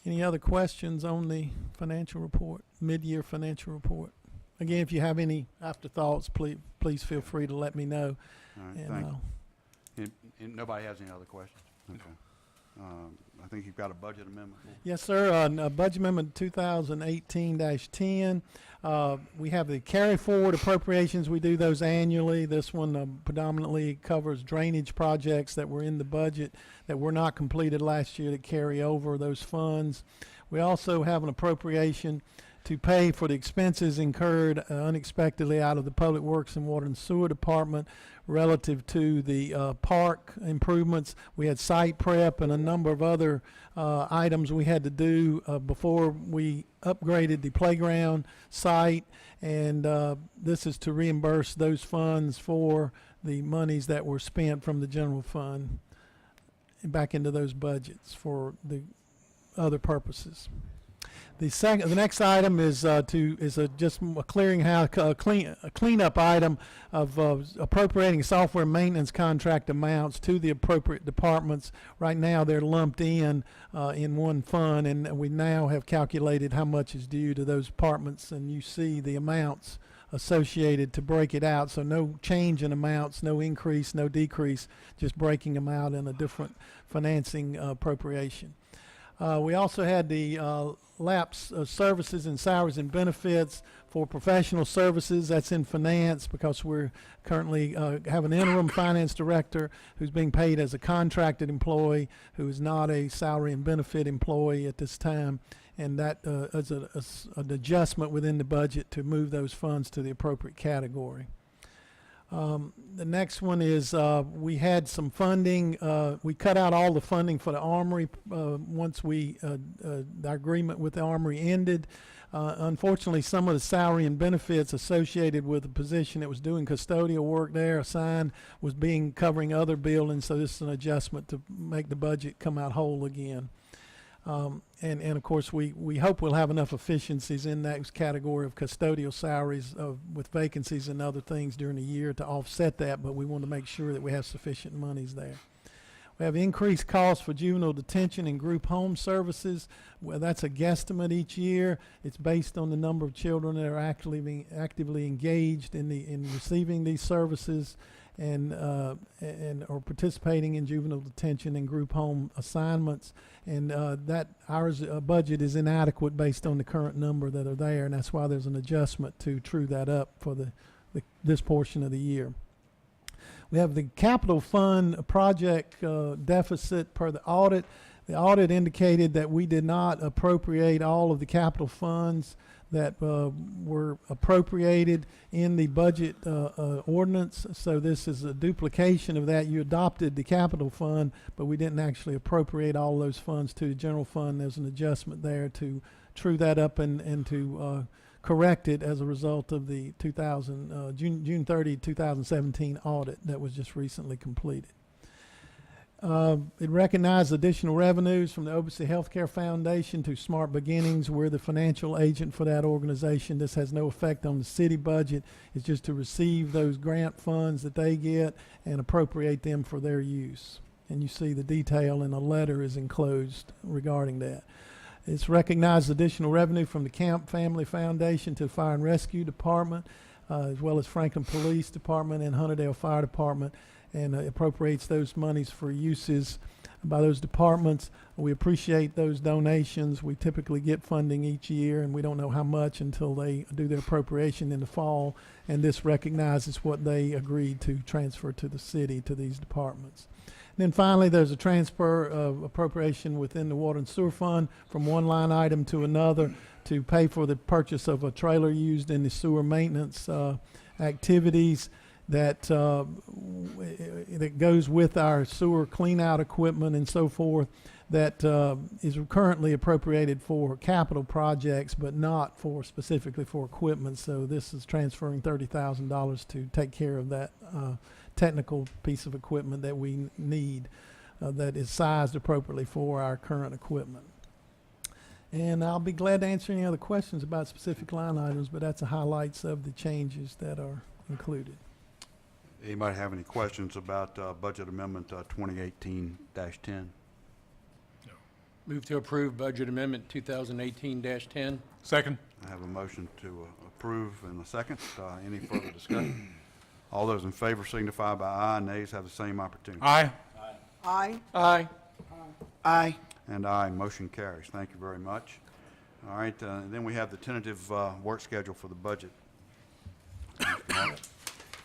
Any other questions on the financial report, mid-year financial report? Again, if you have any afterthoughts, please feel free to let me know. All right, And, thank you. And nobody has any other questions? Okay. I think you've got a budget amendment. Yes, sir. Budget Amendment 2018-10. We have the carry forward appropriations. We do those annually. This one predominantly covers drainage projects that were in the budget that were not completed last year that carry over those funds. We also have an appropriation to pay for the expenses incurred unexpectedly out of the Public Works and Water and Sewer Department relative to the park improvements. We had site prep and a number of other items we had to do before we upgraded the playground site, and this is to reimburse those funds for the monies that were spent from the general fund back into those budgets for the other purposes. The next item is just a clearinghouse, a cleanup item of appropriating software maintenance contract amounts to the appropriate departments. Right now, they're lumped in one fund, and we now have calculated how much is due to those departments, and you see the amounts associated to break it out. So no change in amounts, no increase, no decrease, just breaking them out in a different financing appropriation. We also had the lapse of services and salaries and benefits for professional services. That's in finance because we're currently have an interim finance director who's being paid as a contracted employee who is not a salary and benefit employee at this time. And that is an adjustment within the budget to move those funds to the appropriate category. The next one is we had some funding. We cut out all the funding for the Armory once the agreement with the Armory ended. Unfortunately, some of the salary and benefits associated with the position that was doing custodial work there assigned was covering other buildings, so this is an adjustment to make the budget come out whole again. And of course, we hope we'll have enough efficiencies in that category of custodial salaries with vacancies and other things during the year to offset that, but we want to make sure that we have sufficient monies there. We have increased costs for juvenile detention and group home services. Well, that's a guesstimate each year. It's based on the number of children that are actively engaged in receiving these services and or participating in juvenile detention and group home assignments. And that our budget is inadequate based on the current number that are there, and that's why there's an adjustment to true that up for this portion of the year. We have the capital fund project deficit per the audit. The audit indicated that we did not appropriate all of the capital funds that were appropriated in the budget ordinance. So this is a duplication of that. You adopted the capital fund, but we didn't actually appropriate all those funds to the general fund. There's an adjustment there to true that up and to corrected as a result of the June 30, 2017 audit that was just recently completed. It recognized additional revenues from the Oberste Healthcare Foundation to Smart Beginnings. We're the financial agent for that organization. This has no effect on the city budget. It's just to receive those grant funds that they get and appropriate them for their use. And you see the detail in a letter is enclosed regarding that. It's recognized additional revenue from the Camp Family Foundation to Fire and Rescue Department, as well as Franklin Police Department and Hunterdale Fire Department, and appropriates those monies for uses by those departments. We appreciate those donations. We typically get funding each year, and we don't know how much until they do their appropriation in the fall, and this recognizes what they agreed to transfer to the city, to these departments. And then finally, there's a transfer of appropriation within the Water and Sewer Fund from one line item to another to pay for the purchase of a trailer used in the sewer maintenance activities that goes with our sewer clean-out equipment and so forth, that is currently appropriated for capital projects, but not for specifically for equipment. So this is transferring $30,000 to take care of that technical piece of equipment that we need that is sized appropriately for our current equipment. And I'll be glad to answer any other questions about specific line items, but that's the highlights of the changes that are included. Anybody have any questions about Budget Amendment 2018-10? Move to approve Budget Amendment 2018-10. Second. I have a motion to approve and a second. Any further discussion? All those in favor signify by aye. Nays have the same opportunity. Aye. Aye. Aye. Aye. And aye. Motion carries. Thank you very much. All right, then we have the tentative work schedule for the budget.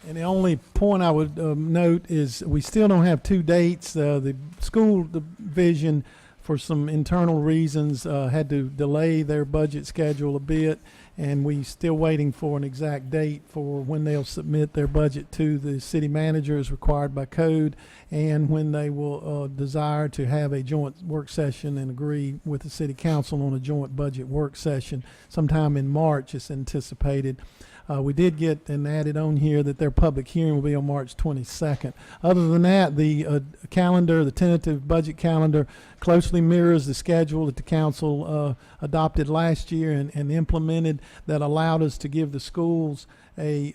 And the only point I would note is we still don't have two dates. The school division, for some internal reasons, had to delay their budget schedule a bit, and we're still waiting for an exact date for when they'll submit their budget to the city manager as required by code, and when they will desire to have a joint work session and agree with the city council on a joint budget work session. Sometime in March is anticipated. We did get and added on here that their public hearing will be on March 22nd. Other than that, the calendar, the tentative budget calendar, closely mirrors the schedule that the council adopted last year and implemented, that allowed us to give the schools a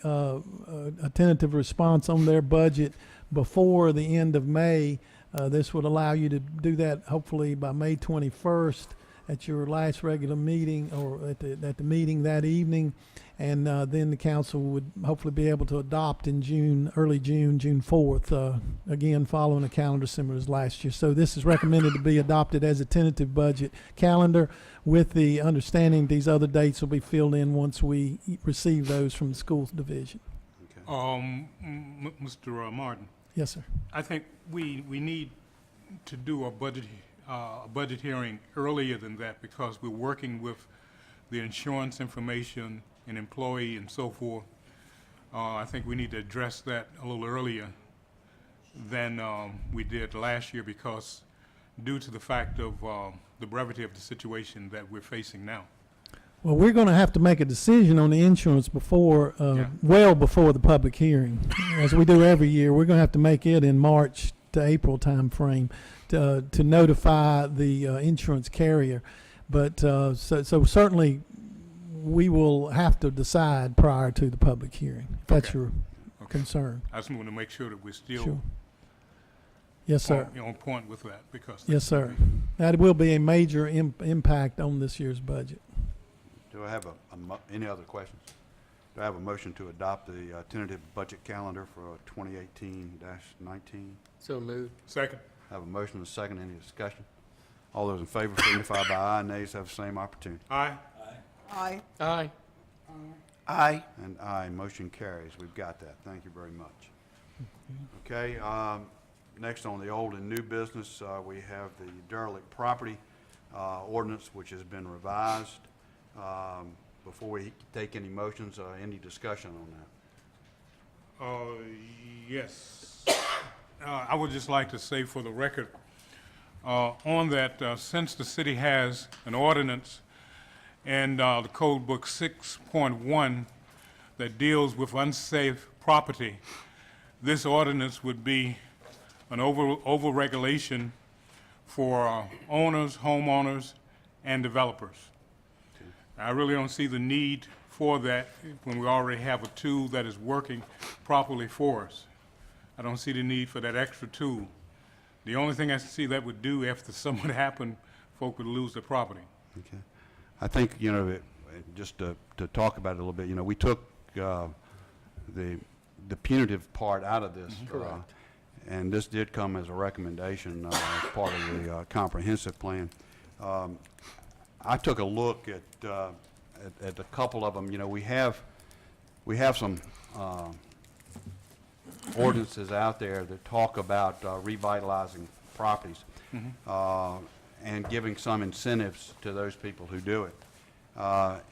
tentative response on their budget before the end of May. This would allow you to do that hopefully by May 21st at your last regular meeting, or at the meeting that evening. And then the council would hopefully be able to adopt in June, early June, June 4th, again following a calendar similar as last year. So this is recommended to be adopted as a tentative budget calendar, with the understanding these other dates will be filled in once we receive those from the schools division. Mr. Martin. Yes, sir. I think we need to do a budget hearing earlier than that, because we're working with the insurance information and employee and so forth. I think we need to address that a little earlier than we did last year, because due to the fact of the brevity of the situation that we're facing now. Well, we're going to have to make a decision on the insurance before, well before the public hearing, as we do every year. We're going to have to make it in March to April time frame to notify the insurance carrier. But so certainly we will have to decide prior to the public hearing, if that's your concern. I just want to make sure that we're still Sure. Yes, sir. on point with that, because Yes, sir. That will be a major impact on this year's budget. Do I have any other questions? Do I have a motion to adopt the tentative budget calendar for 2018-19? So moved. Second. I have a motion and a second. Any discussion? All those in favor signify by aye. Nays have the same opportunity. Aye. Aye. Aye. Aye. And aye. Motion carries. We've got that. Thank you very much. Okay. Next on the old and new business, we have the derelict property ordinance, which has been revised. Before we take any motions, any discussion on that? Yes. I would just like to say for the record on that, since the city has an ordinance and the code book 6.1 that deals with unsafe property, this ordinance would be an over-regulation for owners, homeowners, and developers. I really don't see the need for that when we already have a tool that is working properly for us. I don't see the need for that extra tool. The only thing I see that would do after something happened, folk would lose their property. Okay. I think, you know, just to talk about it a little bit, you know, we took the punitive part out of this. Correct. And this did come as a recommendation as part of the comprehensive plan. I took a look at a couple of them. You know, we have some ordinances out there that talk about revitalizing properties and giving some incentives to those people who do it.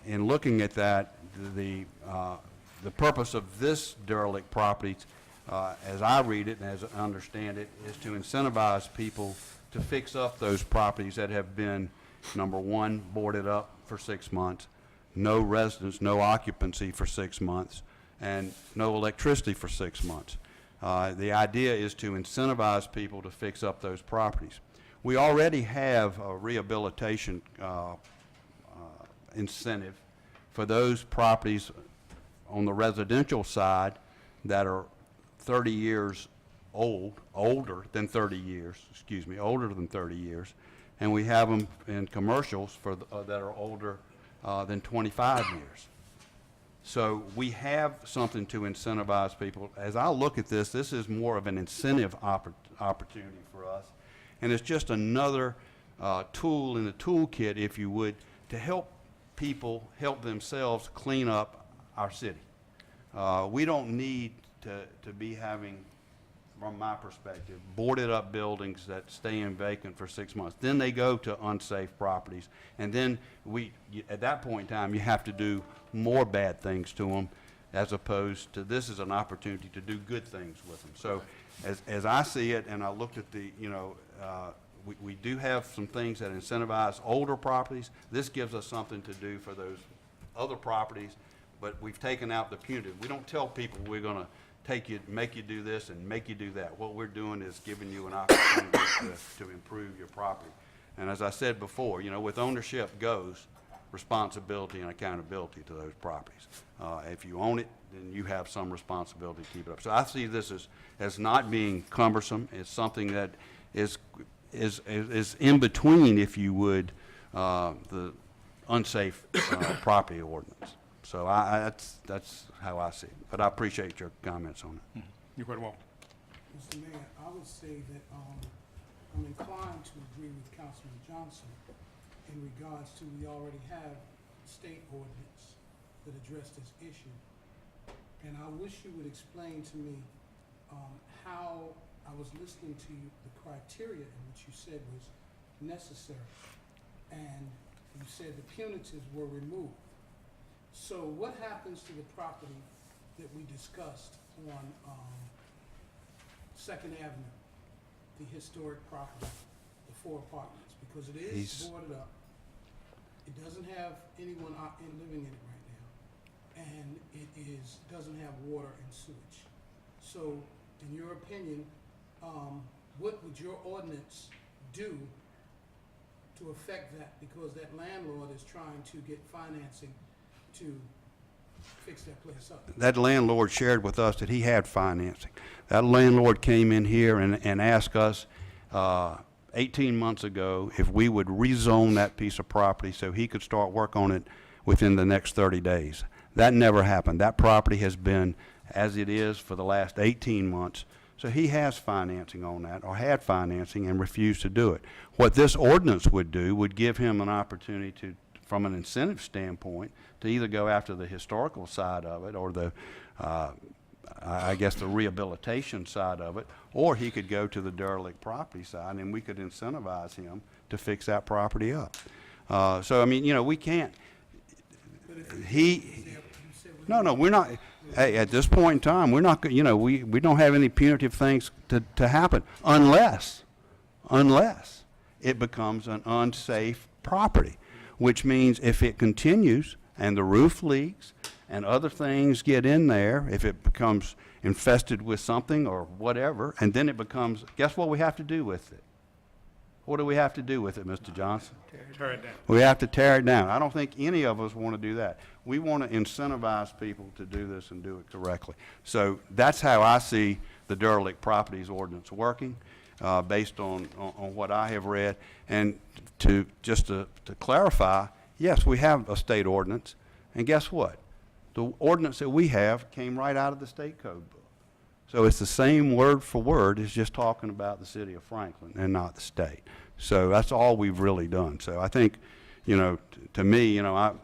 In looking at that, the purpose of this derelict properties, as I read it and as I understand it, is to incentivize people to fix up those properties that have been, number one, boarded up for 6 months, no residents, no occupancy for 6 months, and no electricity for 6 months. The idea is to incentivize people to fix up those properties. We already have a rehabilitation incentive for those properties on the residential side that are 30 years old, older than 30 years, and we have them in commercials for that are older than 25 years. So we have something to incentivize people. As I look at this, this is more of an incentive opportunity for us, and it's just another tool in the toolkit, if you would, to help people help themselves clean up our city. We don't need to be having, from my perspective, boarded up buildings that stay in vacant for 6 months. Then they go to unsafe properties, and then at that point in time, you have to do more bad things to them, as opposed to this is an opportunity to do good things with them. So as I see it, and I looked at the, you know, we do have some things that incentivize older properties. This gives us something to do for those other properties, but we've taken out the punitive. We don't tell people we're going to make you do this and make you do that. What we're doing is giving you an opportunity to improve your property. And as I said before, you know, with ownership goes responsibility and accountability to those properties. If you own it, then you have some responsibility to keep it up. So I see this as not being cumbersome. It's something that is in between, if you would, the unsafe property ordinance. So that's how I see it. But I appreciate your comments on it. You're quite welcome. Mr. Mayor, I would say that I'm inclined to agree with Councilman Johnson in regards to we already have state ordinance that address this issue. And I wish you would explain to me how I was listening to you, the criteria in which you said was necessary. And you said the punitives were removed. So what happens to the property that we discussed on 2nd Avenue, the historic property, the 4 apartments? Because it is boarded up. It doesn't have anyone living in it right now. And it doesn't have water and sewage. So in your opinion, what would your ordinance do to affect that? Because that landlord is trying to get financing to fix that place up. That landlord shared with us that he had financing. That landlord came in here and asked us 18 months ago if we would rezone that piece of property so he could start work on it within the next 30 days. That never happened. That property has been as it is for the last 18 months. So he has financing on that, or had financing, and refused to do it. What this ordinance would do would give him an opportunity to, from an incentive standpoint, to either go after the historical side of it or the, I guess, the rehabilitation side of it, or he could go to the derelict property side, and we could incentivize him to fix that property up. So, I mean, you know, we can't, no, we're not, hey, at this point in time, we're not, you know, we don't have any punitive things to happen unless it becomes an unsafe property. which means if it continues and the roof leaks and other things get in there, if it becomes infested with something or whatever, and then it becomes, guess what we have to do with it? What do we have to do with it, Mr. Johnson? Tear it down. We have to tear it down. I don't think any of us want to do that. We want to incentivize people to do this and do it correctly. So that's how I see the derelict properties ordinance working, based on what I have read. And to clarify, yes, we have a state ordinance, and guess what? The ordinance that we have came right out of the state code book. So it's the same word for word. It's just talking about the city of Franklin and not the state. So that's all we've really done. So I think, you know, to me, you know, I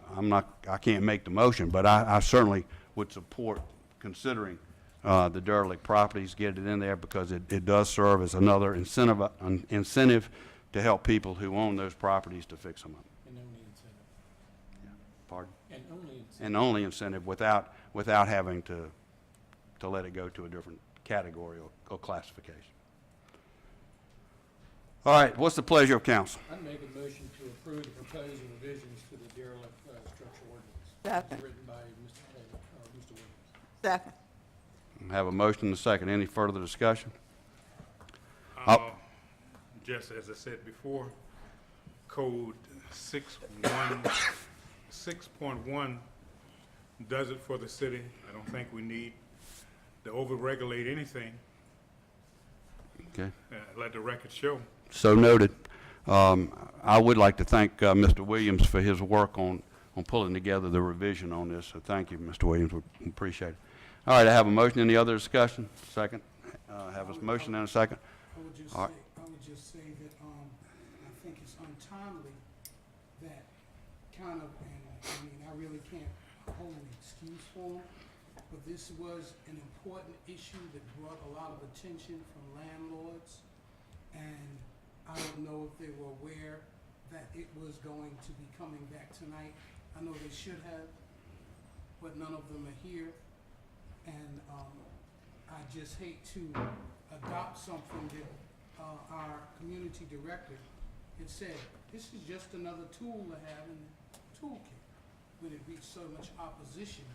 can't make the motion, but I certainly would support considering the derelict properties, get it in there, because it does serve as another incentive to help people who own those properties to fix them up. And only incentive. Yeah. Pardon? And only incentive. And only incentive without having to let it go to a different category or classification. All right, what's the pleasure of council? I'd make a motion to approve the proposed revisions to the derelict structure ordinance. Second. Written by Mr. Taylor, Mr. Williams. Second. Have a motion and a second. Any further discussion? Just as I said before, code 6.1 does it for the city. I don't think we need to over-regulate anything. Okay. Let the record show. So noted. I would like to thank Mr. Williams for his work on pulling together the revision on this. So thank you, Mr. Williams. We appreciate it. All right, I have a motion. Any other discussion? Second. Have a motion and a second. I would just say that I think it's untimely that kind of, and I mean, I really can't hold an excuse for them, but this was an important issue that brought a lot of attention from landlords, and I don't know if they were aware that it was going to be coming back tonight. I know they should have, but none of them are here, and I just hate to adopt something that our community director had said, this is just another tool to have in the toolkit, when it reached so much opposition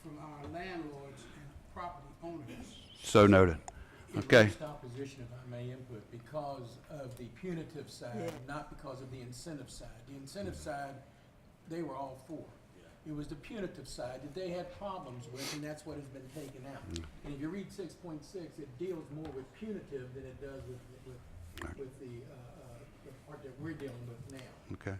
from our landlords and property owners. So noted. Okay. It reached opposition, if I may input, because of the punitive side, not because of the incentive side. The incentive side, they were all for. It was the punitive side that they had problems with, and that's what has been taken out. And if you read 6.6, it deals more with punitive than it does with the part that we're dealing with now. Okay.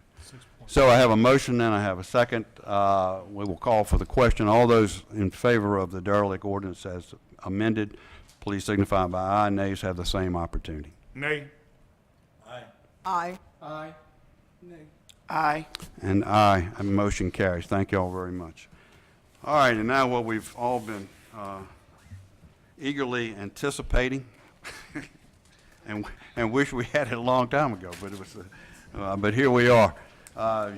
So I have a motion and I have a second. We will call for the question. All those in favor of the derelict ordinance as amended, please signify by aye. Nays have the same opportunity. Nay. Aye. Aye. Nay. Aye. And aye. Motion carries. Thank you all very much. All right, and now what we've all been eagerly anticipating and wish we had it a long time ago, but it was. But here we are.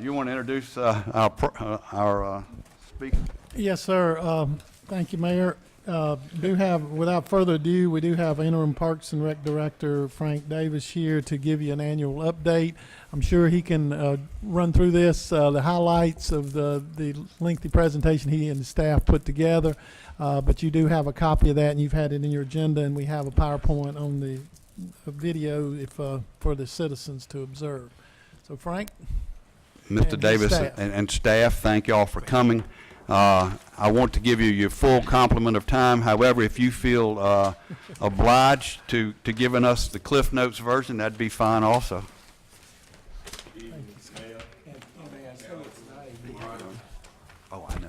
You want to introduce our speaker? Yes, sir. Thank you, Mayor. Without further ado, we do have interim Parks and Rec Director Frank Davis here to give you an annual update. I'm sure he can run through this, the highlights of the lengthy presentation he and the staff put together. But you do have a copy of that, and you've had it in your agenda, and we have a PowerPoint on the video for the citizens to observe. So, Frank? Mr. Davis and staff, thank you all for coming. I want to give you your full complement of time. However, if you feel obliged to giving us the Cliff Notes version, that'd be fine also. Oh, I know.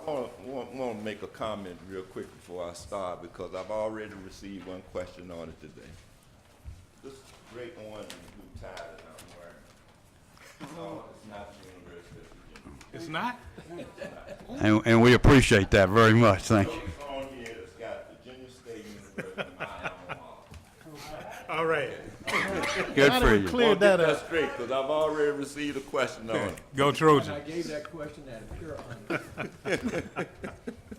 I want to make a comment real quick before I start, because I've already received one question on it today. This great orange and blue tie that I'm wearing. No, it's not the University of Virginia. It's not? And we appreciate that very much. Thank you. On here, it's got Virginia State University, my alma mater. All right. Good for you. Cleared that Get up. that straight, because I've already received a question on it. Go Trojans. I gave that question out of pure honesty.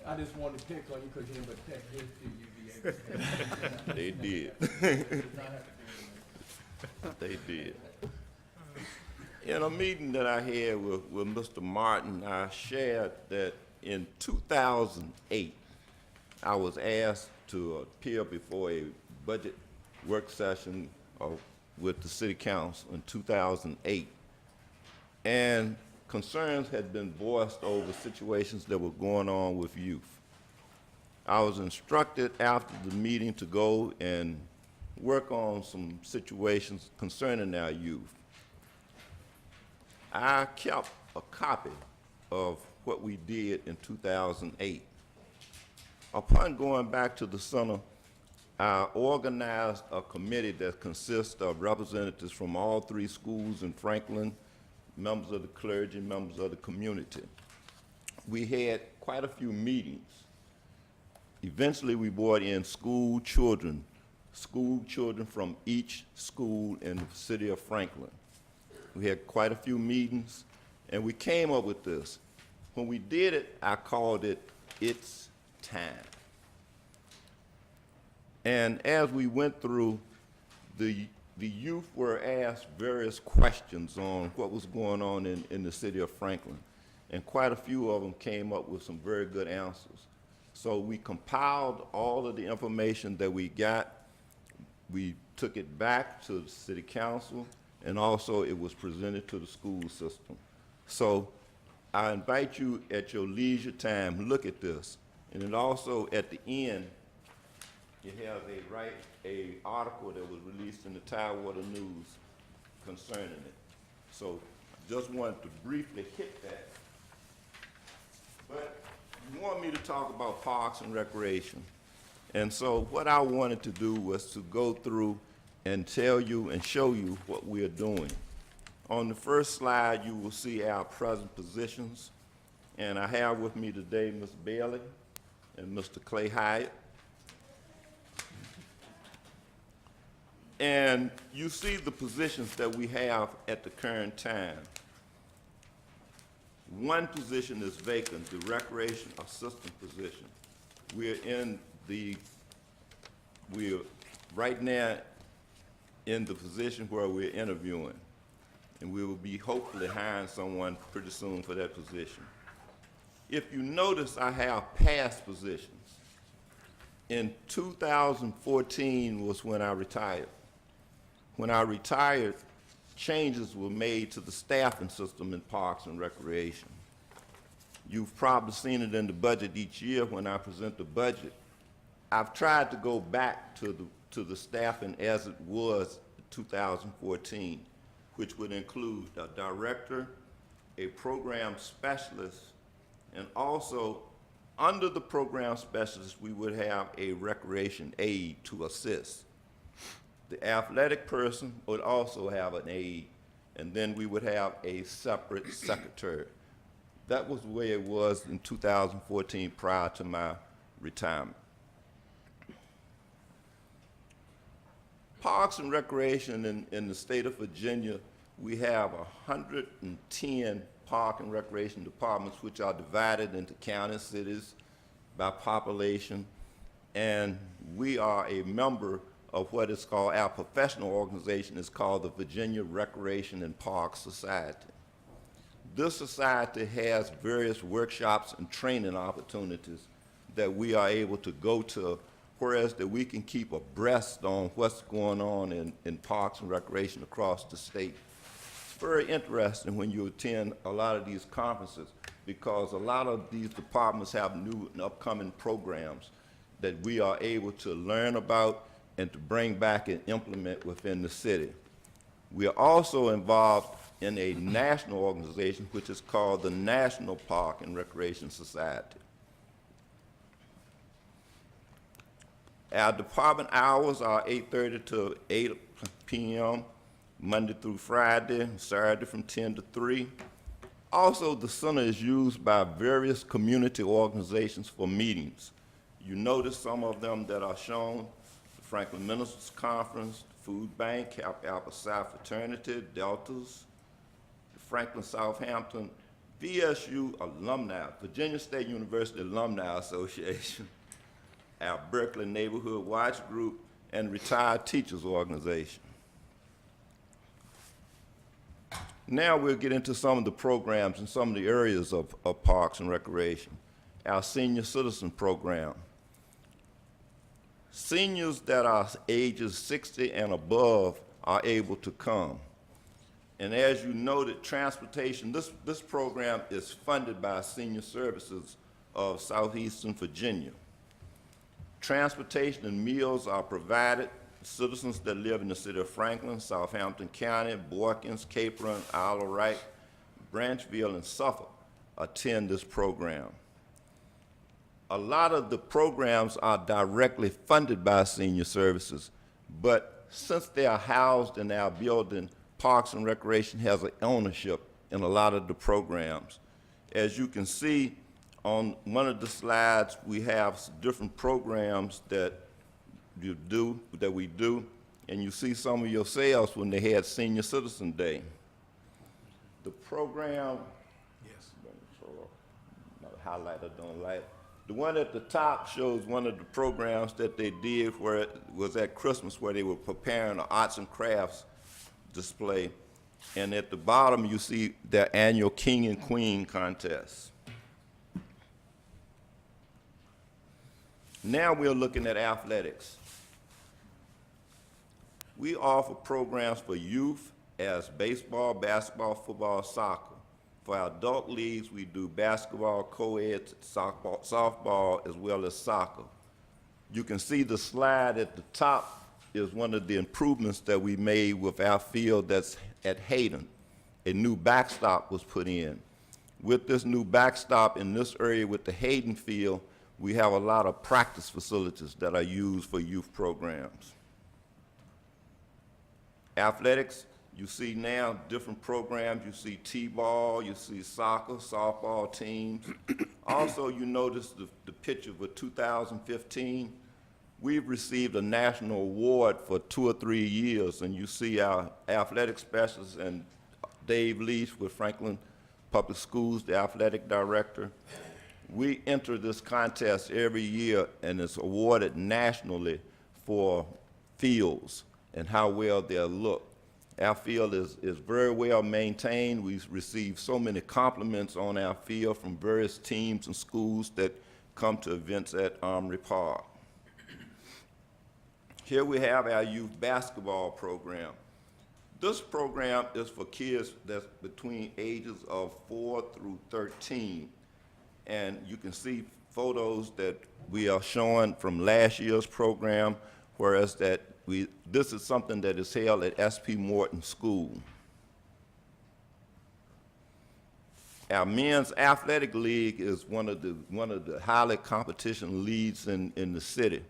I just wanted to pick on you because you didn't but tech history, you'd be able to. They did. They did. In a meeting that I had with Mr. Martin, I shared that in 2008, I was asked to appear before a budget work session with the city council in 2008. And concerns had been voiced over situations that were going on with youth. I was instructed after the meeting to go and work on some situations concerning our youth. I kept a copy of what we did in 2008. Upon going back to the center, I organized a committee that consists of representatives from all 3 schools in Franklin, members of the clergy, members of the community. We had quite a few meetings. Eventually, we brought in school children from each school in the city of Franklin. We had quite a few meetings, and we came up with this. When we did it, I called it It's Time. And as we went through, the youth were asked various questions on what was going on in the city of Franklin, and quite a few of them came up with some very good answers. So we compiled all of the information that we got. We took it back to the city council, and also it was presented to the school system. So I invite you at your leisure time, look at this. And then also at the end, you have a article that was released in the Tidewater News concerning it. So I just wanted to briefly hit that. But you want me to talk about parks and recreation. And so what I wanted to do was to go through and tell you and show you what we are doing. On the first slide, you will see our present positions. And I have with me today Ms. Bailey and Mr. Clay Hyatt. And you see the positions that we have at the current time. One position is vacant, the recreation assistant position. We're right now in the position where we're interviewing, and we will be hopefully hiring someone pretty soon for that position. If you notice, I have past positions. In 2014 was when I retired. When I retired, changes were made to the staffing system in Parks and Recreation. You've probably seen it in the budget each year when I present the budget. I've tried to go back to the staffing as it was in 2014, which would include a director, a program specialist, and also under the program specialist, we would have a recreation aide to assist. The athletic person would also have an aide, and then we would have a separate secretary. That was the way it was in 2014 prior to my retirement. Parks and Recreation in the state of Virginia, we have 110 park and recreation departments, which are divided into county cities by population, and we are a member of what is called, our professional organization is called the Virginia Recreation and Parks Society. This society has various workshops and training opportunities that we are able to go to, whereas that we can keep abreast on what's going on in parks and recreation across the state. It's very interesting when you attend a lot of these conferences, because a lot of these departments have new and upcoming programs that we are able to learn about and to bring back and implement within the city. We are also involved in a national organization which is called the National Park and Recreation Society. Our department hours are 8:30 to 8 p.m., Monday through Friday, Saturday from 10 to 3. Also, the center is used by various community organizations for meetings. You notice some of them that are shown: the Franklin Ministers Conference, the Food Bank, Kappa Alpha Psi Fraternity, Deltas, the Franklin Southampton, VSU Alumni, Virginia State University Alumni Association, our Berkeley Neighborhood Watch Group, and Retired Teachers Organization. Now we'll get into some of the programs and some of the areas of Parks and Recreation. Our Senior Citizen Program. Seniors that are ages 60 and above are able to come. And as you noted, transportation, this program is funded by Senior Services of Southeastern Virginia. Transportation and meals are provided. Citizens that live in the city of Franklin, Southampton County, Boykins, Cape Run, Isle of Wight, Branchville, and Suffolk attend this program. A lot of the programs are directly funded by Senior Services, but since they are housed in our building, Parks and Recreation has an ownership in a lot of the programs. As you can see on one of the slides, we have different programs that we do, and you see some of yourselves when they had Senior Citizen Day. The program, yes, another highlighter don't light. The one at the top shows one of the programs that they did where it was at Christmas, where they were preparing an arts and crafts display. And at the bottom, you see their annual King and Queen contest. Now we're looking at athletics. We offer programs for youth as baseball, basketball, football, soccer. For our adult leagues, we do basketball, co-ed, softball, as well as soccer. You can see the slide at the top is one of the improvements that we made with our field that's at Hayden. A new backstop was put in. With this new backstop in this area with the Hayden field, we have a lot of practice facilities that are used for youth programs. Athletics, you see now different programs. You see T-ball, you see soccer, softball teams. Also, you notice the picture for 2015. We've received a national award for 2 or 3 years, and you see our athletic specialist and Dave Leach with Franklin Public Schools, the athletic director. We enter this contest every year, and it's awarded nationally for fields and how well they'll look. Our field is very well maintained. We've received so many compliments on our field from various teams and schools that come to events at Armory Park. Here we have our youth basketball program. This program is for kids that's between ages of 4 through 13. And you can see photos that we are showing from last year's program, whereas this is something that is held at S.P. Morton School. Our men's athletic league is one of the highly competition leagues in the city.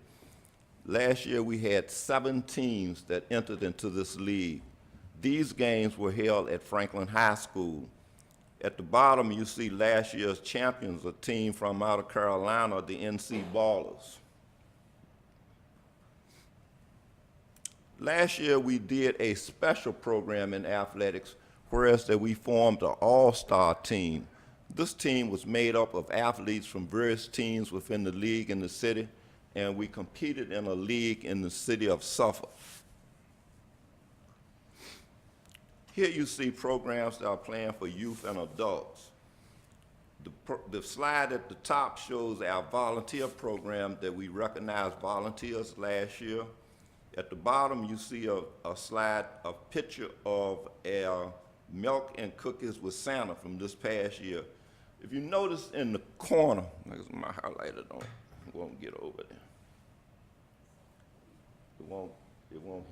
Last year we had 7 teams that entered into this league. These games were held at Franklin High School. At the bottom you see last year's champions, a team from out of Carolina, the NC Ballers. Last year we did a special program in athletics, whereas that we formed an all-star team. This team was made up of athletes from various teams within the league in the city, and we competed in a league in the city of Suffolk. Here you see programs that are planned for youth and adults. The slide at the top shows our volunteer program that we recognized volunteers last year. At the bottom, you see a slide, a picture of our milk and cookies with Santa from this past year. If you notice in the corner, my highlighter won't get over there. It won't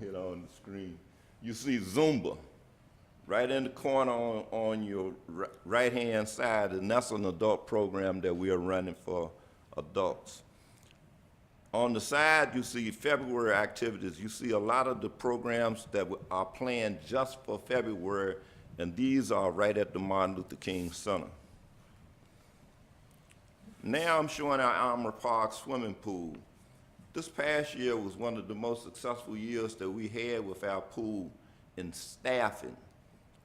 hit on the screen. You see Zumba right in the corner on your right-hand side, and that's an adult program that we are running for adults. On the side, you see February activities. You see a lot of the programs that are planned just for February, and these are right at the Martin Luther King Center. Now I'm showing our Armory Park swimming pool. This past year was one of the most successful years that we had with our pool in staffing.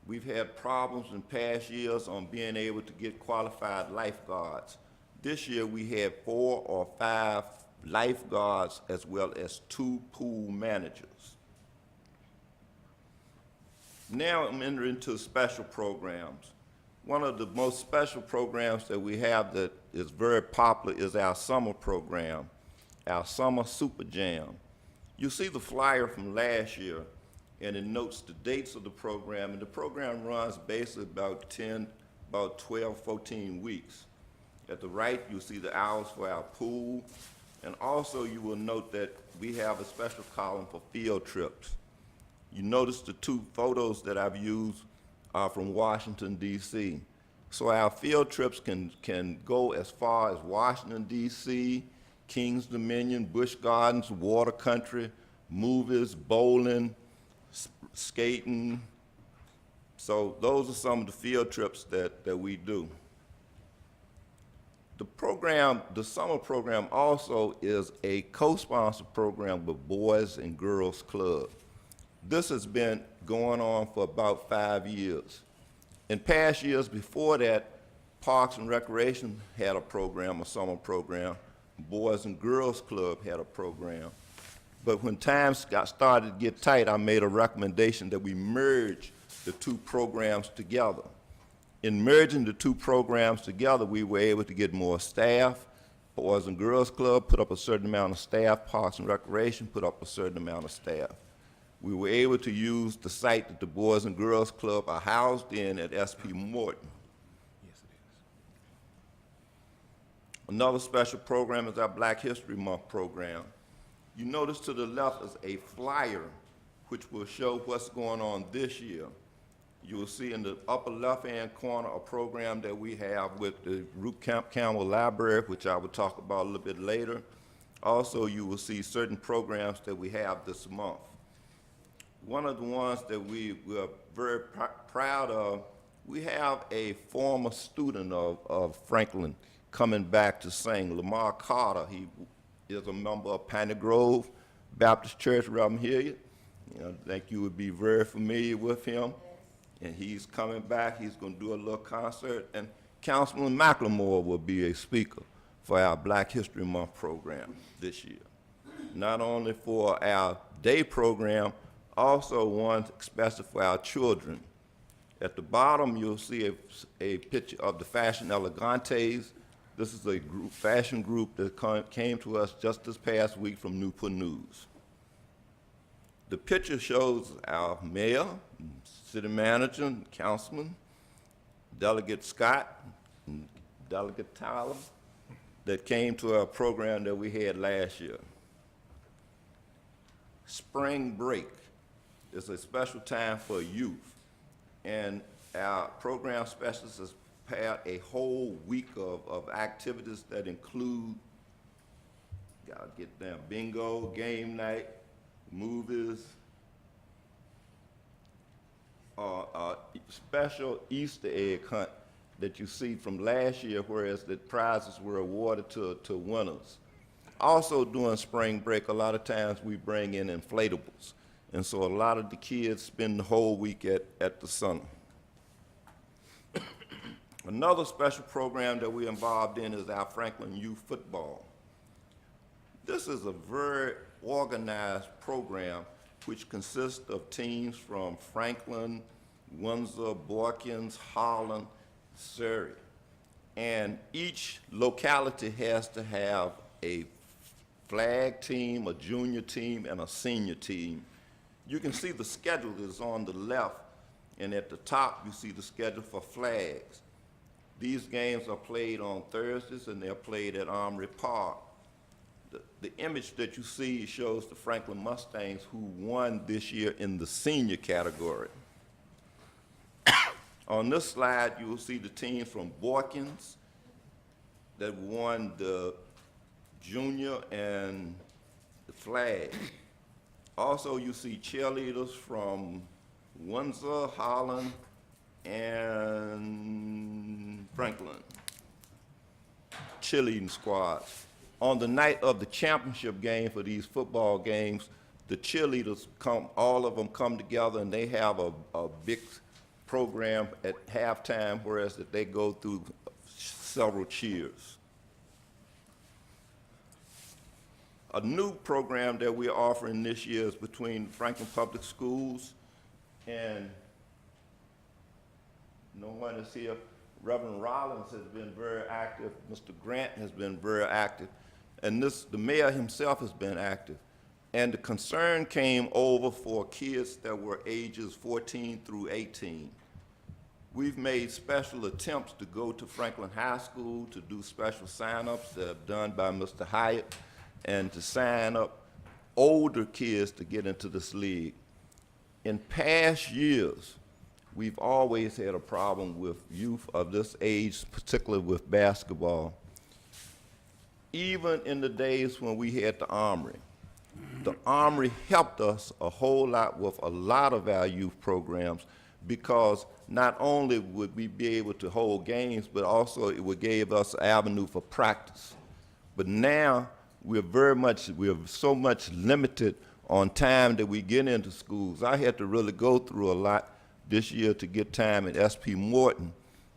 We've had problems in past years on being able to get qualified lifeguards. This year we had 4 or 5 lifeguards as well as 2 pool managers. Now I'm entering into special programs. One of the most special programs that we have that is very popular is our summer program, our Summer Super Jam. You see the flyer from last year, and it notes the dates of the program, and the program runs basically about 12, 14 weeks. At the right, you'll see the hours for our pool, and also you will note that we have a special column for field trips. You notice the two photos that I've used are from Washington, D.C. So our field trips can go as far as Washington, D.C., Kings Dominion, Busch Gardens, water country, movies, bowling, skating. So those are some of the field trips that we do. The program, the summer program also is a co-sponsored program with Boys and Girls Club. This has been going on for about 5 years. In past years before that, Parks and Recreation had a program, a summer program. Boys and Girls Club had a program. But when times started to get tight, I made a recommendation that we merge the two programs together. In merging the two programs together, we were able to get more staff. Boys and Girls Club put up a certain amount of staff. Parks and Recreation put up a certain amount of staff. We were able to use the site that the Boys and Girls Club are housed in at SP Morton. Another special program is our Black History Month program. You notice to the left is a flyer which will show what's going on this year. You will see in the upper left-hand corner a program that we have with the Ruth Campbell Library, which I will talk about a little bit later. Also, you will see certain programs that we have this month. One of the ones that we are very proud of, we have a former student of Franklin coming back to sing, Lamar Carter. He is a member of Piney Grove Baptist Church, Reverend Hilliard. I think you would be very familiar with him. And he's coming back. He's going to do a little concert. And Councilman McLemore will be a speaker for our Black History Month program this year. Not only for our day program, also one especially for our children. At the bottom, you'll see a picture of the Fashion Elegantes. This is a fashion group that came to us just this past week from Newport News. The picture shows our mayor, city manager, and councilman, Delegate Scott, and Delegate Tyler, that came to our program that we had last year. Spring break is a special time for youth, and our program specialist has prepared a whole week of activities that include, gotta get down, bingo, game night, movies, special Easter egg hunt that you see from last year, whereas the prizes were awarded to winners. Also during spring break, a lot of times we bring in inflatables. And so a lot of the kids spend the whole week at the center. Another special program that we're involved in is our Franklin Youth Football. This is a very organized program which consists of teams from Franklin, Windsor, Boykins, Holland, Surrey. And each locality has to have a flag team, a junior team, and a senior team. You can see the schedule is on the left, and at the top you see the schedule for flags. These games are played on Thursdays, and they're played at Armory Park. The image that you see shows the Franklin Mustangs who won this year in the senior category. On this slide, you will see the teams from Boykins that won the junior and the flag. Also, you see cheerleaders from Windsor, Holland, and Franklin. Cheerleading squads. On the night of the championship game for these football games, the cheerleaders all of them come together, and they have a big program at halftime, whereas that they go through several cheers. A new program that we're offering this year is between Franklin Public Schools and no one is here. Reverend Rollins has been very active. Mr. Grant has been very active. And the mayor himself has been active. And the concern came over for kids that were ages 14 through 18. We've made special attempts to go to Franklin High School to do special sign-ups that are done by Mr. Hyatt and to sign up older kids to get into this league. In past years, we've always had a problem with youth of this age, particularly with basketball. Even in the days when we had the Armory helped us a whole lot with a lot of our youth programs, because not only would we be able to hold games, but also it would give us an avenue for practice. But now we're so much limited on time that we get into schools. I had to really go through a lot this year to get time at SP Morton.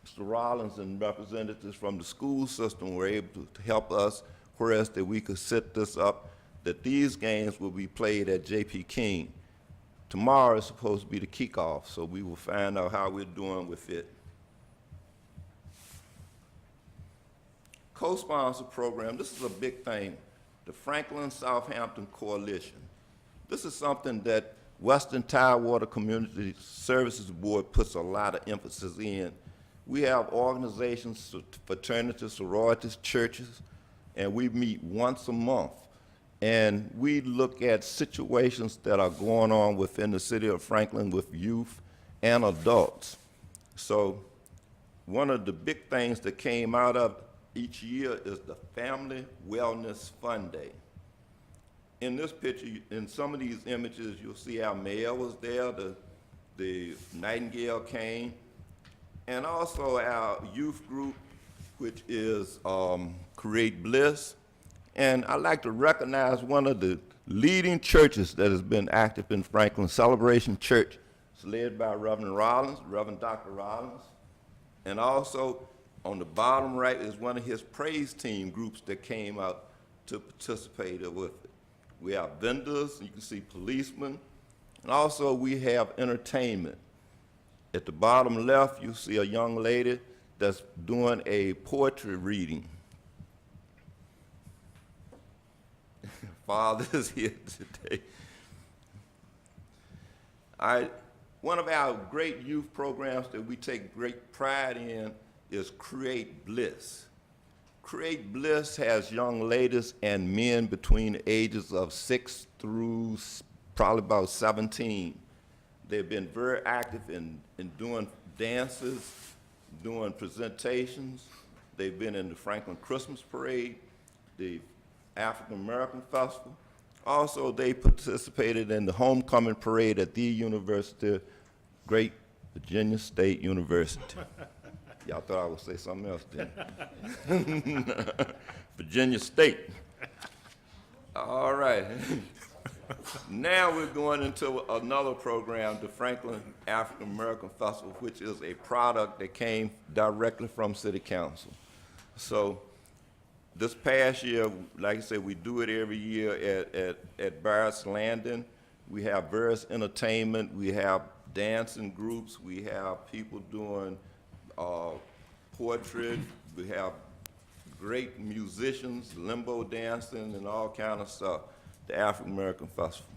Mr. Rollins and representatives from the school system were able to help us, whereas that we could set this up, that these games will be played at J.P. King. Tomorrow is supposed to be the kickoff, so we will find out how we're doing with it. Co-sponsor program, this is a big thing. The Franklin Southampton Coalition. This is something that Western Tidewater Community Services Board puts a lot of emphasis in. We have organizations, fraternities, sororities, churches, and we meet once a month. And we look at situations that are going on within the city of Franklin with youth and adults. So one of the big things that came out of each year is the Family Wellness Fun Day. In this picture, in some of these images, you'll see our mayor was there, the Nightingale came, and also our youth group, which is Create Bliss. And I'd like to recognize one of the leading churches that has been active in Franklin, Celebration Church. It's led by Reverend Rollins, Reverend Dr. Rollins. And also on the bottom right is one of his praise team groups that came out to participate with it. We have vendors, you can see policemen, and also we have entertainment. At the bottom left, you see a young lady that's doing a poetry reading. Father is here today. One of our great youth programs that we take great pride in is Create Bliss. Create Bliss has young ladies and men between the ages of 6 through probably about 17. They've been very active in doing dances, doing presentations. They've been in the Franklin Christmas Parade, the African American Festival. Also, they participated in the homecoming parade at the University, great Virginia State University. Y'all thought I would say something else, didn't you? Virginia State. All right. Now we're going into another program, the Franklin African American Festival, which is a product that came directly from City Council. So this past year, like I said, we do it every year at Barrett's Landing. We have various entertainment. We have dancing groups. We have people doing poetry. We have great musicians, limbo dancing, and all kind of stuff. The African American Festival.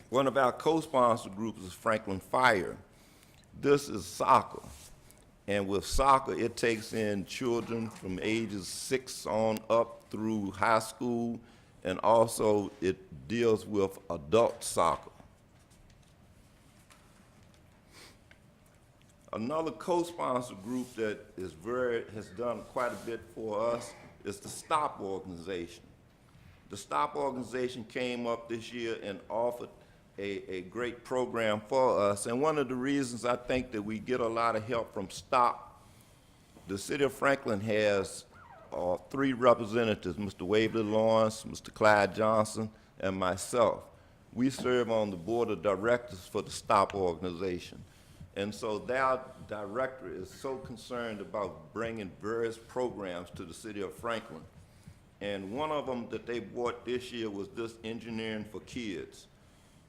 One of our co-sponsor groups is Franklin Fire. This is soccer. And with soccer, it takes in children from ages 6 on up through high school, and also it deals with adult soccer. Another co-sponsor group that has done quite a bit for us is the STOP organization. The STOP organization came up this year and offered a great program for us. And one of the reasons I think that we get a lot of help from STOP, the city of Franklin has 3 representatives, Mr. Waverly Lawrence, Mr. Clyde Johnson, and myself. We serve on the board of directors for the STOP organization. And so their director is so concerned about bringing various programs to the city of Franklin. And one of them that they brought this year was this Engineering for Kids.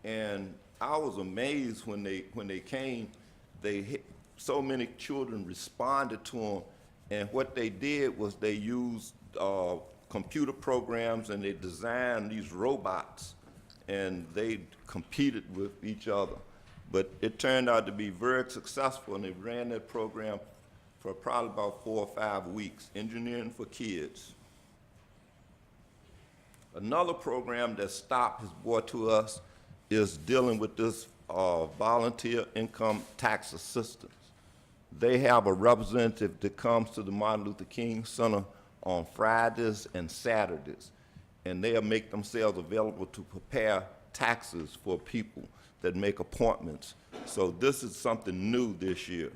And I was amazed when they came so many children responded to them, and what they did was they used computer programs and they designed these robots, and they competed with each other. But it turned out to be very successful, and they ran that program for probably about 4 or 5 weeks, Engineering for Kids. Another program that stopped has brought to us is dealing with this volunteer income tax assistance. They have a representative that comes to the Martin Luther King Center on Fridays and Saturdays, and they'll make themselves available to prepare taxes for people that make appointments. So this is something new this year.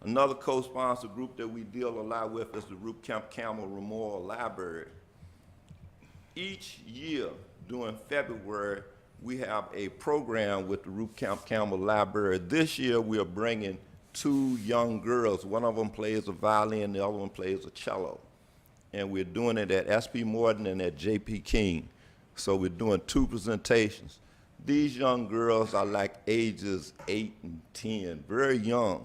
Another co-sponsor group that we deal a lot with is the Root Camp Campbell Memorial Library. Each year during February, we have a program with the Root Camp Campbell Library. This year, we are bringing 2 young girls. One of them plays a violin, the other one plays a cello. And we're doing it at S.P. Morton and at J.P. King. So we're doing 2 presentations. These young girls are like ages 8 and 10, very young.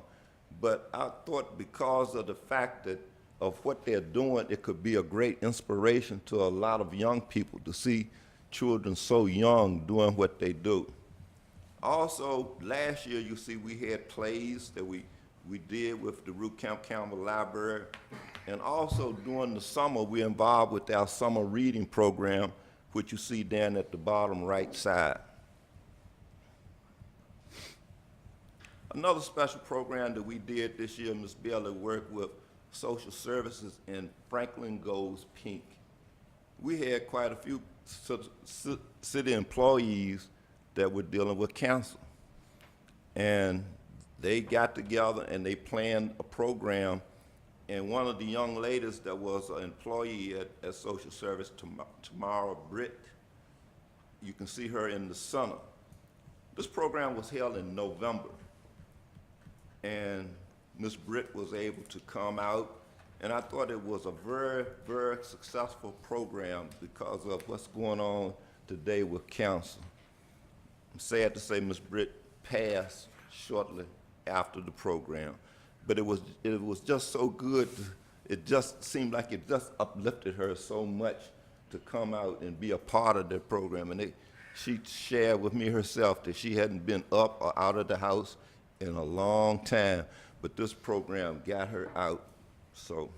But I thought because of the fact that of what they're doing, it could be a great inspiration to a lot of young people to see children so young doing what they do. Also, last year, you see, we had plays that we did with the Root Camp Campbell Library. And also during the summer, we're involved with our summer reading program, which you see down at the bottom right side. Another special program that we did this year, Ms. Bailey worked with social services and Franklin Goes Pink. We had quite a few city employees that were dealing with cancer. And they got together and they planned a program. And one of the young ladies that was an employee at social service, Tamara Britt, you can see her in the center. This program was held in November. And Ms. Britt was able to come out, and I thought it was a very, very successful program because of what's going on today with cancer. I'm sad to say Ms. Britt passed shortly after the program, but it was just so good. It just seemed like it just uplifted her so much to come out and be a part of that program. And she shared with me herself that she hadn't been up or out of the house in a long time, but this program got her out. So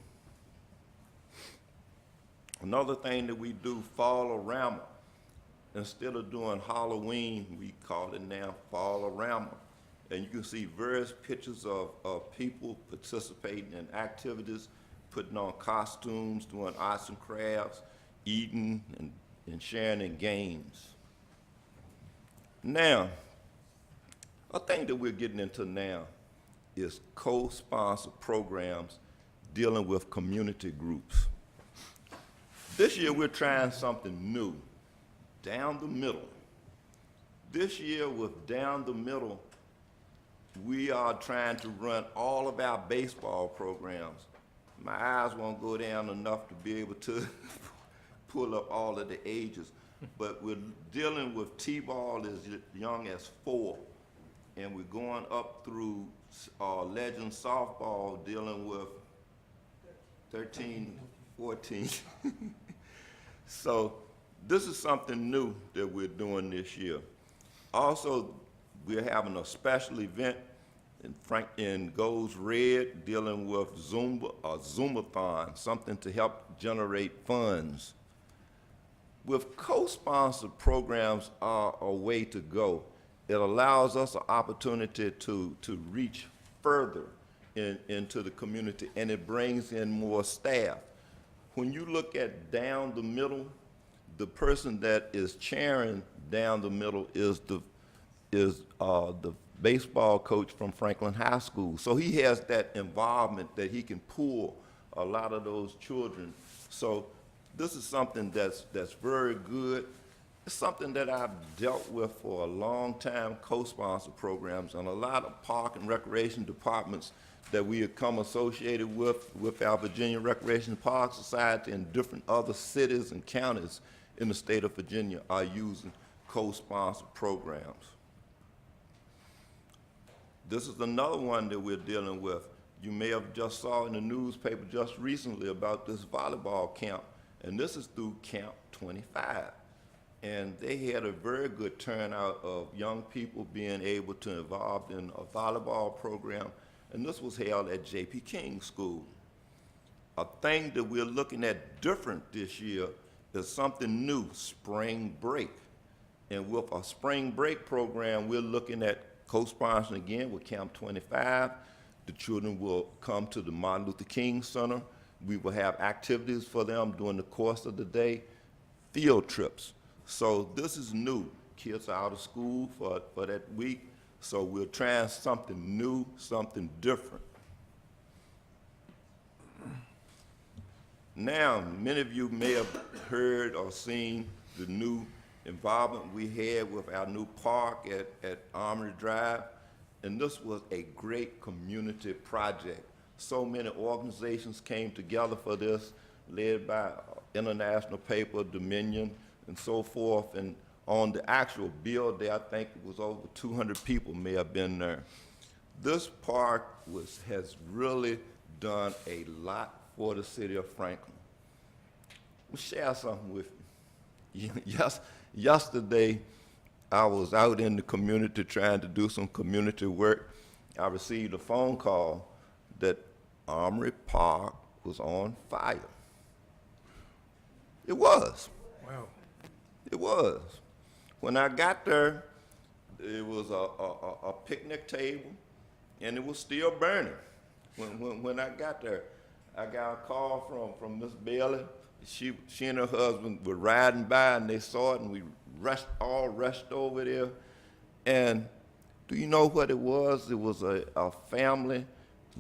another thing that we do, Fall-A-Rama. Instead of doing Halloween, we call it now Fall-A-Rama. And you can see various pictures of people participating in activities, putting on costumes, doing arts and crafts, eating and sharing in games. Now, a thing that we're getting into now is co-sponsored programs dealing with community groups. This year we're trying something new, Down the Middle. This year with Down the Middle, we are trying to run all of our baseball programs. My eyes won't go down enough to be able to pull up all of the ages, but we're dealing with T-ball as young as 4. And we're going up through legend softball, dealing with 13, 14. So this is something new that we're doing this year. Also, we're having a special event in Goes Red dealing with Zoomathon, something to help generate funds. With co-sponsored programs are a way to go. It allows us an opportunity to reach further into the community, and it brings in more staff. When you look at Down the Middle, the person that is chairing Down the Middle is the baseball coach from Franklin High School. So he has that involvement that he can pull a lot of those children. So this is something that's very good. It's something that I've dealt with for a long time, co-sponsored programs, and a lot of park and recreation departments that we have come associated with our Virginia Recreation Park Society and different other cities and counties in the state of Virginia are using co-sponsored programs. This is another one that we're dealing with. You may have just saw in the newspaper just recently about this volleyball camp, and this is through Camp 25. And they had a very good turnout of young people being able to involved in a volleyball program, and this was held at J.P. King School. A thing that we're looking at different this year is something new, spring break. And with a spring break program, we're looking at co-sponsoring again with Camp 25. The children will come to the Martin Luther King Center. We will have activities for them during the course of the day, field trips. So this is new. Kids are out of school for that week, so we're trying something new, something different. Now, many of you may have heard or seen the new involvement we had with our new park at Armory Drive, and this was a great community project. So many organizations came together for this, led by international paper, Dominion, and so forth, and on the actual bill there, I think it was over 200 people may have been there. This park has really done a lot for the city of Franklin. We'll share something with you. Yesterday, I was out in the community trying to do some community work. I received a phone call that Armory Park was on fire. It was. Wow. It was. When I got there, it was a picnic table, and it was still burning. When I got there, I got a call from Miss Bailey. She and her husband were riding by, and they saw it, and we rushed over there. And do you know what it was? It was a family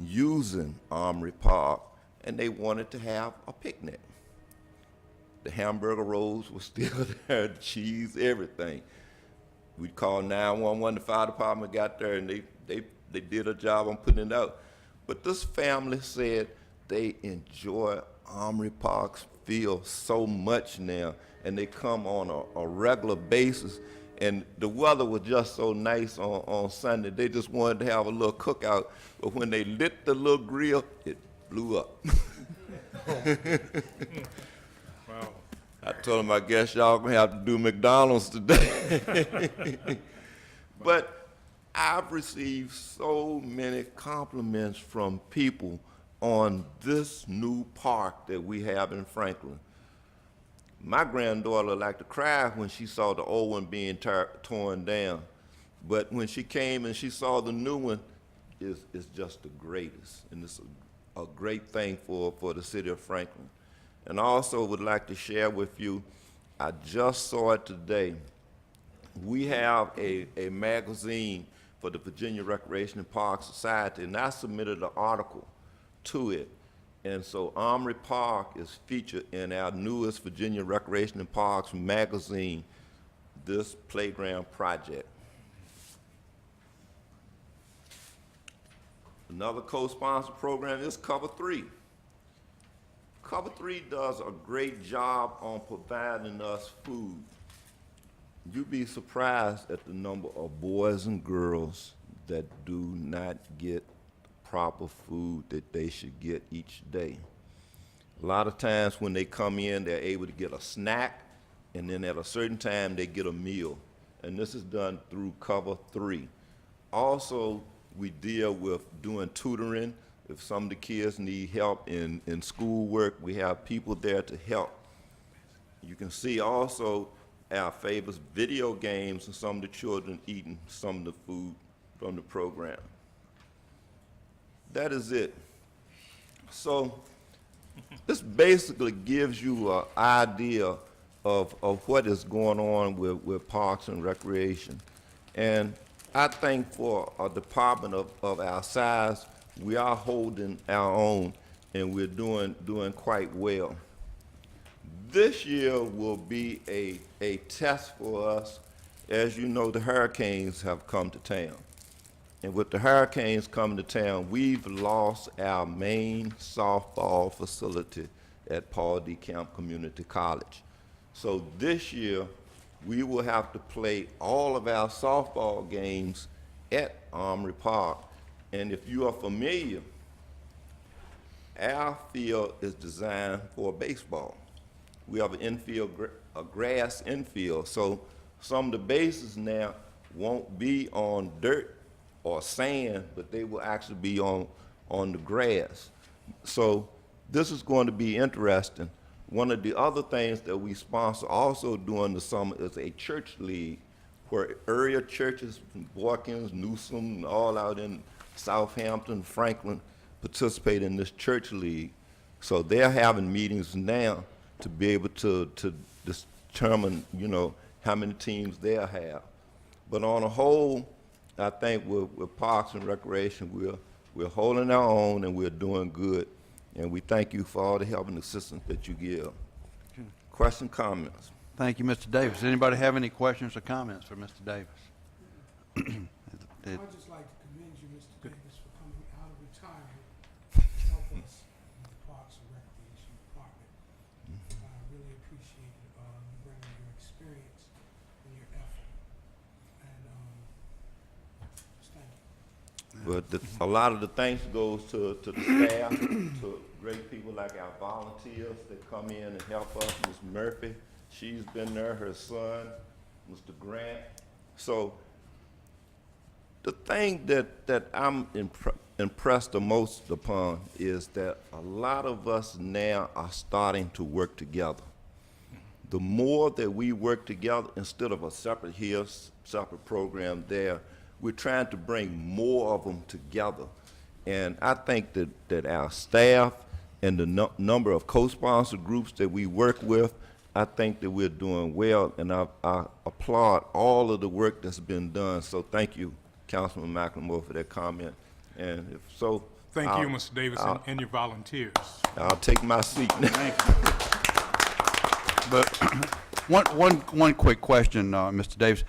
using Armory Park, and they wanted to have a picnic. The hamburger rolls were still there, the cheese, everything. We called 911, the fire department got there, and they did a job on putting it out. But this family said they enjoy Armory Park's field so much now, and they come on a regular basis. And the weather was just so nice on Sunday, they just wanted to have a little cookout. But when they lit the little grill, it blew up. Wow. I told them, I guess y'all gonna have to do McDonald's today. But I've received so many compliments from people on this new park that we have in Franklin. My granddaughter liked to cry when she saw the old one being torn down. But when she came and she saw the new one, it's just the greatest. And it's a great thing for the city of Franklin. And I also would like to share with you, I just saw it today. We have a magazine for the Virginia Recreation and Park Society, and I submitted an article to it. And so Armory Park is featured in our newest Virginia Recreation and Parks magazine, this playground project. Another co-sponsor program is Cover 3. Cover 3 does a great job on providing us food. You'd be surprised at the number of boys and girls that do not get proper food that they should get each day. A lot of times when they come in, they're able to get a snack, and then at a certain time they get a meal. And this is done through Cover 3. Also, we deal with doing tutoring. If some of the kids need help in schoolwork, we have people there to help. You can see also our favorites video games and some of the children eating some of the food from the program. That is it. So this basically gives you an idea of what is going on with Parks and Recreation. And I think for a department of our size, we are holding our own, and we're doing quite well. This year will be a test for us. As you know, the hurricanes have come to town. And with the hurricanes coming to town, we've lost our main softball facility at Paul D. Camp Community College. So this year, we will have to play all of our softball games at Armory Park. And if you are familiar, our field is designed for baseball. We have an infield, a grass infield. So some of the bases now won't be on dirt or sand, but they will actually be on the grass. So this is going to be interesting. One of the other things that we sponsor also during the summer is a church league where area churches, Boykins, Newsom, all out in Southampton, Franklin, participate in this church league. So they're having meetings now to be able to determine, you know, how many teams they'll have. But on a whole, I think with Parks and Recreation, we're holding our own and we're doing good. And we thank you for all the help and assistance that you give. Question, comments? Thank you, Mr. Davis. Does anybody have any questions or comments for Mr. Davis? I'd just like to commend you, Mr. Davis, for coming out of retirement to help us in the Parks and Recreation Department. I really appreciate you bringing your experience and your effort. And just thank you. But a lot of the thanks goes to the staff, to great people like our volunteers that come in and help us. Ms. Murphy, she's been there, her son, Mr. Grant. So the thing that I'm impressed the most upon is that a lot of us now are starting to work together. The more that we work together, instead of a separate here, separate program there, we're trying to bring more of them together. And I think that our staff and the number of co-sponsor groups that we work with, I think that we're doing well, and I applaud all of the work that's been done. So thank you, Councilman McLemore, for that comment. And if so, Thank you, Mr. Davis, and your volunteers. I'll take my seat now. But one quick question, Mr. Davis.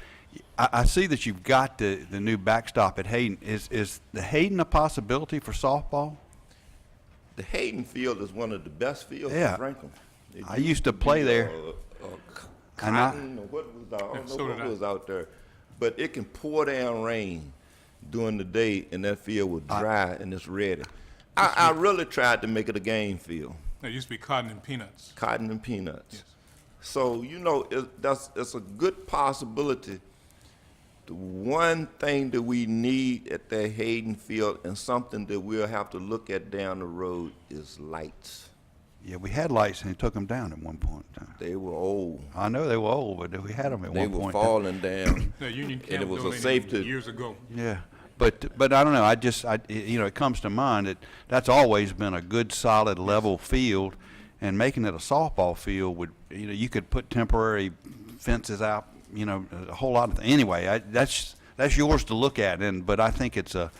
I see that you've got the new backstop at Hayden. Is the Hayden a possibility for softball? The Hayden Field is one of the best fields Yeah. in Franklin. I used to play there. Cotton, or what was out, I don't know what was out there. But it can pour down rain during the day, and that field will dry, and it's ready. I really tried to make it a game field. It used to be cotton and peanuts. Cotton and peanuts. Yes. So, you know, it's a good possibility. The one thing that we need at that Hayden Field, and something that we'll have to look at down the road, is lights. Yeah, we had lights and they took them down at one point in time. They were old. I know they were old, but we had them at one point. They were falling down. The Union And Camp it was a donated safety. years ago. Yeah, but I don't know. You know, it comes to mind that that's always been a good, solid, level field, and making it a softball field would, you know, you could put temporary fences out, you know, a whole lot of anyway. That's yours to look at, but I think it's a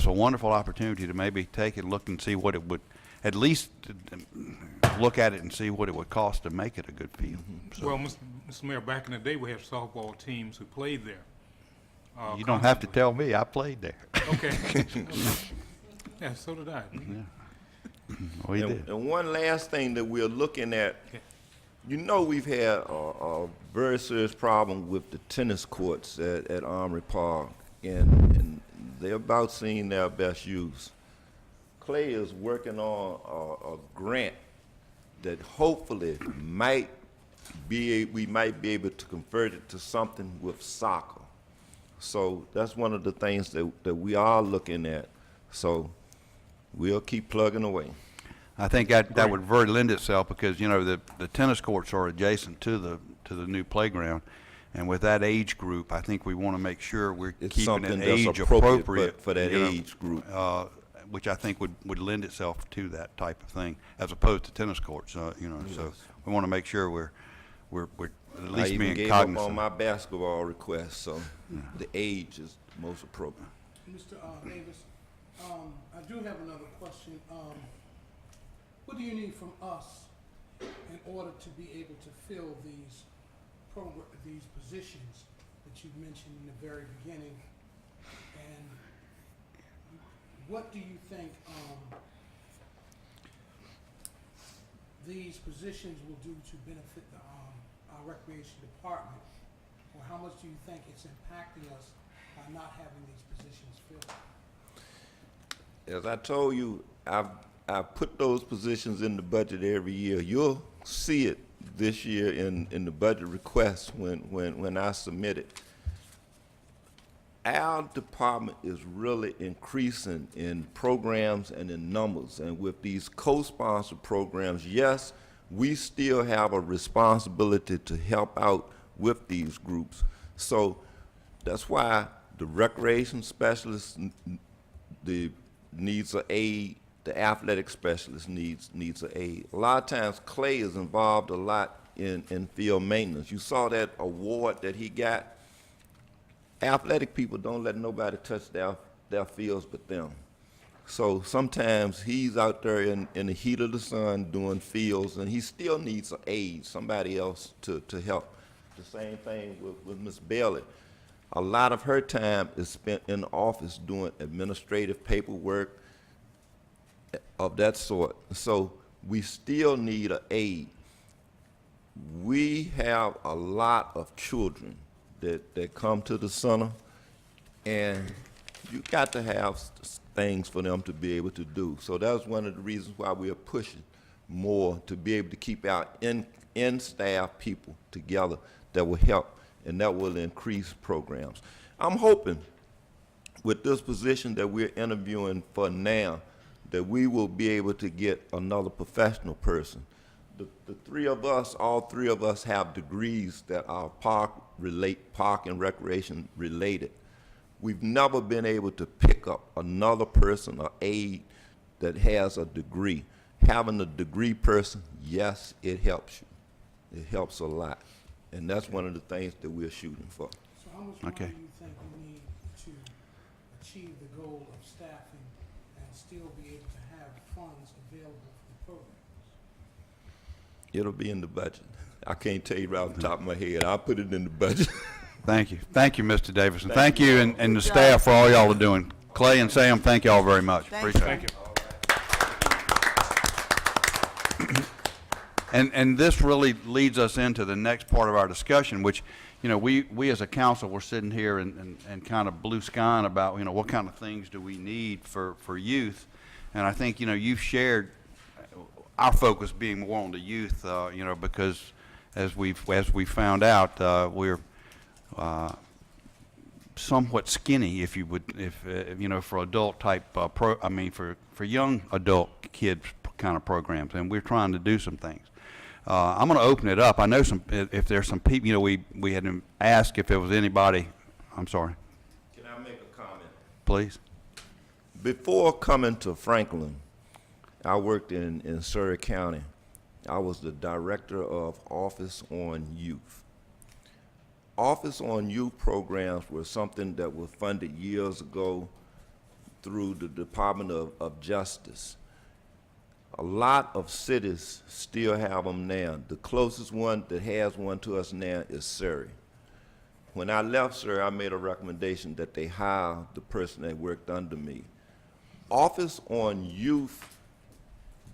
wonderful opportunity to maybe take it, look and see what it would, at least look at it and see what it would cost to make it a good field. So, Well, Mr. Mayor, back in the day, we had softball teams who played there. you don't have to tell me. I played there. Okay. Yeah, so did I. We did. And one last thing that we're looking at, you know, we've had a very serious problem with the tennis courts at Armory Park, and they're about seeing their best use. Clay is working on a grant that hopefully we might be able to convert it to something with soccer. So that's one of the things that we are looking at. So we'll keep plugging away. I think that would very lend itself because, you know, the tennis courts are adjacent to the new playground. And with that age group, I think we want to make sure we're It's keeping something it that's age appropriate appropriate for that you know, age group. which I think would lend itself to that type of thing, as opposed to tennis courts. You know, so we want to make sure we're at least I even being gave up cognizant. on my basketball request, so the age is most appropriate. Mr. Davis, I do have another question. What do you need from us in order to be able to fill these positions that you mentioned in the very beginning? And what do you think these positions will do to benefit our recreation department? Or how much do you think it's impacting us by not having these positions filled? As I told you, I've put those positions in the budget every year. You'll see it this year in the budget request when I submit it. Our department is really increasing in programs and in numbers. And with these co-sponsored programs, yes, we still have a responsibility to help out with these groups. So that's why the recreation specialist needs an aid, the athletic specialist needs an aid. A lot of times Clay is involved a lot in field maintenance. You saw that award that he got. Athletic people don't let nobody touch their fields but them. So sometimes he's out there in the heat of the sun doing fields, and he still needs an aid, somebody else to help. The same thing with Ms. Bailey. A lot of her time is spent in the office doing administrative paperwork of that sort. So we still need an aid. We have a lot of children that come to the center, and you got to have things for them to be able to do. So that's one of the reasons why we are pushing more to be able to keep our in-staff people together that will help, and that will increase programs. I'm hoping with this position that we're interviewing for now that we will be able to get another professional person. The three of us, all three of us have degrees that are park and recreation related. We've never been able to pick up another person or aide that has a degree. Having a degree person, yes, it helps you. It helps a lot. And that's one of the things that we're shooting for. So how much money do you think we need to achieve the goal of staffing and still be able to have funds available for the program? It'll be in the budget. I can't tell you right off the top of my head. I'll put it in the budget. Thank you. Thank you, Mr. Davidson. Thank you and the staff for all y'all are doing. Clay and Sam, thank y'all very much. Appreciate it. And this really leads us into the next part of our discussion, which, you know, we as a council, we're sitting here and kind of blue skying about, you know, what kind of things do we need for youth. And I think, you know, you've shared our focus being more on the youth, you know, because as we found out, we're somewhat skinny, if you would, you know, for adult type for young adult kids kind of programs, and we're trying to do some things. I'm going to open it up. I know if there's some people, you know, we had asked if there was anybody. I'm sorry. Can I make a comment? Please. Before coming to Franklin, I worked in Surrey County. I was the director of Office on Youth. Office on Youth programs were something that was funded years ago through the Department of Justice. A lot of cities still have them now. The closest one that has one to us now is Surrey. When I left Surrey, I made a recommendation that they hire the person that worked under me. Office on Youth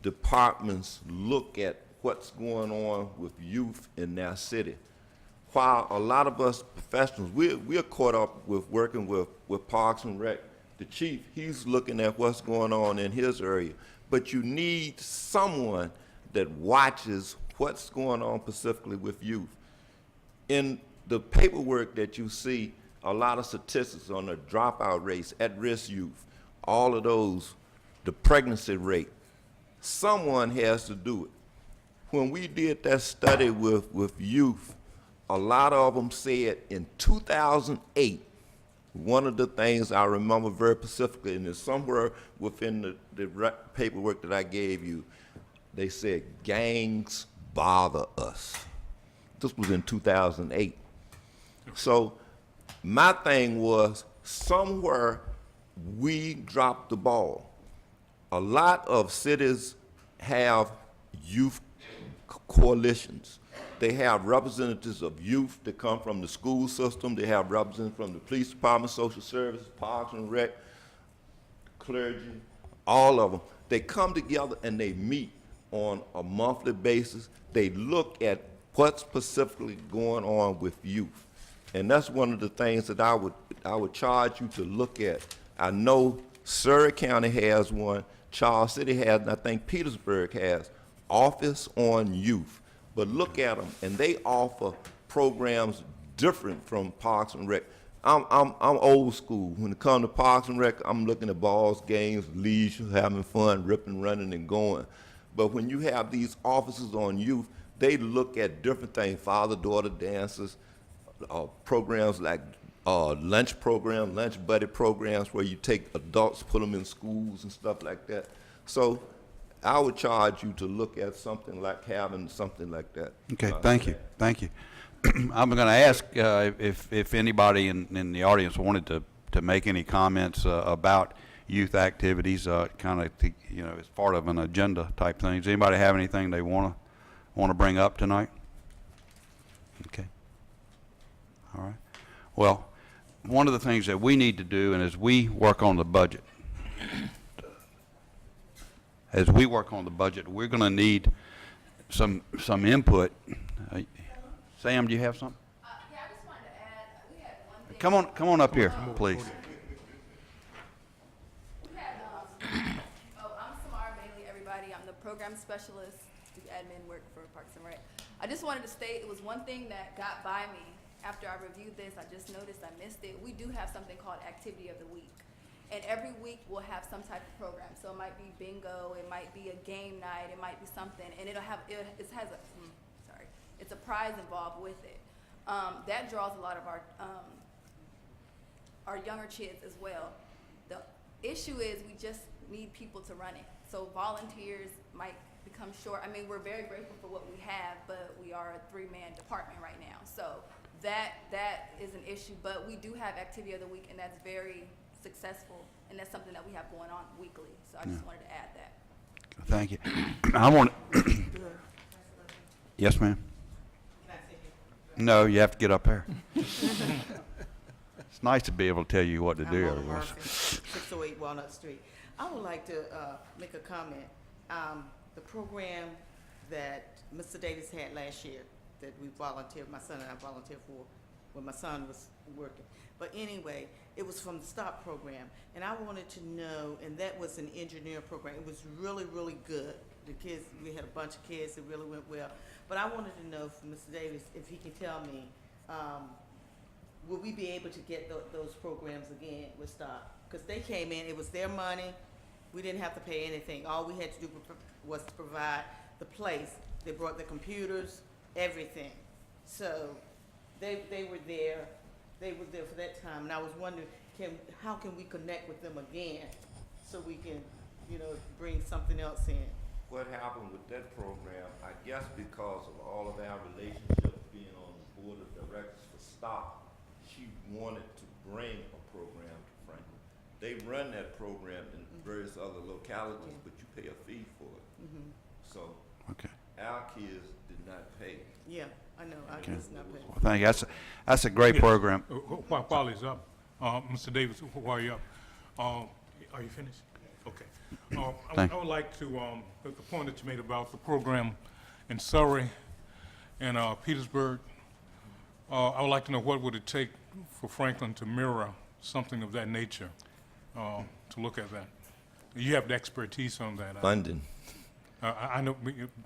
departments look at what's going on with youth in their city. While a lot of us professionals, we're caught up with working with Parks and Rec. The chief, he's looking at what's going on in his area. But you need someone that watches what's going on specifically with youth. In the paperwork that you see, a lot of statistics on the dropout rates, at-risk youth, all of those, the pregnancy rate. Someone has to do it. When we did that study with youth, a lot of them said in 2008, one of the things I remember very specifically, and it's somewhere within the paperwork that I gave you, they said gangs bother us. This was in 2008. So my thing was somewhere we dropped the ball. A lot of cities have youth coalitions. They have representatives of youth that come from the school system. They have representatives from the police department, social services, Parks and Rec, clergy, all of them. They come together and they meet on a monthly basis. They look at what's specifically going on with youth. And that's one of the things that I would would charge you to look at. I know Surrey County has one, Charles City has, and I think Petersburg has, Office on Youth. But look at them, and they offer programs different from Parks and Rec. I'm old school. When it comes to Parks and Rec, I'm looking at balls, games, leisure, having fun, ripping, running, and going. But when you have these offices on youth, they look at different things, father-daughter dances, programs like lunch programs, lunch buddy programs where you take adults, put them in schools and stuff like that. So I would charge you to look at something like having something like that. Okay, thank you, thank you. I'm going to ask if anybody in the audience wanted to make any comments about youth activities, kind of, you know, as part of an agenda type thing. Does anybody have anything they want to bring up tonight? Okay. All right. Well, one of the things that we need to do, and as we work on the budget, we're going to need some input. Sam, do you have something? Yeah, I just wanted to add, we had one thing. Come on up here, please. We had, I'm Samara Bailey, everybody. I'm the program specialist, do admin work for Parks and Rec. I just wanted to state, it was one thing that got by me. After I reviewed this, I just noticed I missed it. We do have something called Activity of the Week. And every week we'll have some type of program. So it might be bingo, it might be a game night, it might be something, and it's a prize involved with it. That draws a lot of our younger kids as well. The issue is we just need people to run it. So volunteers might become short. I mean, we're very grateful for what we have, but we are a 3-man department right now. So that is an issue, but we do have Activity of the Week, and that's very successful, and that's something that we have going on weekly. So I just wanted to add that. Thank you. I want. Yes, ma'am. No, you have to get up there. It's nice to be able to tell you what to do. I'm Murphy, 608 Walnut Street. I would like to make a comment. The program that Mr. Davis had last year that we volunteered, my son and I volunteered for when my son was working. But anyway, it was from the STOP program, and I wanted to know, and that was an engineer program. It was really, really good. The kids, we had a bunch of kids, it really went well. But I wanted to know from Mr. Davis if he can tell me, will we be able to get those programs again with STOP? Because they came in, it was their money, we didn't have to pay anything. All we had to do was to provide the place. They brought the computers, everything. So they were there for that time, and I was wondering, how can we connect with them again so we can, bring something else in? What happened with that program, I guess because of all of our relationships being on the board of directors for STOP, she wanted to bring a program to Franklin. They run that program in various other localities, but you pay a fee for it. So our kids did not pay. Yeah, I know, our kids not pay. Well, thank you. That's a great program. While he's up, Mr. Davis, while you're up, are you finished? Okay. I would like to, the point that you made about the program in Surrey and Petersburg, I would like to know what would it take for Franklin to mirror something of that nature, to look at that. You have the expertise on that. Funding. I know,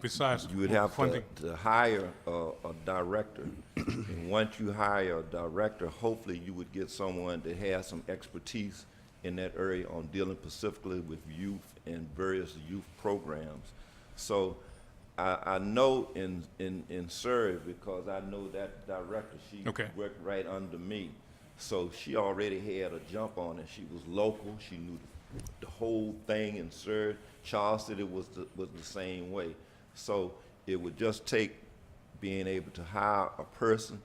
besides you would have funding. to hire a director. And once you hire a director, hopefully you would get someone that has some expertise in that area on dealing specifically with youth and various youth programs. So I know in Surrey, because I know that director, she worked right under me. So she already had a jump on it. She was local, she knew the whole thing in Surrey. Charles City was the same way. So it would just take being able to hire a person,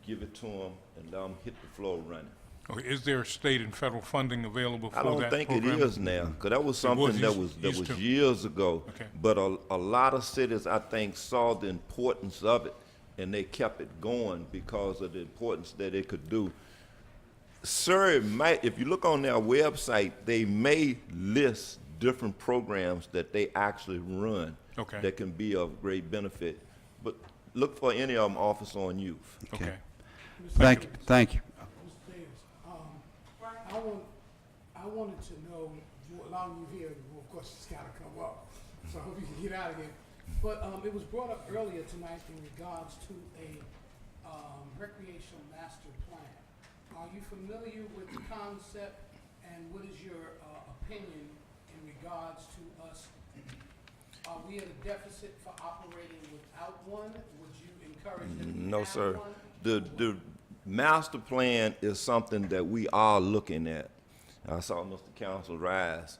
give it to them, and let them hit the floor running. Okay, is there state and federal funding available for that I don't think program? it is now, because that was something that was years ago. Okay. But a lot of cities, I think, saw the importance of it, and they kept it going because of the importance that it could do. Surrey might, if you look on their website, they may list different programs that they actually run that can be of great benefit. But look for any of them, Office on Youth. Okay. Thank you. I wanted to know, as long as you're here, well, of course it's gotta come up, so I hope you can get out of here. But, it was brought up earlier tonight in regards to a, recreational master plan. Are you familiar with the concept, and what is your, opinion in regards to us? Are we at a deficit for operating without one? Would you encourage that we No, have sir. one? The master plan is something that we are looking at. I saw Mr. Council rise.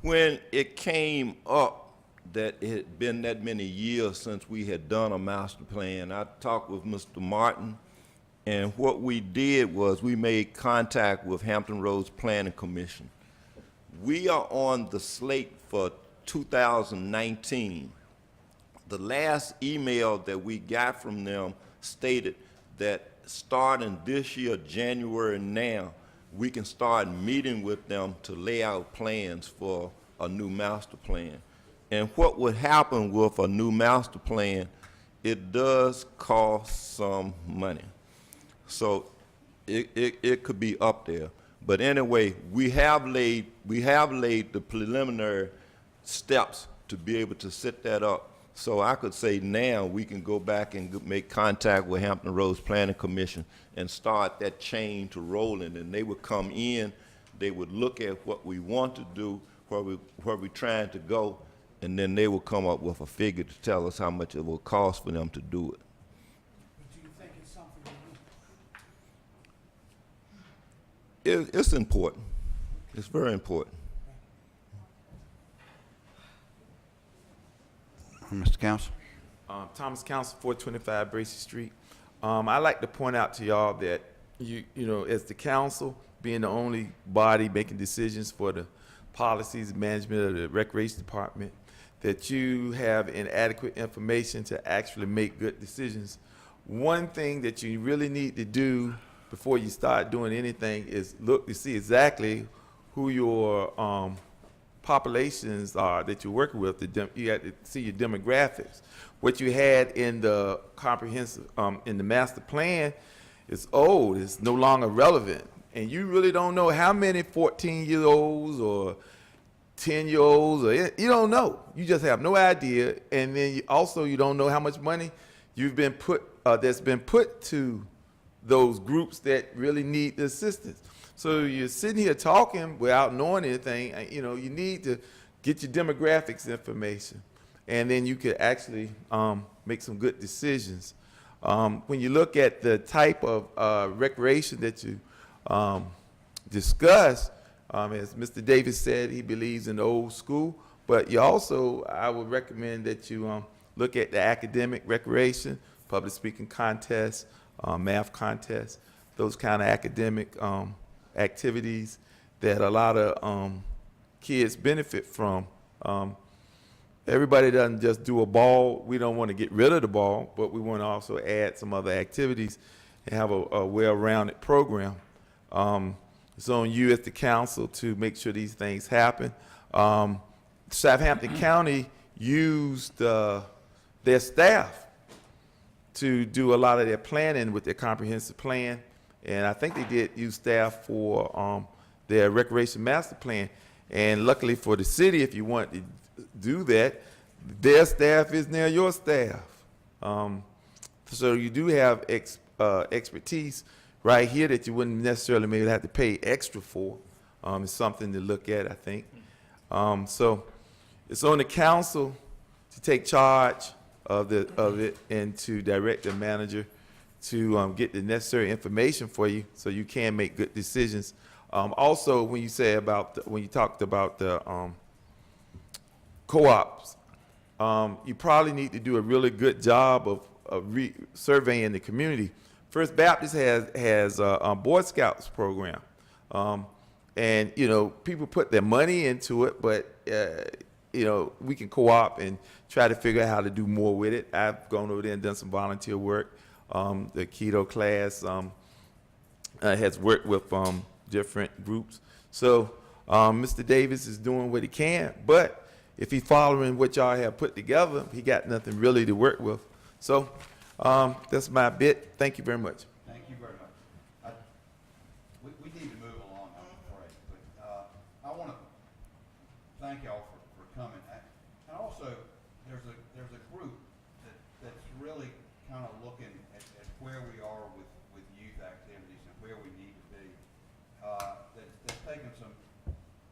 When it came up that it had been that many years since we had done a master plan, I talked with Mr. Martin, and what we did was we made contact with Hampton Roads Planning Commission. We are on the slate for 2019. The last email that we got from them stated that starting this year, January now, we can start meeting with them to lay out plans for a new master plan. And what would happen with a new master plan, it does cost some money. So it could be up there. But anyway, we have laid the preliminary steps to be able to set that up. So I could say now we can go back and make contact with Hampton Roads Planning Commission and start that chain to rolling. And they would come in, they would look at what we want to do, where we're trying to go, and then they will come up with a figure to tell us how much it will cost for them to do it. But do you think it's something we need? It's important. It's very important. Mr. Council? Thomas Council, 425 Bracy Street. I'd like to point out to y'all that you know, as the council, being the only body making decisions for the policies and management of the recreation department, that you have inadequate information to actually make good decisions. One thing that you really need to do before you start doing anything is look to see exactly who your populations are that you're working with. You have to see your demographics. What you had in the comprehensive, in the master plan is old, it's no longer relevant. And you really don't know how many 14-year-olds or 10-year-olds, or you don't know. You just have no idea. And then you don't know how much money you've been that's been put to those groups that really need the assistance. So you're sitting here talking without knowing anything. You know, you need to get your demographics information, and then you could actually make some good decisions. When you look at the type of recreation that you discuss, as Mr. Davis said, he believes in the old school, but you also, I would recommend that you look at the academic recreation, public speaking contests, math contests, those kind of academic activities that a lot of kids benefit from. Everybody doesn't just do a ball. We don't want to get rid of the ball, but we want to also add some other activities and have a well-rounded program. It's on you as the council to make sure these things happen. Southampton County used their staff to do a lot of their planning with their comprehensive plan, and I think they did use staff for their recreation master plan. And luckily for the city, if you want to do that, their staff is now your staff. So you do have expertise right here that you wouldn't necessarily maybe have to pay extra for. It's something to look at, I think. So it's on the council to take charge of it and to direct the manager to get the necessary information for you so you can make good decisions. Also, when you talked about the co-ops, you probably need to do a really good job of surveying the community. First Baptist has a Boy Scouts program, and you know, people put their money into it, but you know, we can co-op and try to figure out how to do more with it. I've gone over there and done some volunteer work. The keto class has worked with different groups. So Mr. Davis is doing what he can, but if he's following what y'all have put together, he got nothing really to work with. So that's my bit. Thank you very much. Thank you very much. We need to thank y'all for coming. And also, there's a group that's really kind of looking at where we are with youth activities and where we need to be. That's taken some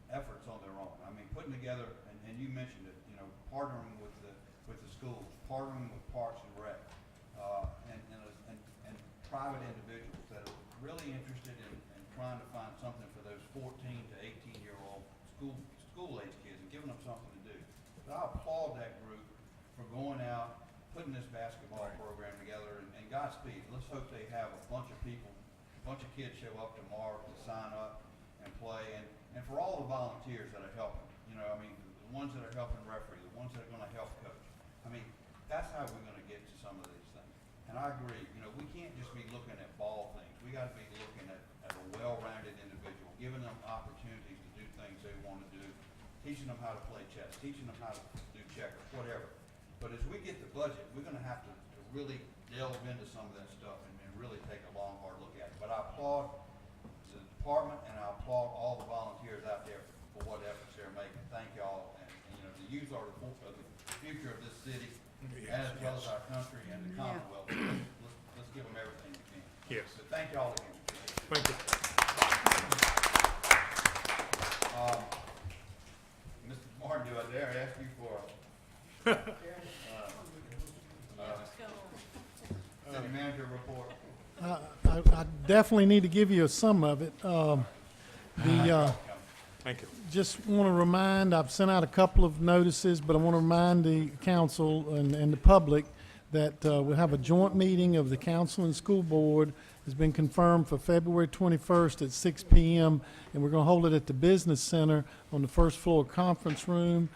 efforts on their own. I mean, putting together, and you mentioned it, you know, partnering with the schools, partnering with Parks and Rec, and private individuals that are really interested in trying to find something for those 14 to 18-year-old school-age kids and giving them something to do. So I applaud that group for going out, putting this basketball program together, and Godspeed. Let's hope they have a bunch of people, a bunch of kids show up tomorrow to sign up and play, and for all the volunteers that are helping. You know, I mean, the ones that are helping referee, the ones that are going to help coach. I mean, that's how we're going to get to some of these things. And I agree, you know, we can't just be looking at ball things. We got to be looking at a well-rounded individual, giving them opportunities to do things they want to do, teaching them how to play chess, teaching them how to do checkers, whatever. But as we get the budget, we're going to have to really delve into some of that stuff and really take a long, hard look at it. But I applaud the department, and I applaud all the volunteers out there for what efforts they're making. Thank y'all. And you know, the youth are the future of this city, as well as our country and the Commonwealth. Let's give them everything we can. Yes. So thank y'all again. Thank you. Mr. Martin, do I dare ask you for city manager report? I definitely need to give you some of it. Thank you. Just want to remind, I've sent out a couple of notices, but I want to remind the council and the public that we'll have a joint meeting of the council and school board. Has been confirmed for February 21st at 6 p.m. and we're going to hold it at the Business Center on the first floor conference room.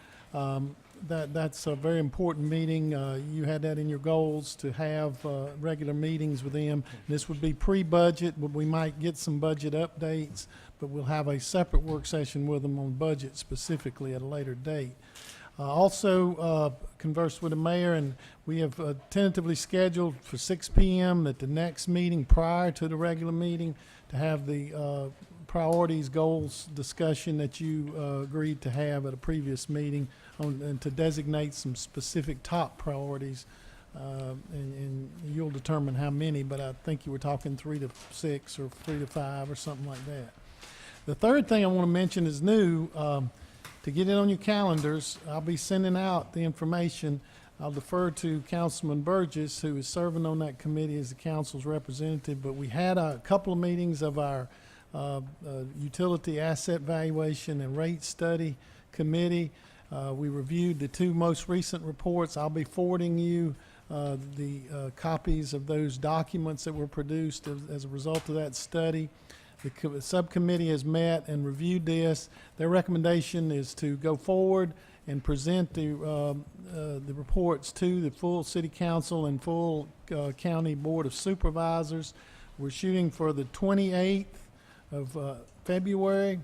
That's a very important meeting. You had that in your goals to have regular meetings with them. This would be pre-budget, but we might get some budget updates, but we'll have a separate work session with them on budget specifically at a later date. Also conversed with the mayor, and we have tentatively scheduled for 6 p.m. at the next meeting prior to the regular meeting to have the priorities goals discussion that you agreed to have at a previous meeting and to designate some specific top priorities, and you'll determine how many, but I think you were talking 3 to 6 or 3 to 5 or something like that. The third thing I want to mention is new. To get it on your calendars, I'll be sending out the information. I'll defer to Councilman Burgess, who is serving on that committee as the council's representative, but we had a couple of meetings of our utility asset valuation and rate study committee. We reviewed the 2 most recent reports. I'll be forwarding you the copies of those documents that were produced as a result of that study. The subcommittee has met and reviewed this. Their recommendation is to go forward and present the reports to the full city council and full county board of supervisors. We're shooting for the 28th of February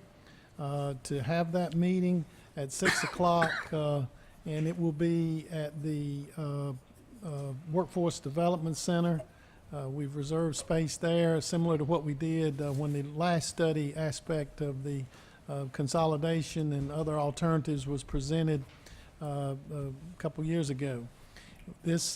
to have that meeting at 6 o'clock, and it will be at the Workforce Development Center. We've reserved space there, similar to what we did when the last study aspect of the consolidation and other alternatives was presented a couple years ago. This,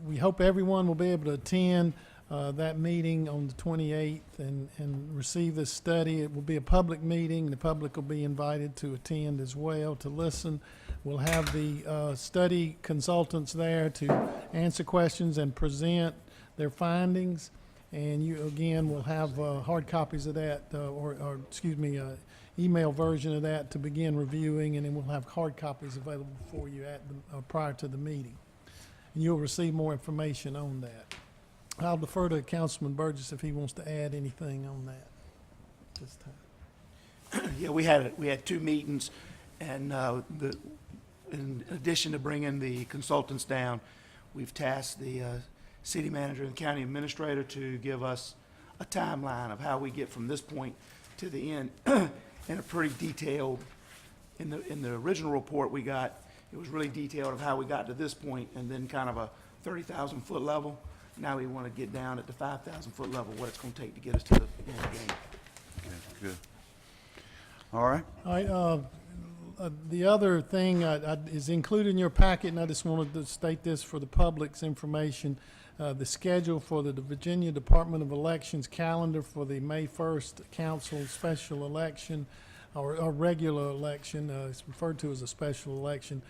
we hope everyone will be able to attend that meeting on the 28th and receive this study. It will be a public meeting. The public will be invited to attend as well to listen. We'll have the study consultants there to answer questions and present their findings, and you again will have hard copies of that, or excuse me, email version of that to begin reviewing, and then we'll have hard copies available for you at the, prior to the meeting. And you'll receive more information on that. I'll defer to Councilman Burgess if he wants to add anything on that this time. Yeah, we had 2 meetings, and in addition to bringing the consultants down, we've tasked the city manager and county administrator to give us a timeline of how we get from this point to the end, and a pretty detailed. In the original report we got, it was really detailed of how we got to this point, and then kind of a 30,000 foot level. Now we want to get down at the 5,000 foot level, what it's going to take to get us to the end of the game. Okay, good. All right. All right. The other thing is included in your packet, and I just wanted to state this for the public's information. The schedule for the Virginia Department of Elections calendar for the May 1st council special election, or regular election, it's referred to as a special election,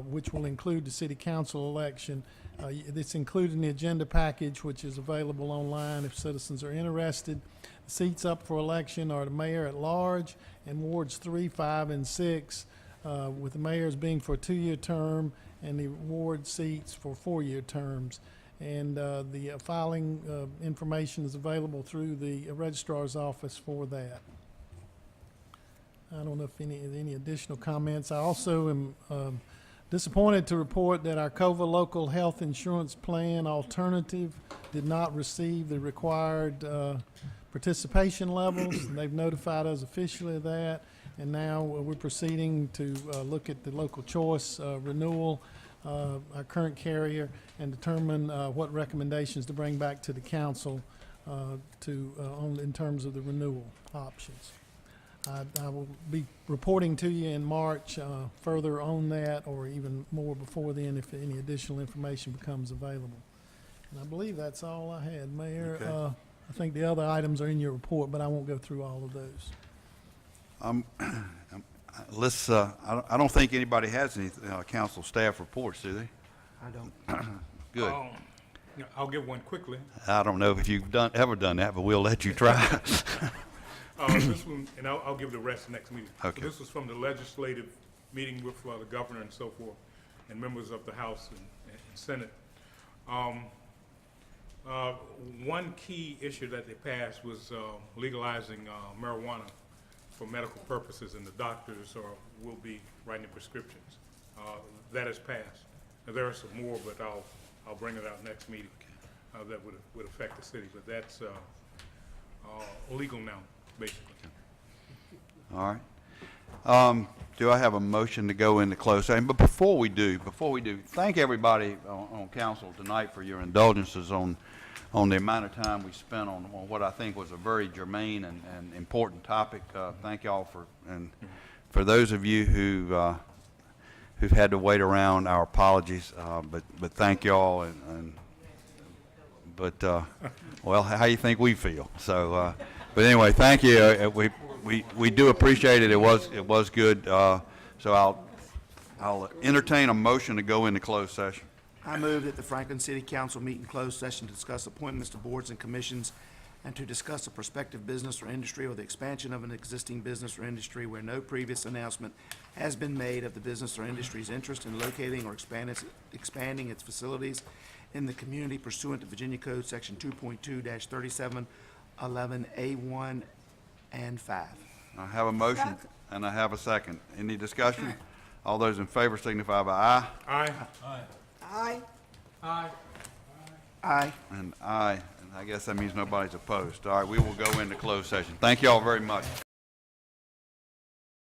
which will include the city council election. It's included in the agenda package, which is available online if citizens are interested. The seats up for election are the mayor at large and wards 3, 5, and 6, with the mayors being for a 2-year term and the ward seats for 4-year terms. And the filing information is available through the registrar's office for that. I don't know if any additional comments. I also am disappointed to report that our COVA local health insurance plan alternative did not receive the required participation levels. They've notified us officially of that, and now we're proceeding to look at the local choice renewal, our current carrier, and determine what recommendations to bring back to the council in terms of the renewal options. I will be reporting to you in March further on that, or even more before then if any additional information becomes available. And I believe that's all I had, Mayor. Okay. I think the other items are in your report, but I won't go through all of those. I don't think anybody has any council staff reports, do they? I don't. Good. I'll give one quickly. I don't know if you've ever done that, but we'll let you try. This one, and I'll give the rest next meeting. Okay. So this was from the legislative meeting with the governor and so forth, and members of the House and Senate. One key issue that they passed was legalizing marijuana for medical purposes, and the doctors will be writing prescriptions. That has passed. Now, there are some more, but I'll bring it out next meeting. That would affect the city, but that's legal now, basically. All right. Do I have a motion to go into closed session? But before we do, thank everybody on council tonight for your indulgences on the amount of time we spent on what I think was a very germane and important topic. Thank y'all for those of you who've had to wait around, our apologies. But thank y'all well, how you think we feel? So, but anyway, thank you. We do appreciate it. It was good. So I'll entertain a motion to go into closed session. I move that the Franklin City Council meet in closed session to discuss appointments to boards and commissions and to discuss a prospective business or industry or the expansion of an existing business or industry where no previous announcement has been made of the business or industry's interest in locating or expanding its facilities in the community pursuant to Virginia Code Section 2.2-3711A1 and 5. I have a motion and I have a second. Any discussion? All those in favor signify by aye. Aye. Aye. Aye. Aye. And aye. And I guess that means nobody's opposed. All right, we will go into closed session. Thank you all very much.